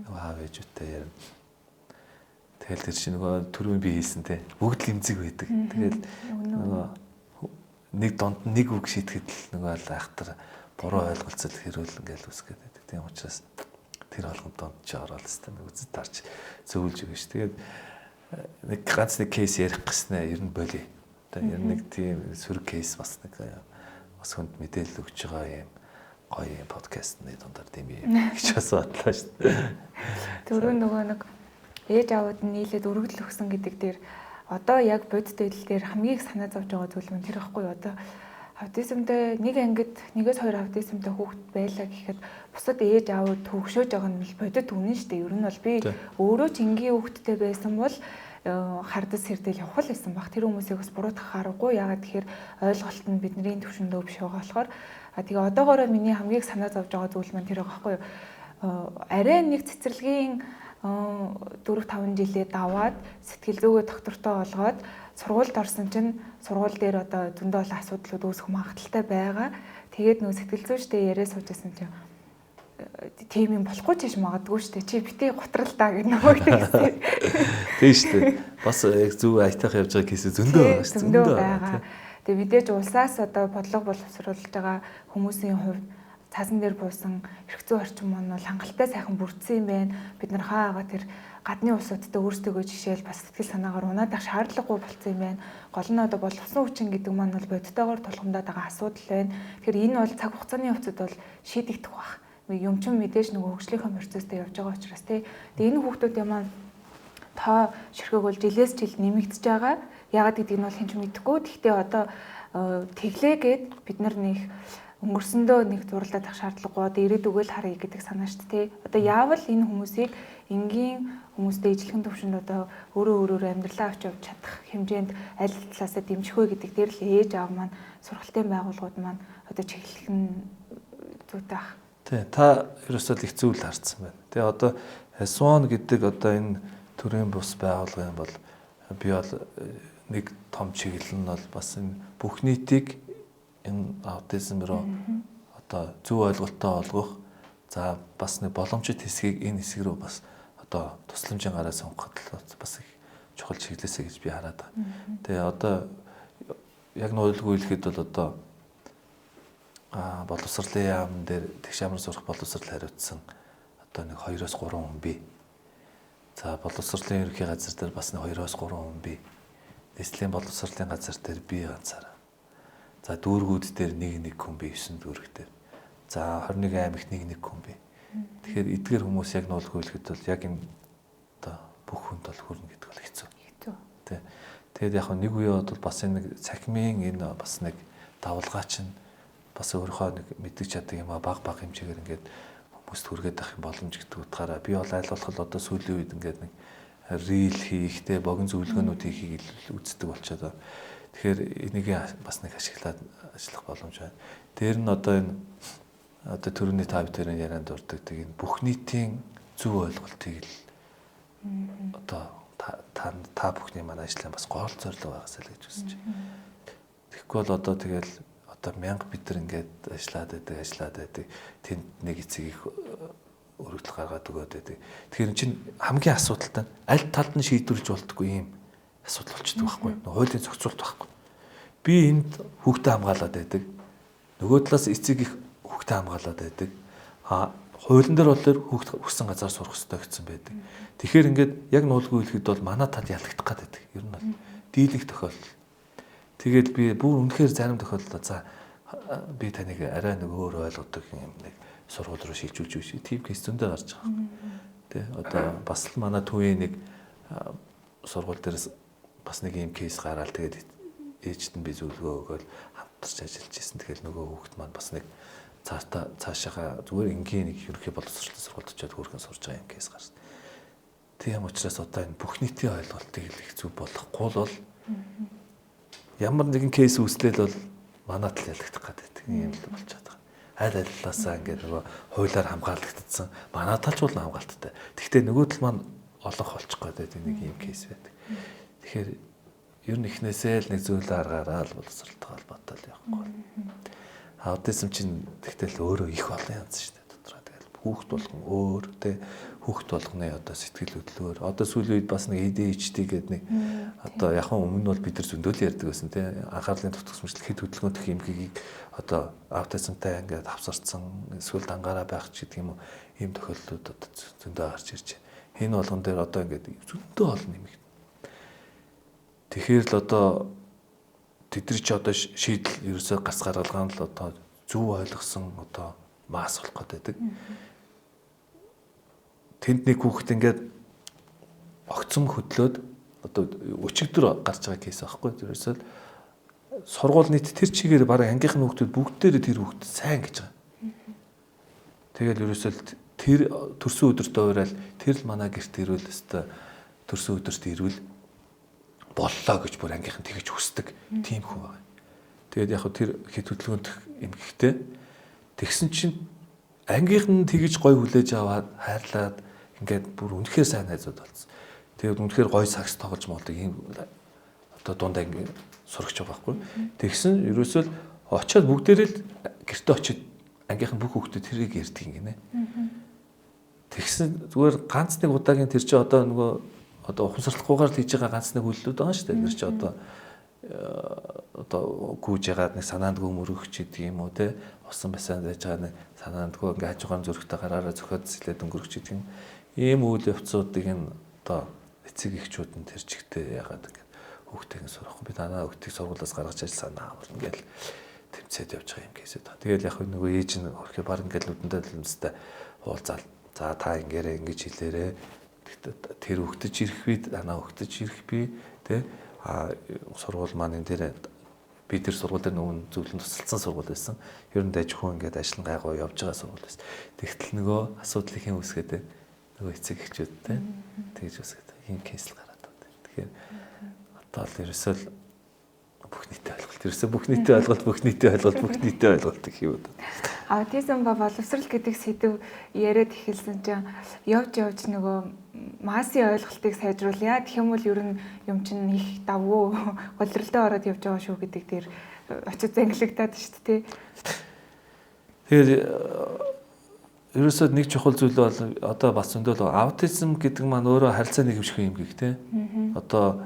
Нөгөө аав ээжүүдтэй ярина. Тэгэл тэр чинь нөгөө түрүүн би хэлсэн те бүгд л имзэг байдаг. Тэгэл нөгөө нэг донд нэг үг шийдэхэд л нөгөө л айхтар буруу ойлголцол хэрүүл ингээл үсгээд байдаг. Тийм учраас тэр болгонд донд чи ороод өстэй нэг үзэд тарч зөвлөж өгнө ш. Тэгээд нэг ганц нэг кейс ярих гэснээр ер нь болий. Одоо ер нь нэг тийм сөрөг кейс бас нэг бас хүнд мэдээлэл өгч байгаа юм гоё юм подкастны дундаар тийм юм гэж бас бодлоо ш. Түрүүн нөгөө нэг ээж аавууд нь нийлээд өргөдөл өгсөн гэдэг дээр одоо яг бодит байдал дээр хамгийн их санаа зовж байгаа зүйл мөн тэр ихгүй одоо аутизмтай нэг ангид нэгээс хоёр аутизмтай хүүхэд байлаа гэхэд бусад ээж аавууд төгшөөж байгаа нь бодит үнэн шүү дээ. Ер нь бол би өөрөө ч энгийн хүүхэдтэй байсан бол хардас сэрдэл явах л байсан баг. Тэр хүмүүсийг бас буруутгах аргагүй. Яагаад тэгэхээр ойлголт нь бидний төвшөндөө биш байгаа болохоор тэгээ одоогоороо миний хамгийн их санаа зовж байгаа зүйл мань тэр байгаа байхгүй юу. Арай нэг цэцэрлэгийн 4-5 жилээ даваад сэтгэл зүйгээ доктортой олгоод сургуульд орсон чинь сургууль дээр одоо зөндөө бол асуудлууд үүсэх магадaltaй байгаа. Тэгээд нөө сэтгэл зүйчтэй яриа суужсэн чинь тийм юм болохгүй ч магадгүй шүү дээ. Чи битээ готрал даа гэж нөгөө хэлсэн. Тийм шүү дээ. Бас яг зөв айтах явж байгаа кейс зөндөө байгаа шүү дээ. Зөндөө байгаа. Тэгээд мэдээж улсаас одоо бодлого боловсруулж байгаа хүмүүсийн хувьд цаасан дээр буусан эрх зүйн орчин маань бол хангалттай сайхан бүрдсэн юм байна. Бид нар хаагаа тэр гадны улсуудтай өөрсдөө жишээл бас сэтгэл санаагаар унаадах шаардлагагүй болсон юм байна. Гол нь одоо боловсон хүчин гэдэг маань бол бодитойгоор тулгамдаад байгаа асуудал байна. Тэгэхээр энэ бол цаг хугацааны явцад бол шийдэгдэх байх. Юм чин мэдээж нөгөө хөгжлийнхаа процесстэй явж байгаа учраас тий. Тэгээ энэ хүүхдүүдийн маань тоо ширхэг бол жилээс жил нэмэгдэж байгаа. Яагаад гэдгийг нь бол хэн ч мэдэхгүй. Гэхдээ одоо тэглээгээд бид нар нэг өнгөрсөндөө нэг зурлаад ах шаардлагагүй одоо ирээд өгөөл харъя гэдэг санаа шүү дээ. Одоо яавал энэ хүмүүсийг энгийн хүмүүстэй ижлэхэн төвшөнд одоо өөрөө амьдралаа авч явж чадах хэмжээнд аль талаасаа дэмжих вэ гэдэг дээр л ээж аав маань сургалтын байгууллагууд маань одоо чиглэх нь зүйтэй ах. Тий, та ерөөсөө их зүйл харцсан байна. Тэгээ одоо SWON гэдэг одоо энэ төрийн бус байгууллагын бол би бол нэг том чиглэл нь бол бас энэ бүх нийтийг энэ аутизм руу одоо зөв ойлголттой олгох за бас нэг боломжит хэсгийг энэ хэсэг рүү бас одоо тусламжийн гараа сонгоход бас их чухал чиглэлсэ гэж би хараад байгаа. Тэгээ одоо яг нуулгүй хэлэхэд бол одоо боловсролын яам дээр тэгш амар сурах боловсрол хариуцсан одоо нэг 2-3 хүн бий. За боловсролын ерөнхий газар дээр бас нэг 2-3 хүн бий. Нийслэлийн боловсролын газар дээр би ганцаараа. За дүүргүүд дээр нэг хүн бий 9 дүүрэг дээр. За 21 аймагт нэг хүн бий. Тэгэхээр эдгээр хүмүүс яг нуулгүй хэлэхэд бол яг энэ одоо бүх хүнд бол хүрнэ гэдэг бол хэцүү. Тэ. Тэгээд яг нэг үе бол бас энэ цахимын энэ бас нэг давалгаа чинь бас өөрийнхөө нэг мэддэг чаддаг юм а баг хэмжээгээр ингээд хүмүүст хүргээд авах боломж гэдэг утгаараа би бол аль болох одоо сүүлийн үед ингээд нэг рил хийхтэй богино зөвлөгөөнүүд хийхийг үздэг болчиход байна. Тэгэхээр энийг бас нэг ашиглаад ажиллах боломж байна. Дээр нь одоо энэ одоо төрөний тав төрийн ярианд дурдаг тийм бүх нийтийн зөв ойлголтыг л одоо та бүхний маань ажлын бас гол зорилго байгаасаа л гэж үзэж байна. Тэгэхгүй бол одоо тэгэл одоо 1000 бид нар ингээд ажиллаад байдаг тэнд нэг эцэг их өргөдөл гаргаад өгөөд байдаг. Тэгэхээр эн чинь хамгийн асуудалтай аль талд нь шийдвэрлэж болтгүй юм асуудал болчихдог байхгүй. Хуулийн зохицуулт байхгүй. Би энд хүүхдээ хамгаалаад байдаг. Нөгөө талаас эцэг их хүүхдээ хамгаалаад байдаг. Хуулийн дээр бол хүүхд хүссэн газар сурах хэрэгтэй гэсэн байдаг. Тэгэхээр ингээд яг нуулгүй хэлэхэд бол манай тал ялагдах гад байдаг. Ер нь бол дийлэнх тохиолдол. Тэгээд би бүр үнэхээр зарим тохиолдолд за би таныг арай нэг өөр ойлгодог юм нэг сургууль руу шилжүүлж өгч тийм кейс зөндөө гарч байгаа. Тэ одоо бас л манай төвийн нэг сургууль дээрээс бас нэг юм кейс гараад тэгээд ээжд нь би зөвлөгөө өгөөл хамтарч ажиллаж ирсэн. Тэгэхээр нөгөө хүүхэд маань бас нэг цаашаага зүгээр энгийн нэг ерөнхий боловсролтой сургуульд очиод хөөрхөн сурж байгаа юм кейс гарсан. Тийм учраас одоо энэ бүх нийтийн ойлголтыг их зөв болгохгүй бол ямар нэгэн кейс үүслэл бол манайд л ялагдах гэдэг юм л болж байгаа. Аль алилаасаа ингээд нөгөө хуулиар хамгаалагдсан. Манай талч бол хамгаалттай. Гэхдээ нөгөө тал маань олох болчих гээд нэг юм кейс байдаг. Тэгэхээр ер нь эхнээсээ л нэг зүйлээ аргаараа л боловсролтой холбоотой л явахгүй. Аутизм чинь тэгтэл өөрөө их олон янз шүү дээ дотроо. Тэгэл хүүхд болгон өөр тэ хүүхд болгоны одоо сэтгэл хөдлөлөөр одоо сүүлийн үед бас нэг ADHD гэдэг нэг одоо яг өмнө нь бол бид нар зөндөл ярьдаг байсан тэ анхаарлын дутагсмжлал хэд хөдөлгөөнөх эмгэгийг одоо аутизмтай ингээд авсарцсан эсвэл дангаараа байх ч гэдэг юм уу ийм тохиолдлууд одоо зөндөө гарч ирж байна. Энэ болгон дээр одоо ингээд зөндөө олон нэмэгдэнэ. Тэгэхээр л одоо тэдний ч одоо шийдэл ерөөсөө гарц гаргалгаан л одоо зөв ойлгосон одоо мас болох гэдэг. Тэнд нэг хүүхэд ингээд огцом хөдлөөд одоо өчигдөр гарч байгаа кейс аахгүй ерөөсөө сургууль нийт тэр чигээр бараг ангийнхан хүүхдүүд бүгдээрээ тэр хүүхд сайн гэж байгаа. Тэгэл ерөөсөө тэр төрсөн өдөртөө уурал тэр л манай гэрт ирвэл өстой төрсөн өдөрт ирвэл боллоо гэж бүр ангийнхан тэгэж хүсдэг тийм хүн байгаа. Тэгээд яг тэр хэд хөдөлгөөнт эмгэгтэй тэгсэн чинь ангийнхан тэгэж гой хүлээж аваад хайрлаад ингээд бүр үнэхээр сайн найзууд болсон. Тэгээд үнэхээр гой сакс тоглож молдог ийм одоо дундаа ингээд сурагч байгаа байхгүй. Тэгсэн ерөөсөө очиод бүгдээрээ л гэрте очиод ангийнхан бүх хүүхдүүд тэрийг ярьдаг юм гинэ. Тэгсэн зүгээр ганц нэг удаагийн тэр чинь одоо нөгөө одоо ухамсарлахгүйгээр л хийж байгаа ганц нэг үйлдэлүүд байгаа шүү дээ. Тэр чинь одоо гүйж ягаад нэг санаандгүй мөрөгч гэдэг юм уу те усан басаанд байж байгаа нэг санаандгүй ингээ хажуугаар зөрөгтэй гараараа зөхиод сэлээд өнгөрөх гэдэг юм. Ийм үйл явцуудыг нь одоо эцэг эхчүүд нь тэр чигтээ ягаад ингээ хүүхдийн сурахгүй би танаа хүүхдийг сургуулиас гаргаж ажил санаа аварна ингээл тэмцээд явж байгаа юм гэсэн. Тэгэл яг нөгөө ээж нь хөрхөө баг ингээл нүдэндээ лэмстэй уулзаал. За та ингээрээ ингэж хэлээрээ тэр хөгтөж ирэх бид танаа хөгтөж ирэх би тэ сургууль маань энэ дээр би тэр сургууль дээр нөгөө зөвлөн тусалсан сургууль байсан. Ер нь дэж хүн ингээд ажил нь гайгүй явж байгаа сургууль байсан. Тэгтэл нөгөө асуудлыг хэн үүсгээд нөгөө эцэг эхчүүд тэ тэгж үүсгээд ийм кейс л гараад байна. Тэгэхээр одоо л ерөөсөө л бүх нийтийн ойлголт. Ерөөсөө бүх нийтийн ойлголт, бүх нийтийн ойлголт, бүх нийтийн ойлголт гэх юм уу. Аутизм ба боловсрол гэдэг сэдв яриад эхэлсэн чинь явж нөгөө массын ойлголтыг сайжруулъя. Тэгэх юм бол ер нь юм чинь их давгүй голролтой ороод явж байгаа шүү гэдэг дээр очиж зангилагдаад шүү дээ. Тэгэхээр ерөөсөө нэг чухал зүйл бол одоо бас зөндөл аутизм гэдэг маань өөрөө харилцаа нэгвших юм гэх тэ. Одоо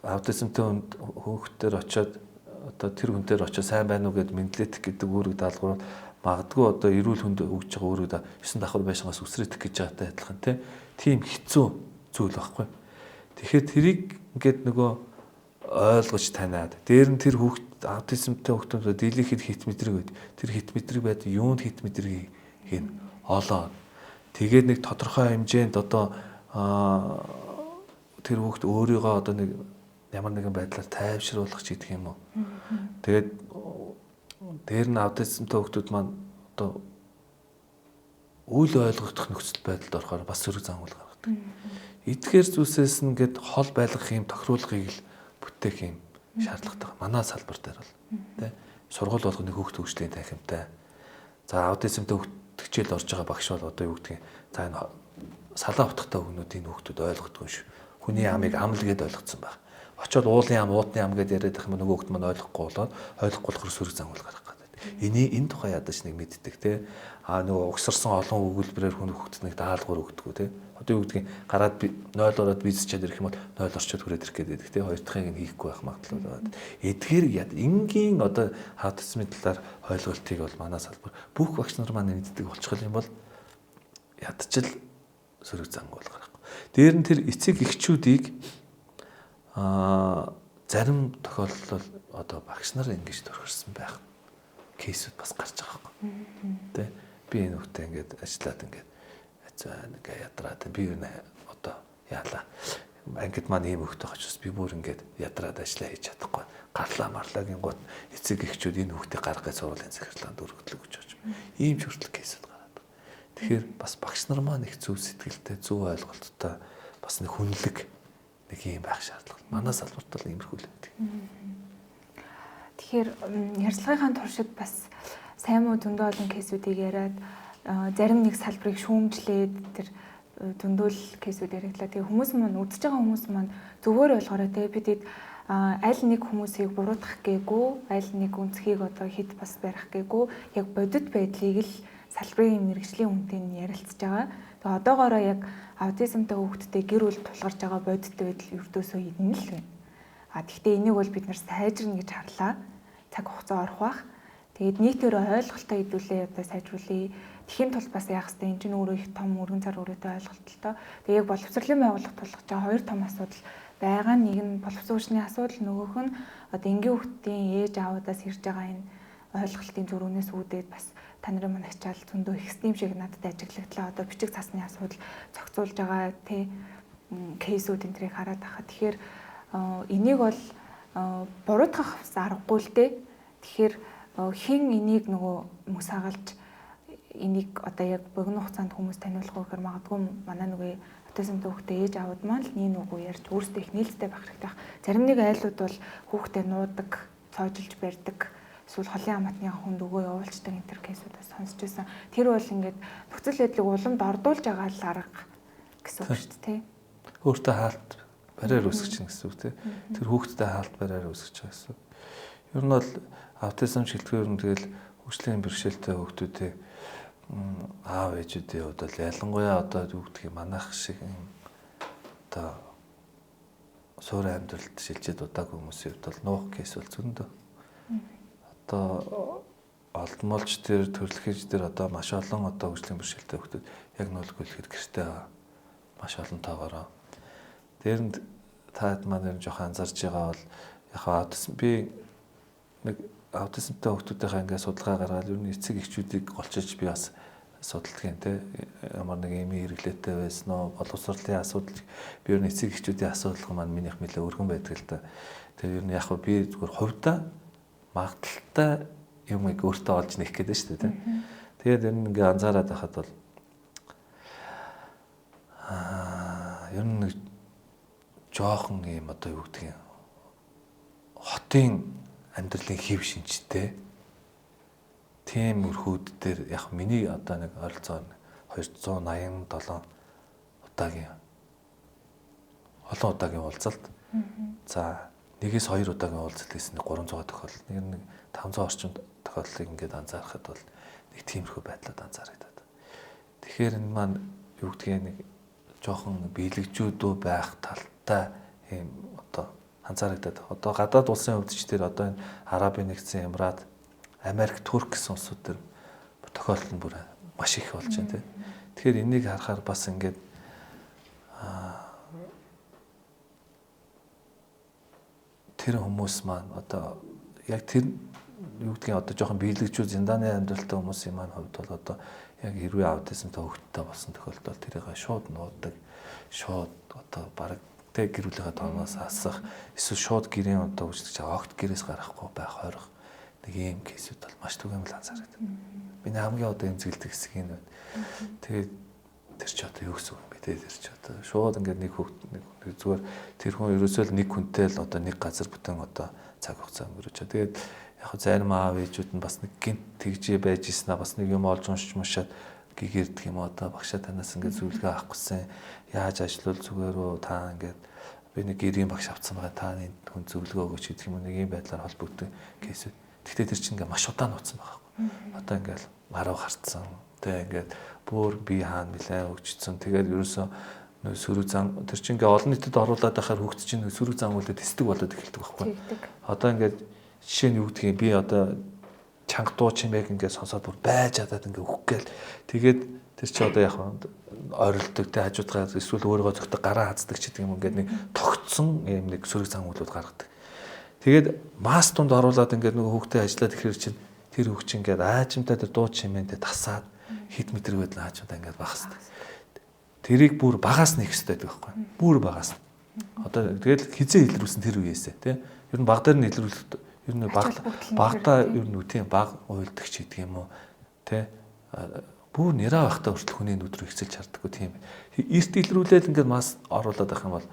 аутизмтай хүүхдээр очиод одоо тэр хүнээр очиод сайн байна уу гэд ментлетик гэдэг үүрэг даалгавар магадгүй одоо эрүүл хүнд өгж байгаа үүрэг 9 давхар байшингаас үсрэтэх гэж байгаатай адилхан тийм хэцүү зүйл байхгүй. Тэгэхээр тэрийг ингээд нөгөө ойлгож таниад дээр нь тэр хүүхд аутизмтай хүүхдүүд дийлэхэд хит мэдрэг байд. Тэр хит мэдрэг байд юунд хит мэдрэг хийн олоо. Тэгээд нэг тодорхой хэмжээнд одоо тэр хүүхд өөрийгөө одоо нэг ямар нэгэн байдлаар тайвшруулах ч гэдэг юм уу. Тэгээд дээр нь аутизмтай хүүхдүүд маань одоо үйл ойлгогдох нөхцөл байдалд орохоор бас сөрөг зам үйл гаргадаг. Эдгээр зүйлсээс нь ингээд хол байлгах юм тохируулгыг л бүтээх юм шаардлагатай. Манай салбар дээр бол тий сургууль болгоны хүүхд хөгжлийн танхимтай. За аутизмтай хөгжил орж байгаа багш бол одоо юу гэдгийг за энэ салаа утгатай өгнүүдийн хүүхдүүд ойлгодгүй шүү. Хүний амыг ам л гээд ойлгоцсон баг. Очоод уулын ам, уутны ам гэдээ яриад их юм нөгөө хүүхд маань ойлгохгүй болоод ойлгохгүй болохоор сөрөг зам үйл гаргах гэдэг. Энэ тухай ядаж нэг мэддэг те. Нөгөө угсарсан олон өгүүлбэрээр хүн хүүхдэд нэг даалгавар өгдөг те. Одоо юу гэдгийг гараад 0 ороод визчээд ирэх юм бол 0 орчод хүрээд ирэх гэдэг те. Хоёр дахьыг нь хийхгүй байх магадлал байна. Эдгээр яд энгийн одоо аутизмын талаар ойлголтыг бол манай салбар бүх багш нар маань мэддэг болчих юм бол ядчил сөрөг зам үйл гаргахгүй. Дээр нь тэр эцэг эхчүүдийг зарим тохиолдолд одоо багш нар ингэж төрхөрсөн байх кейсүүд бас гарч байгаа байхгүй. Тэ би энэ хүүхдээ ингээд ажиллаад ингээд ядраад би юу одоо яалаа ангид маань ийм хөвгтэй очиж би бүр ингээд ядраад ажиллаа хийж чадахгүй. Гарлаа марлагийн гот эцэг эхчүүд энэ хөвгтийг гаргаж сургуулийн захирлаанд өргөдлөг гэж бодож. Ийм ч хүртэл кейсүүд гараад. Тэгэхээр бас багш нар маань их зөв сэтгэлтэй, зөв ойлголттой бас нэг хүнлэг нэг юм байх шаардлага. Манай салбарт бол иймэрхүү л байдаг. Тэгэхээр ярилцлагын туршид бас сайн муу зөндөө олон кейсүүдийг яриад зарим нэг салбарыг шүүмжлээд тэр зөндөл кейсүүд яриглаа. Тэгээ хүмүүс маань үзэж байгаа хүмүүс маань зөвөр ойлгоорой те бид аль нэг хүмүүсийг буруутгах гээгүй, аль нэг үнцгийг одоо хэд бас барих гээгүй, яг бодит байдлыг л салбарын мэргэжлийн үнэтэй ярилцж байгаа. Тэгээ одоогоороо яг аутизмтай хүүхдтэй гэр бүл тулгарч байгаа бодит байдал ердөөсөө идэн л байна. Гэхдээ энийг бол бид нар сайжирна гэж харлаа. Цаг хугацаа орох бах. Тэгээд нийтээр ойлголтоо хэдүүлээ одоо сайжруулъя. Тэхийн тулд бас яах вэ? Энд чинь өөрөө их том өргөн цар өрөөтэй ойлголттой. Тэгээ яг боловсролын байгууллага тулгаж байгаа хоёр том асуудал байгаа. Нэг нь боловсруучны асуудал, нөгөөх нь одоо энгийн хүүхдийн ээж аавудаас ирж байгаа энэ ойлголтын зөрүүнээс үүдээд бас та нарын манагчаал зөндөө их стим шиг надад ажиглагдлаа. Одоо бичиг цасны асуудал зохицуулж байгаа кейсүүд энэ төрийг хараад байхад тэгэхээр энийг бол буруутгах аргагүй л дээ. Тэгэхээр хин энийг нөгөө мөс хагалж энийг одоо яг богино хугацаанд хүмүүс таниулах гэхээр магадгүй манай нөгөө аутизмтай хүүхдээ ээж аауд маань л нэг үгүй ярьж өөрсдөө их нээлттэй байх хэрэгтэй байх. Зарим нэг айлууд бол хүүхдээ нуудаг, цоожилж барьдаг, эсвэл холын амтны хүнд өгөө явуулцдаг энэ төр кейсүүдээс сонсч байсан. Тэр бол ингээд нөхцөл байдлыг уламд ордуулж байгаа л арга гэсэн үг шүү дээ. Өөртөө хаалт бариар үүсгэж чинь гэсэн үг тийм. Тэр хүүхдэд хаалт бариар үүсгэж байгаа гэсэн. Ер нь бол аутизм шилтгэр нь тэгэл хөгжлийн бэрхшээлтэй хүүхдүүдээ аав ээжүүдийн хувьд бол ялангуяа одоо хүүхдгийг манайх шиг одоо суурин амьдралд шилжиж удаагүй хүмүүсийн хувьд бол нуух кейс бол зөндөө. Одоо олдмолч тэр төрөлхийж тэр одоо маш олон одоо хөгжлийн бэрхшээлтэй хүүхдүүд яг нөлөөлөхөд гэртээ маш олон тоогоороо. Дээрэнд таад маань жоохон анзарч байгаа бол яг аутизм би нэг аутизмтай хүүхдүүдийнхээ ингээд судалгаа гаргаад ер нь эцэг эхчүүдийг голчиж би бас судалдаг юм те ямар нэг юм хэрэглээтэй байсан уу боловсролын асуудал би ер нь эцэг эхчүүдийн асуудал маань минийх нэлээ өргөн байдаг л да. Тэр ер нь яг би зүгээр хувьдаа магадaltaй юм өөртөө олж нэх гэдэг шүү дээ те. Тэгээд ер нь ингээд анзаараад байхад бол ер нь нэг жоохон юм одоо юу гэдэг юм хотын амьдралын хэв шинжтэй тийм өрхүүд дээр яг миний одоо нэг ойролцоо 287 удаагийн олон удаагийн уулзалт. За нэгээс 2 удаагийн уулзалт гэсэн 300 тохиолдол. Нэг 500 орчим тохиолдлыг ингээд анзаархад бол нэг тиймэрхүү байдлаар анзаарагдаад. Тэгэхээр энэ маань юу гэдгийг нэг жоохон биелэгжүүдөө байх талтай ийм одоо анзаарагдаад. Одоо гадаад улсын хувьд ч тэр одоо энэ Арабын нэгдсэн Эмират, Америк, Турк гэсэн улсууд төр тохиолдол нь бүр маш их болж байна тийм. Тэгэхээр энийг харахаар бас ингээд тэр хүмүүс маань одоо яг тэр юу гэдгийг одоо жоохон биелэгжүү зиндааны амьдралтай хүмүүсийн маань хувьд бол одоо яг хэрвээ аутизмтай хүүхдтэй болсон тохиолдолд тэрийг шууд нуудаг, шууд одоо бараг тэг гэр бүлийнхээ тооноос асах эсвэл шууд гэрийн одоо үжигдэж байгаа огт гэрээс гарахгүй байх хорих нэг ийм кейсүүд бол маш түгээмэл анзаардаг. Миний хамгийн одоо эмзэглдэг хэсэг энэ байна. Тэгээд тэр ч одоо юу гэсэн юм бэ те тэр ч одоо шууд ингээд нэг хүүхд нэг зүгээр тэр хүн ерөөсөө л нэг хүнтэй л одоо нэг газар бүтэн одоо цаг хугацаа өнгөрөөж. Тэгээд яг зарим аав ээжүүд нь бас нэг гинт тэгжээ байж ийснэ бас нэг юм олж уншиж мушаад гэгэрдэг юм одоо багшаа танаас ингээд зөвлөгөө авахгүйсэн яаж ажиллавал зүгээр үү та ингээд би нэг гэрийн багш авцсан байгаа та энэ хүн зөвлөгөө өгөөч гэдэг юм нэг юм байдлаар холбогдсон кейсүүд. Гэхдээ тэр чинь ингээд маш удаан нууцсан байгаа байхгүй. Одоо ингээд марав харцсан. Тэ ингээд бүр би хаана нэлээ өгчсөн. Тэгээд ерөөсөө сөрөг зам тэр чинь ингээд олон нийтэд оруулаад байхаар хүүхд чинь сөрөг зам үлдээд тэсдэг болоод эхэлдэг байхгүй. Одоо ингээд жишээ нь юу гэдгийг би одоо чанга дуу чимээг ингээд сонсоод бүр байж чадаад ингээд өгөх гээл. Тэгээд тэр чи одоо яг ойролдог те хажуудгаар эсвэл өөрийгөө зөвхөн гараа хаздаг ч гэдэг юм ингээд нэг тогтсон юм нэг сөрөг зангуулууд гаргадаг. Тэгээд масс тунд оруулаад ингээд нөгөө хүүхдээ ажиллаад ихээр чинь тэр хүүхд чинь ингээд аажимтай тэр дуу чимээндээ тасаад хит метр байдал аажимтай ингээд багасдаг. Тэрийг бүр багаас нэх хэрэгтэй байдаг байхгүй. Бүр багаас. Одоо тэгэл хизээ илрүүлсэн тэр үеэсээ тий. Ер нь баг дээр нь илрүүлэх ер нь багтаа ер нь тийм баг уйлдагч гэдэг юм уу тий. Бүр нэраа байхдаа хүртэл хүний нүд рүү ихсэлж харддаггүй тийм. Эрт илрүүлээд ингээд мас оруулаад байх юм бол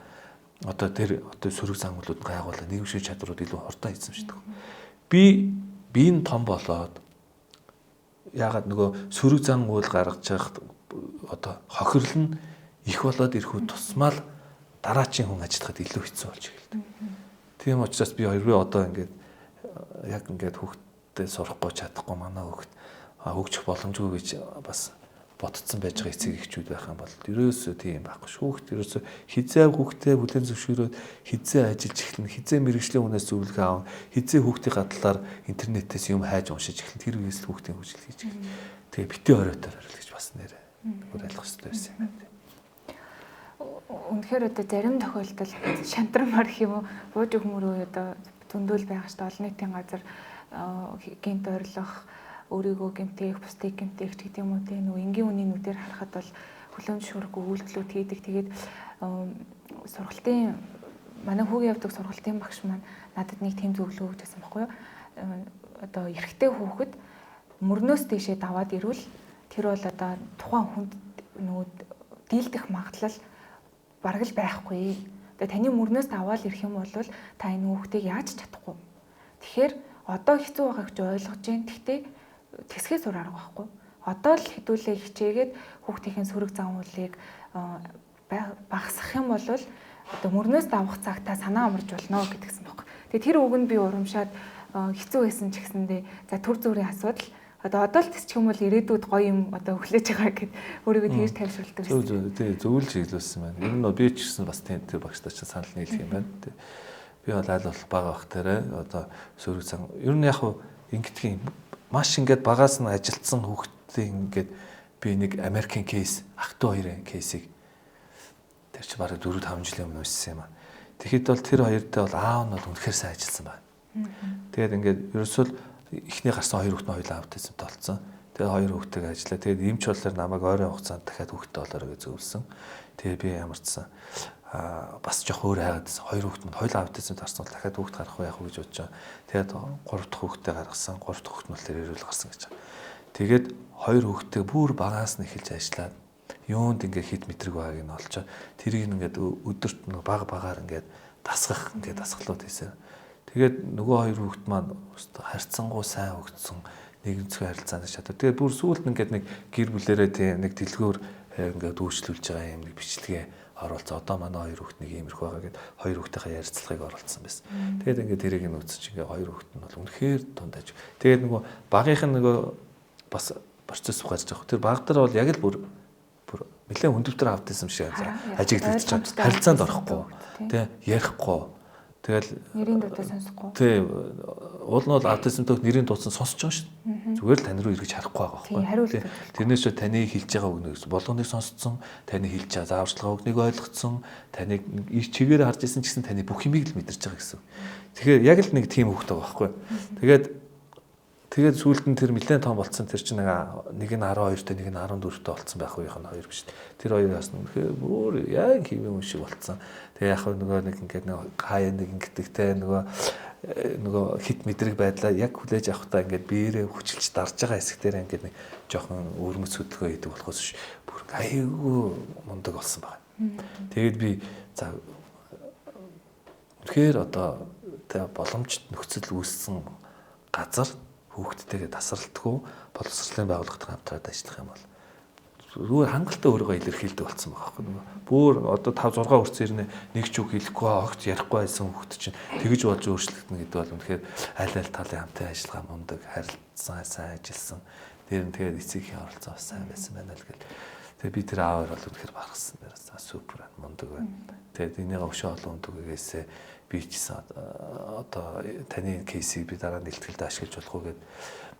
одоо тэр сөрөг зангуулууд гайгуулаа нийгэмшиг чадрууд илүү хурдан эзэмшдэг. Би нь том болоод яагаад нөгөө сөрөг зангуул гаргаж явах одоо хохирол нь их болоод ирэхүү тусмал дараачийн хүн ажиллахад илүү хэцүү болж эхэлдэг. Тийм учраас би одоо ингээд яг ингээд хүүхдэд сурахгүй чадахгүй манай хүүхд хөгжих боломжгүй гэж бас ботцсон байж байгаа эцэг эхчүүд байх юм бол ерөөсөө тийм байхгүй шүү. Хүүхд ерөөсөө хизээ хүүхдээ бүлээн зөвшөөрөөд хизээ ажиллаж эхлэн хизээ мэрэгжлийн хүнээс зөвлөгөө аав хизээ хүүхдийн гадлаар интернетээс юм хайж уншиж эхлэн тэр үеэс хүүхдийн хөгжил хийж эхлэн. Тэгээ битээ оройтоор орил гэж бас нэрээ бүр ойлгох хэрэгтэй байсан юм байна. Үнэхээр одоо зарим тохиолдолд шантармаар гэх юм уу бууж өгмөрөө одоо зөндөл байгаа шүү дээ. Олон нийтийн газар гинт ойрлох өөрийгөө гэмтээх, бусдыг гэмтээх ч гэдэг юм уу тийм нөгөө энгийн үний нүдээр харахад бол хүлэмж шуурхгүй үйлдэлүүд хийдэг. Тэгээд сургалтын манай хүүгийн явдаг сургалтын багш маань надад нэг тэм зөвлөгөө өгч байсан байхгүй юу? Одоо эрэгтэй хүүхэд мөрнөөс дэшээ даваад ирвэл тэр бол одоо тухайн хүнд нөгөө дийлдэх магадлал бараг л байхгүй. Тэгээ таны мөрнөөс даваад ирэх юм бол та энэ хүүхдийг яаж чадахгүй. Тэгэхээр одоо хэцүү байгааг ч ойлгож байна. Гэхдээ тэсгээ сур арга байхгүй. Одоо л хэдүүлээ хичээгээд хүүхдийн сөрөг зангуулыг багасгах юм бол одоо мөрнөөс давах цагтаа санаа амарч болно гэдгсэн байхгүй. Тэгээ тэр үг нь би урамшаад хэцүү байсан ч гэсэндээ за төр зүрийн асуудал одоо л тисчих юм бол ирээдүйд гоё юм одоо өглөөж байгаа гэд өөрийгөө тэгж тайлшруулдаг гэсэн. Тий зөвлөж хэлүүлсэн байна. Ер нь би ч гэсэн бас тэр багштай ч санал нийлэх юм байна. Би бол аль болох бага бах тэрэ одоо сөрөг зан ер нь яг ингэдэг юм маш ингээд багаас нь ажилтсан хүүхдээ ингээд би нэг Америкийн кейс ах トゥ хоёрын кейсийг тэр чи бараг 4-5 жилийн өмнө уншсан юм аа. Тэгэхэд бол тэр хоёртой бол аав нь бол үнэхээр сайн ажилласан байна. Тэгээд ингээд ерөөсөө эхний гарсан хоёр хүүхдийн хоёулаа аавд эзэмтэй болсон. Тэгээд хоёр хүүхдтэйг ажиллаа. Тэгээд эмч болохоор намайг ойрын хугацаанд дахиад хүүхдтэй болоорой гэж зөвлөсөн. Тэгээд би ямарчсан бас жоох өөр хайгаадсан. Хоёр хүүхд нь хоёулаа аавд эзэмтэй гарсан бол дахиад хүүхд гарах уу яах вэ гэж бодож байгаа. Тэгээд 3 дахь хүүхдтэй гаргасан. 3 дахь хүүхд нь бол тэр эрүүл гарсан гэж байгаа. Тэгээд хоёр хүүхдтэй бүр багаас нь эхэлж ажиллаад юунд ингээд хит мэтрэг байгааг нь олчоо. Тэрийг ингээд өдөрт нэг багаар ингээд дасгах ингээд дасгалууд хийсэн. Тэгээд нөгөө хоёр хүүхд маань харьцангуй сайн өгдсөн нэгэнцгүй харилцаанд чадвар. Тэгээд бүр сүүлд ингээд нэг гэр бүлэрээ тийм нэг дэлгүүр ингээд үйлчлүүлж байгаа юм бичлэгээ оруулсан. Одоо манай хоёр хүүхд нэг иймэрхүү байгаа гэд хоёр хүүхдийнхээ ярилцлагыг оруулсан байсан. Тэгээд ингээд тэрийг нь үзэж ингээд хоёр хүүхд нь бол үнэхээр тундаж. Тэгээд нөгөө багийнх нь нөгөө бас процесс гарч байгаа. Тэр баг дээр бол яг л бүр нэлээд хүндөвтөр автсан шиг ажиглагдаж байгаа. Харилцаанд орохгүй. Тэ ярихгүй. Тэгэл нэрийн дуудаа сонсохгүй. Тий. Уул нь бол аутизмтэй нэрийн дуудсан сонсож байгаа шүү дээ. Зүгээр л тань руу эргэж харахгүй байгаа байхгүй. Тэрнээс ч таны хэлж байгаа үгнээс болгоныг сонсцсон, таны хэлж байгаа зааварчилгаа үгнийг ойлгоцсон, таныг чигээр харж исэн ч гэсэн таны бүх юмыг л мэдэрч байгаа гэсэн. Тэгэхээр яг л нэг тийм хөвгтэй байгаа байхгүй. Тэгээд сүүлд нь тэр нэлээд том болцсон. Тэр чинь нэг нь 12-тэй, нэг нь 14-тэй болцсон байх үеийнх нь хоёр биш. Тэр хоёроос нь үнэхээр бүр яг хэвэн хүн шиг болцсон. Тэгээ яг нөгөө нэг ингээд нэг хаяа нэг ингэдэгтэй нөгөө хит мэдрэг байдлаа яг хүлээж авахтаа ингээд биеэрээ хүчилж дарж байгаа хэсгээр ингээд нэг жоохон өрмөц хөдөлгөөн хийдэг болохоос бүр айгүй мундаг болсон байна. Тэгээд би за үнэхээр одоо боломжит нөхцөл үүссэн газар хүүхдтэйгээ тасралтгүй боловсролын байгууллагад хамтраад ажиллах юм бол зүгээр хангалттай өөрийгөө илэрхийлдэг болсон байгаа байхгүй. Бүр одоо 5 6 хүрсэн ирнэ нэг ч үг хэлэхгүй огт ярихгүй байсан хүүхд чинь тэгж болж өөрчлөгдөнө гэдэг бол үнэхээр аль талын хамтын ажиллагаа мундаг харилцсан сайн ажилласан. Тэр нь тэгээд эцгийн оролцоо бас сайн байсан байна л гэл. Тэгээд би тэр аавар бол үнэхээр багсан дээрээ супер мундаг байна. Тэгээд энийг өшөө олон үгээс би ч одоо таны кейсийг би дараа нь илтгэлд ашиглаж болох уу гэд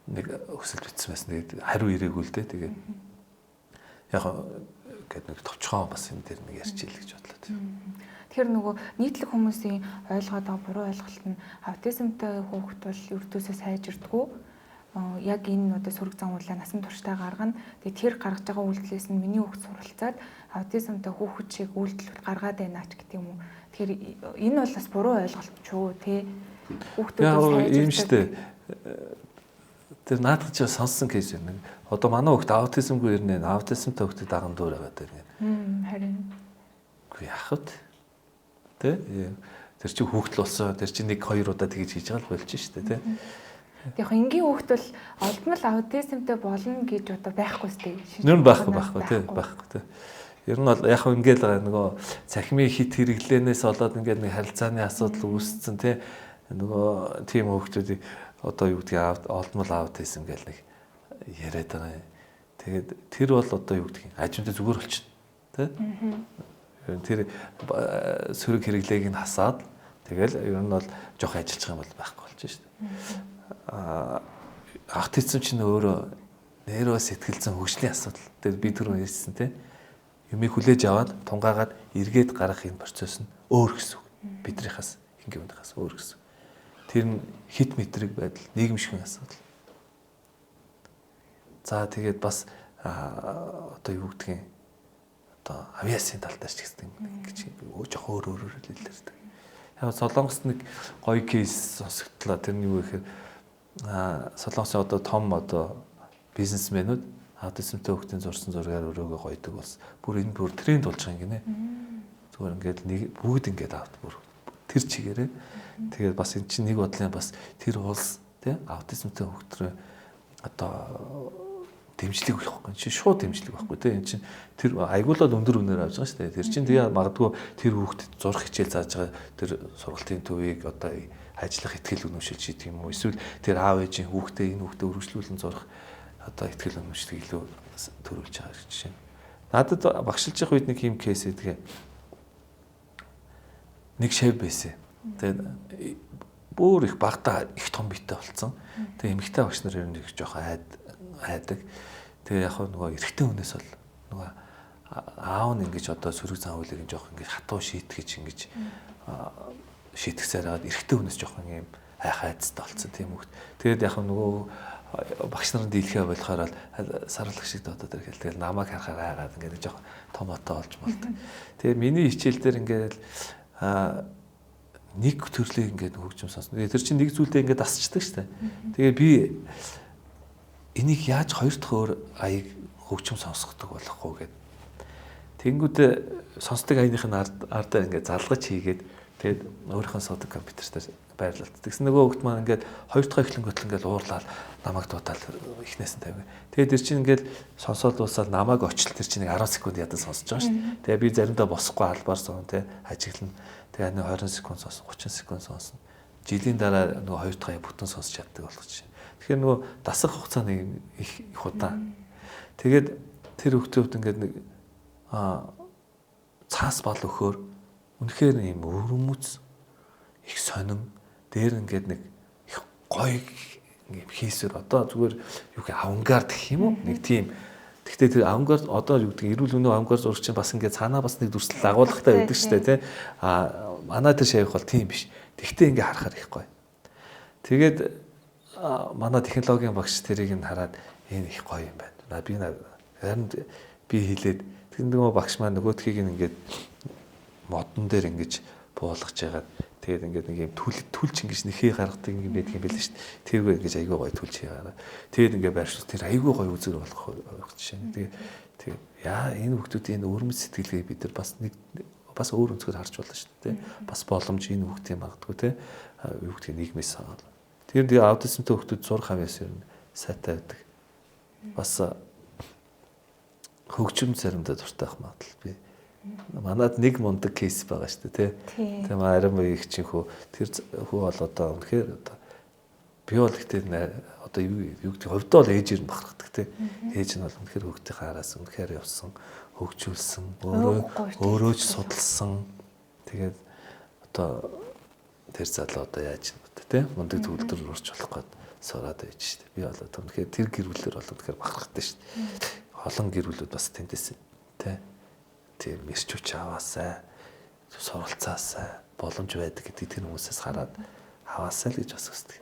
нэг өсөлт бичсэн байсан. Тэгээд хариу ирээгүй л дээ. Тэгээд яг гэдэг нэг товчхон бас энэ дээр нэг ярьж ийл гэж бодлоо. Тэгэхээр нөгөө нийтлэг хүмүүсийн ойлгоод байгаа буруу ойлголт нь аутизмтай хүүхэд бол ертөөсөө сайжирдаггүй. яг энэ одоо сөрөг зам уулаа насан туршдаа гаргана. Тэгээд тэр гаргаж байгаа үйлдэлээс нь миний хүүхд суралцаад аутизмтай хүүхэд шиг үйлдэлүүд гаргаад байна ч гэдэг юм уу. Тэгэхээр энэ бол бас буруу ойлголт ч үү те. Хүүхдүүд ийм штэ. Тэр наадах чи сонссон кейс юм. Одоо манай хүүхд аутизмгүй ирнэ. Аутизмтай хүүхдэд даган дүүр аваад байна. Харин. Үгүй яах вэ? Тэ? Тэр чи хүүхдэл болсон. Тэр чи 1-2 удаа тэгж хийж байгаа л болж штэ те. Яг энгийн хүүхд бол олдмол аутизмтай болно гэж одоо байхгүй сте. Нэр нь байхгүй тий байхгүй тий. Ер нь бол яг ингээл нөгөө цахимын хит хэрэглэнээс болоод ингээд нэг харилцааны асуудал үүссэн тий. Нөгөө тийм хүүхдүүдийг одоо юу гэдгийг олдмол аутизм гэл нэг яриад байгаа. Тэгээд тэр бол одоо юу гэдгийг ажимтай зүгээр болчихно тий. Тэр сөрөг хэрэглээг нь хасаад тэгэл ер нь бол жоох ажиллаж байгаа юм бол байхгүй болж шүү дээ. Аутизм чинь өөрөө нэрөө сэтгэлзэн хөгжлийн асуудал. Тэгээд би түрүү хэлсэн те. Юмыг хүлээж аваад тунгаагаад эргээд гаргах энэ процесс нь өөр гэсэн үг. Бидрийнхаас ингийн үндхээс өөр гэсэн. Тэр нь хит мэдрэг байдал, нийгэмшигэн асуудал. За тэгээд бас одоо юу гэдгийг одоо авиасын талдаас ч гэсэн ингэж жоох өөр хэлэлэрдэг. Яг Солонгост нэг гоё кейс сонсогдлоо. Тэр нь юу гэхээр Солонгосын одоо том одоо бизнесмэнүүд аутизмтай хүүхдийн зурсан зургаар өрөөгөө гойдог болсон. Бүр энэ бүр тренд болж байгаа юм гинэ. Зүгээр ингээд нэг бүгд ингээд авт бүр тэр чигээрээ. Тэгээд бас эн чинь нэг бодлын бас тэр улс тий аутизмтай хүүхдрээ одоо дэмжлэг өгөх байхгүй. Чи шууд дэмжлэг байхгүй тий. Эн чинь тэр аягуулаад өндөр үнээр авч байгаа шүү дээ. Тэр чинь тэгээ магадгүй тэр хүүхдэд зурх хичээл зааж байгаа тэр сургалтын төвийг одоо ажиллах ихтгэл үнэмшил шийдэх юм уу? Эсвэл тэр аав ээжийн хүүхдээ энэ хүүхдээ өргөжлүүлэн зурх одоо ихтгэл үнэмшлийг илүү төрүүлж байгаа жишээ. Надад багшилж явах үед нэг юм кейс эдгээ. Нэг шав байсан. Тэгээд бүр их багтаа их том биетэй болсон. Тэгээд эмэгтэй багш нар ер нь их жоох айдаг. Тэгээд яг нөгөө эрэгтэй хүнээс бол нөгөө аав нь ингэж одоо сөрөг зам үйлийг жоох ингэж хатуу шийтгэж ингэж шийтгсээр хагаад эрэгтэй хүнээс жоохон юм айцтай болсон тийм үг. Тэгээд яг нөгөө багш нарын дийлхээ болохоор сарлах шиг додод ирэх. Тэгээд намайг харахаар айгаад ингээд жоохон томоотой болж болдог. Тэгээд миний хичээл дээр ингээд нэг төрлийг ингээд хөгжим сонсно. Тэр чинь нэг зүйлдээ ингээд дасчдаг штэ. Тэгээд би энийг яаж хоёр дахь өөр аяг хөгжим сонсгодог болохгүй гэд. Тэнгүүдээ сонсдог аяных нь ардаар ингээд залгаж хийгээд тэгээд өөрийнхөө суудаг компьютер дээр байрлалт. Тэгсэн нөгөө хөлт маань ингээд хоёр дахь эхлэнгөтл ингээд уурлаад намайг дуутаал ихнээс нь тавь. Тэгээд тэр чинь ингээд сонсоод дуусаад намайг очлол тэр чинь 10 секунд ядаж сонсож байгаа шүү дээ. Тэгээд би заримдаа босхгүй албаар сон тий ажиглана. Тэгээд 20 секунд сонсон, 30 секунд сонсон. Жилийн дараа нөгөө хоёр дахь бүтэн сонсож чаддаг болох чинь. Тэгэхээр нөгөө дасах хугацааны их удаан. Тэгээд тэр хөлтөд ингээд нэг цаас бал өхөөр үнэхээр ийм өвөрмөц их сонин дээр ингээд нэг их гоё ийм хийсээр одоо зүгээр юу гэх авангард гэх юм уу нэг тийм. Гэхдээ тэр авангард одоо юу гэдэг эрүүл өнөө авангард зураг чинь бас ингээд цаанаа бас нэг дүрслэл агуулгатай байдаг шүү дээ тий. Манай тэр шавьх бол тийм биш. Тэгтээ ингээд харахаар их гоё. Тэгээд манай технологийн багш тэрийг нь хараад энэ их гоё юм байна. Харин би хэлээд тэр нөгөө багш маань нөгөөдхийг ингээд модон дээр ингэж буулгаж яагаад тэгээд ингээд нэг юм түлж ингэж нэхээ гаргадаг юм байдаг юм байл шүү дээ. Тэргүй ингэж айгүй гоё түлж яагаад. Тэгээд ингээд байршуул тэр айгүй гоё үзэр болох жишээ. Тэгээд яа энэ хүмүүсийн өрмөц сэтгэлгээ бид нар бас өөр өнцгөр харж болно шүү дээ. Бас боломж энэ хүмүүсийн магадгүй те юу гэдгийг нийгмээс санаа. Тэгээд аутизмтай хүмүүс зурх хавьяас ер нь сайтай байдаг. Бас хөгжим заримдаа дуртай байх магадлал би. Манад нэг мундаг кейс байгаа шүү дээ тий. Тийм арим их чинь хөө тэр хүү бол одоо үнэхээр одоо би бол ихтэй одоо юу гэдэг хувьдаа бол ээжээр нь бахархдаг тий. Ээж нь бол үнэхээр хүүхдийн хараас үнэхээр явсан, хөгжүүлсэн, өөрөө ч судалсан. Тэгээд одоо тэр залуу одоо яаж юм тий. Мундаг төвлөрөөр урч болох гээд сураад байж шүү дээ. Би бол одоо үнэхээр тэр гэрүүлэр бол үнэхээр бахархдаг шүү дээ. Олон гэрүүлүүд бас тэндээс тий. Тэр мэрч хүч аваасаа суралцаасаа боломж байдаг гэдэг тэр хүмүүсээс хараад аваасаа л гэж бас хүсдэг.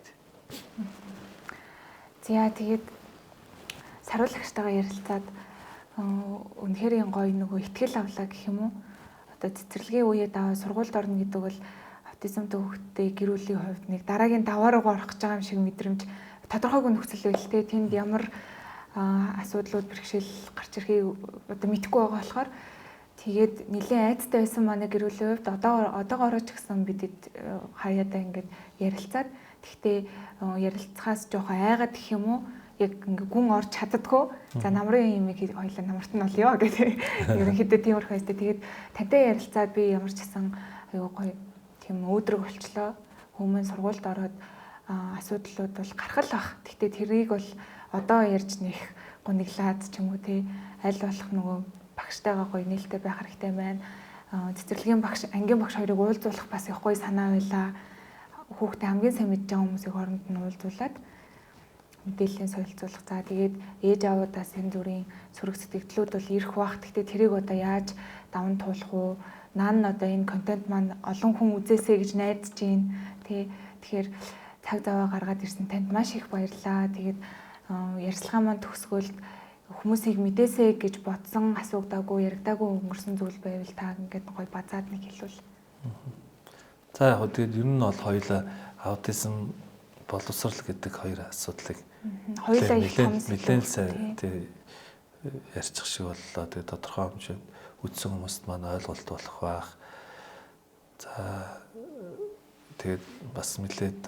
За тэгээд саруулагчтайгаа ярилцаад үнэхээр гоё нөгөө ихтгэл авлаа гэх юм уу? Одоо цэцэрлэгийн үеэд сургуульд орно гэдэг бол аутизмтай хүүхдтэй гэр бүлийн хувьд нэг дараагийн даваа руу орох гэж байгаа юм шиг мэдрэмж тодорхойгүй нөхцөл байдалтай тэнд ямар асуудлууд бэрхшээл гарч ирэхийг одоо мэдэхгүй байгаа болохоор тэгээд нэлээд айцтай байсан манай гэр бүлийн хувьд одоогоороо ч гэсэн бидэд хаяадаа ингээд ярилцаад тэгтээ ярилцахаас жоохон айгаад гэх юм уу яг ингээ гүн орж чаддгүй. За намрын юм хоёлаа намарт нь олё гэдэг. Ерөнхийдөө тиймэрхүү хэвчээ. Тэгээд тантай ярилцаад би ямар ч гэсэн аюу гоё тийм өөдрөг болчлоо. Хүмүүс сургуульд ороод асуудлууд бол гарах л бах. Гэхдээ тэрийг бол одоо ярьж нэх гуниглаад ч юм уу тий аль болох нөгөө багштайгаа гоё нээлттэй байх хэрэгтэй байна. Цэцэрлэгийн багш, ангийн багш хоёрыг уулзуулах бас их гоё санаа байлаа. Хүүхдээ хамгийн сайн мэдж байгаа хүмүүсийг хооронд нь уулзуулаад мэдээллийн солилцуулах. За тэгээд ээж аваудаас энэ зүрийн сөрөг сэтгэлдлүүд бол ирэх бах. Гэхдээ тэрийг одоо яаж даван туулах уу? Нaan одоо энэ контент маань олон хүн үзээсэй гэж найдаж байна. Тэгэхээр цаг зав гаргаад ирсэн танд маш их баярлалаа. Тэгээд ярьцлагаа маань төгсгөөл хүмүүсийг мэдээсэй гэж бодсон асуугдаагүй, яригдаагүй өнгөрсөн зүйл байвал та ингээд гоё базаад нэг хэлвэл. За яг тэгээд ер нь бол хоёулаа аутизм боловсрал гэдэг хоёр асуудлыг хоёулаа их том нэлээд сайн ярьчих шиг боллоо. Тэгээд тодорхой хэмжээнд үдсэн хүмүүст маань ойлголт болох байх. За тэгээд бас нэлээд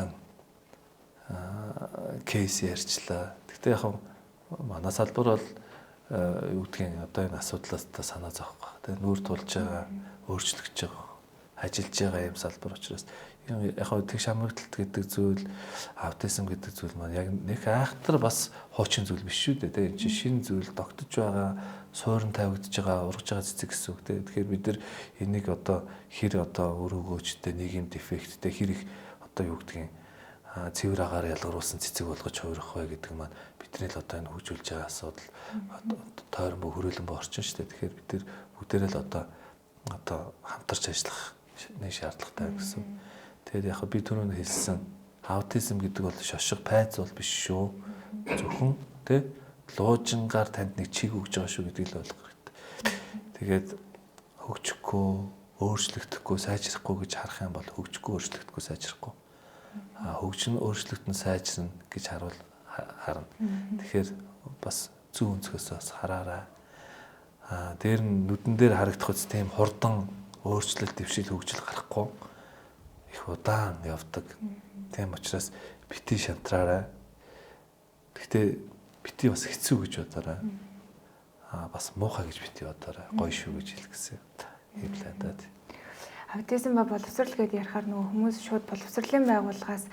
кейс ярьчлаа. Гэхдээ яг манай салбар бол юу гэдгийг одоо энэ асуудлаас та санаа зовох байх. Тэгээд нүүр тулж байгаа, өөрчлөгдөж байгаа, ажиллаж байгаа юм салбар учраас яг тэгш хамрагдлалт гэдэг зүйл, аутизм гэдэг зүйл маань яг нэг айхтар бас хуучин зүйл биш шүү дээ. Энэ чинь шинэ зүйл тогтож байгаа, суурин тавигдж байгаа, ургаж байгаа цэцэг гэсэн үг. Тэгэхээр бид нар энийг одоо хэр одоо өрөөгөөчтэй нийгэм дефекттэй хэр их одоо юу гэдгийг цэвэр агаар ялгаруулсан цэцэг болгож хувирах вэ гэдэг маань бидний л одоо энэ хөгжүүлж байгаа асуудал тойрон бо хөрөөлөн бо орчин шүү дээ. Тэгэхээр бид нар бүгдээрээ л одоо хамтарч ажиллах нэг шаардлагатай гэсэн. Тэгээд яг би түрүүнд хэлсэн аутизм гэдэг бол шошго пайц бол биш шүү. Зөвхөн тий луужингаар танд нэг чиг өгж байгаа шүү гэдгийг л ойлгох хэрэгтэй. Тэгээд хөгжихгүй, өөрчлөгдөхгүй, сайжрахгүй гэж харах юм бол хөгжихгүй, өөрчлөгдөхгүй, сайжрахгүй. Хөгжин өөрчлөгдөн сайжрна гэж харна. Тэгэхээр бас зүүн өнцгөөс бас хараарай. Дээр нь нүдэн дээр харагдах үс тийм хурдан өөрчлөлт дэвшил хөгжил гарахгүй их удаан явдаг. Тийм учраас бити шантраарай. Гэхдээ бити бас хэцүү гэж бодоорой. Бас муухай гэж бити бодоорой. Гоё шүү гэж хэлгэсэн. Ийм л надад. Аутизм ба боловсрал гэдээ ярихаар нөгөө хүмүүс шууд боловсролын байгууллагаас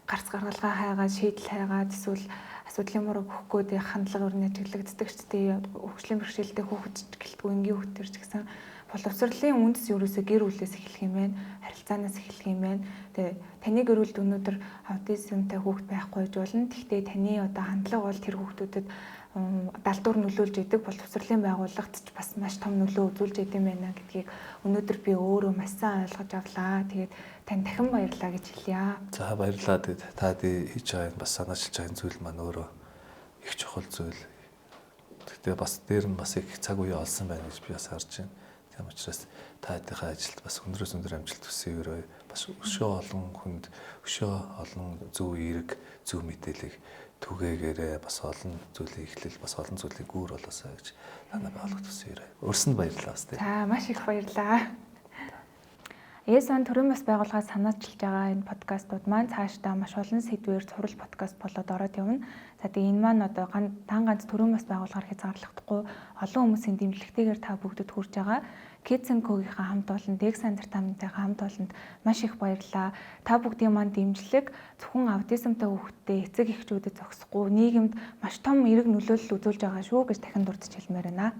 гарц гаргалгаа хайгаад шийдэл хайгаад эсвэл асуудлын мөрөг өгөхгүй хандлага өрнө ажиглагддаг ч тийм хөгжлийн бэрхшээлтэй хүүхэд гэлтгүй энгийн хүүхдэр ч гэсэн боловсролын үндэс ерөөсөө гэр бүлээс эхлэх юм байна. Харилцаанаас эхлэх юм байна. Тэгээ таны гэр бүлд өнөөдөр аутизмтай хүүхэд байхгүй гэж болно. Гэхдээ таны одоо хандлага бол тэр хүүхдүүдэд далдуур нөлөөлж идэг боловсролын байгууллагт ч бас маш том нөлөө үзүүлж идэм байна гэдгийг өнөөдөр би өөрөө маш сайн ойлгож авлаа. Тэгээд тань дахин баярлалаа гэж хэлье. За баярлалаа. Тэгээд та хийж байгаа энэ бас санаачилж байгаа зүйл маань өөрөө их чухал зүйл. Гэхдээ бас дээр нь бас их цаг үе олсон байна гэж би бас харж байна. Тийм учраас та хэдийнхээ ажилд бас өндрөөс өндөр амжилт хүсье. Бас өшөө олон хүнд өшөө олон зөв эерэг зөв мэдээлэл түгээгээрээ бас олон зүйлийг ихлэл бас олон зүйлийг гүүр болоосаа гэж танаа байгууллагт хүсье. Өрсөнд баярлалаа бас тийм. За маш их баярлалаа. ЕС-ын төрийн бас байгууллагаас санаачилж байгаа энэ подкастууд маань цаашдаа маш олон сэдвээр цуврал подкаст болоод ороод явна. За тэгээ энэ маань одоо ганц төрийн бас байгууллагаар хязгаарлагдахгүй олон хүмүүсийн дэмжлэгтэйгээр та бүгдэд хүрж байгаа. Kids & Co-гийнхаа хамт олон Dex Entertainment-ийнхаа хамт олонд маш их баярлалаа. Та бүгдийн маань дэмжлэг зөвхөн аутизмтай хүүхдтэй эцэг эхчүүдэд зогсохгүй нийгэмд маш том эерэг нөлөөлөл үзүүлж байгаа шүү гэж дахин дурдж хэлмээр байна.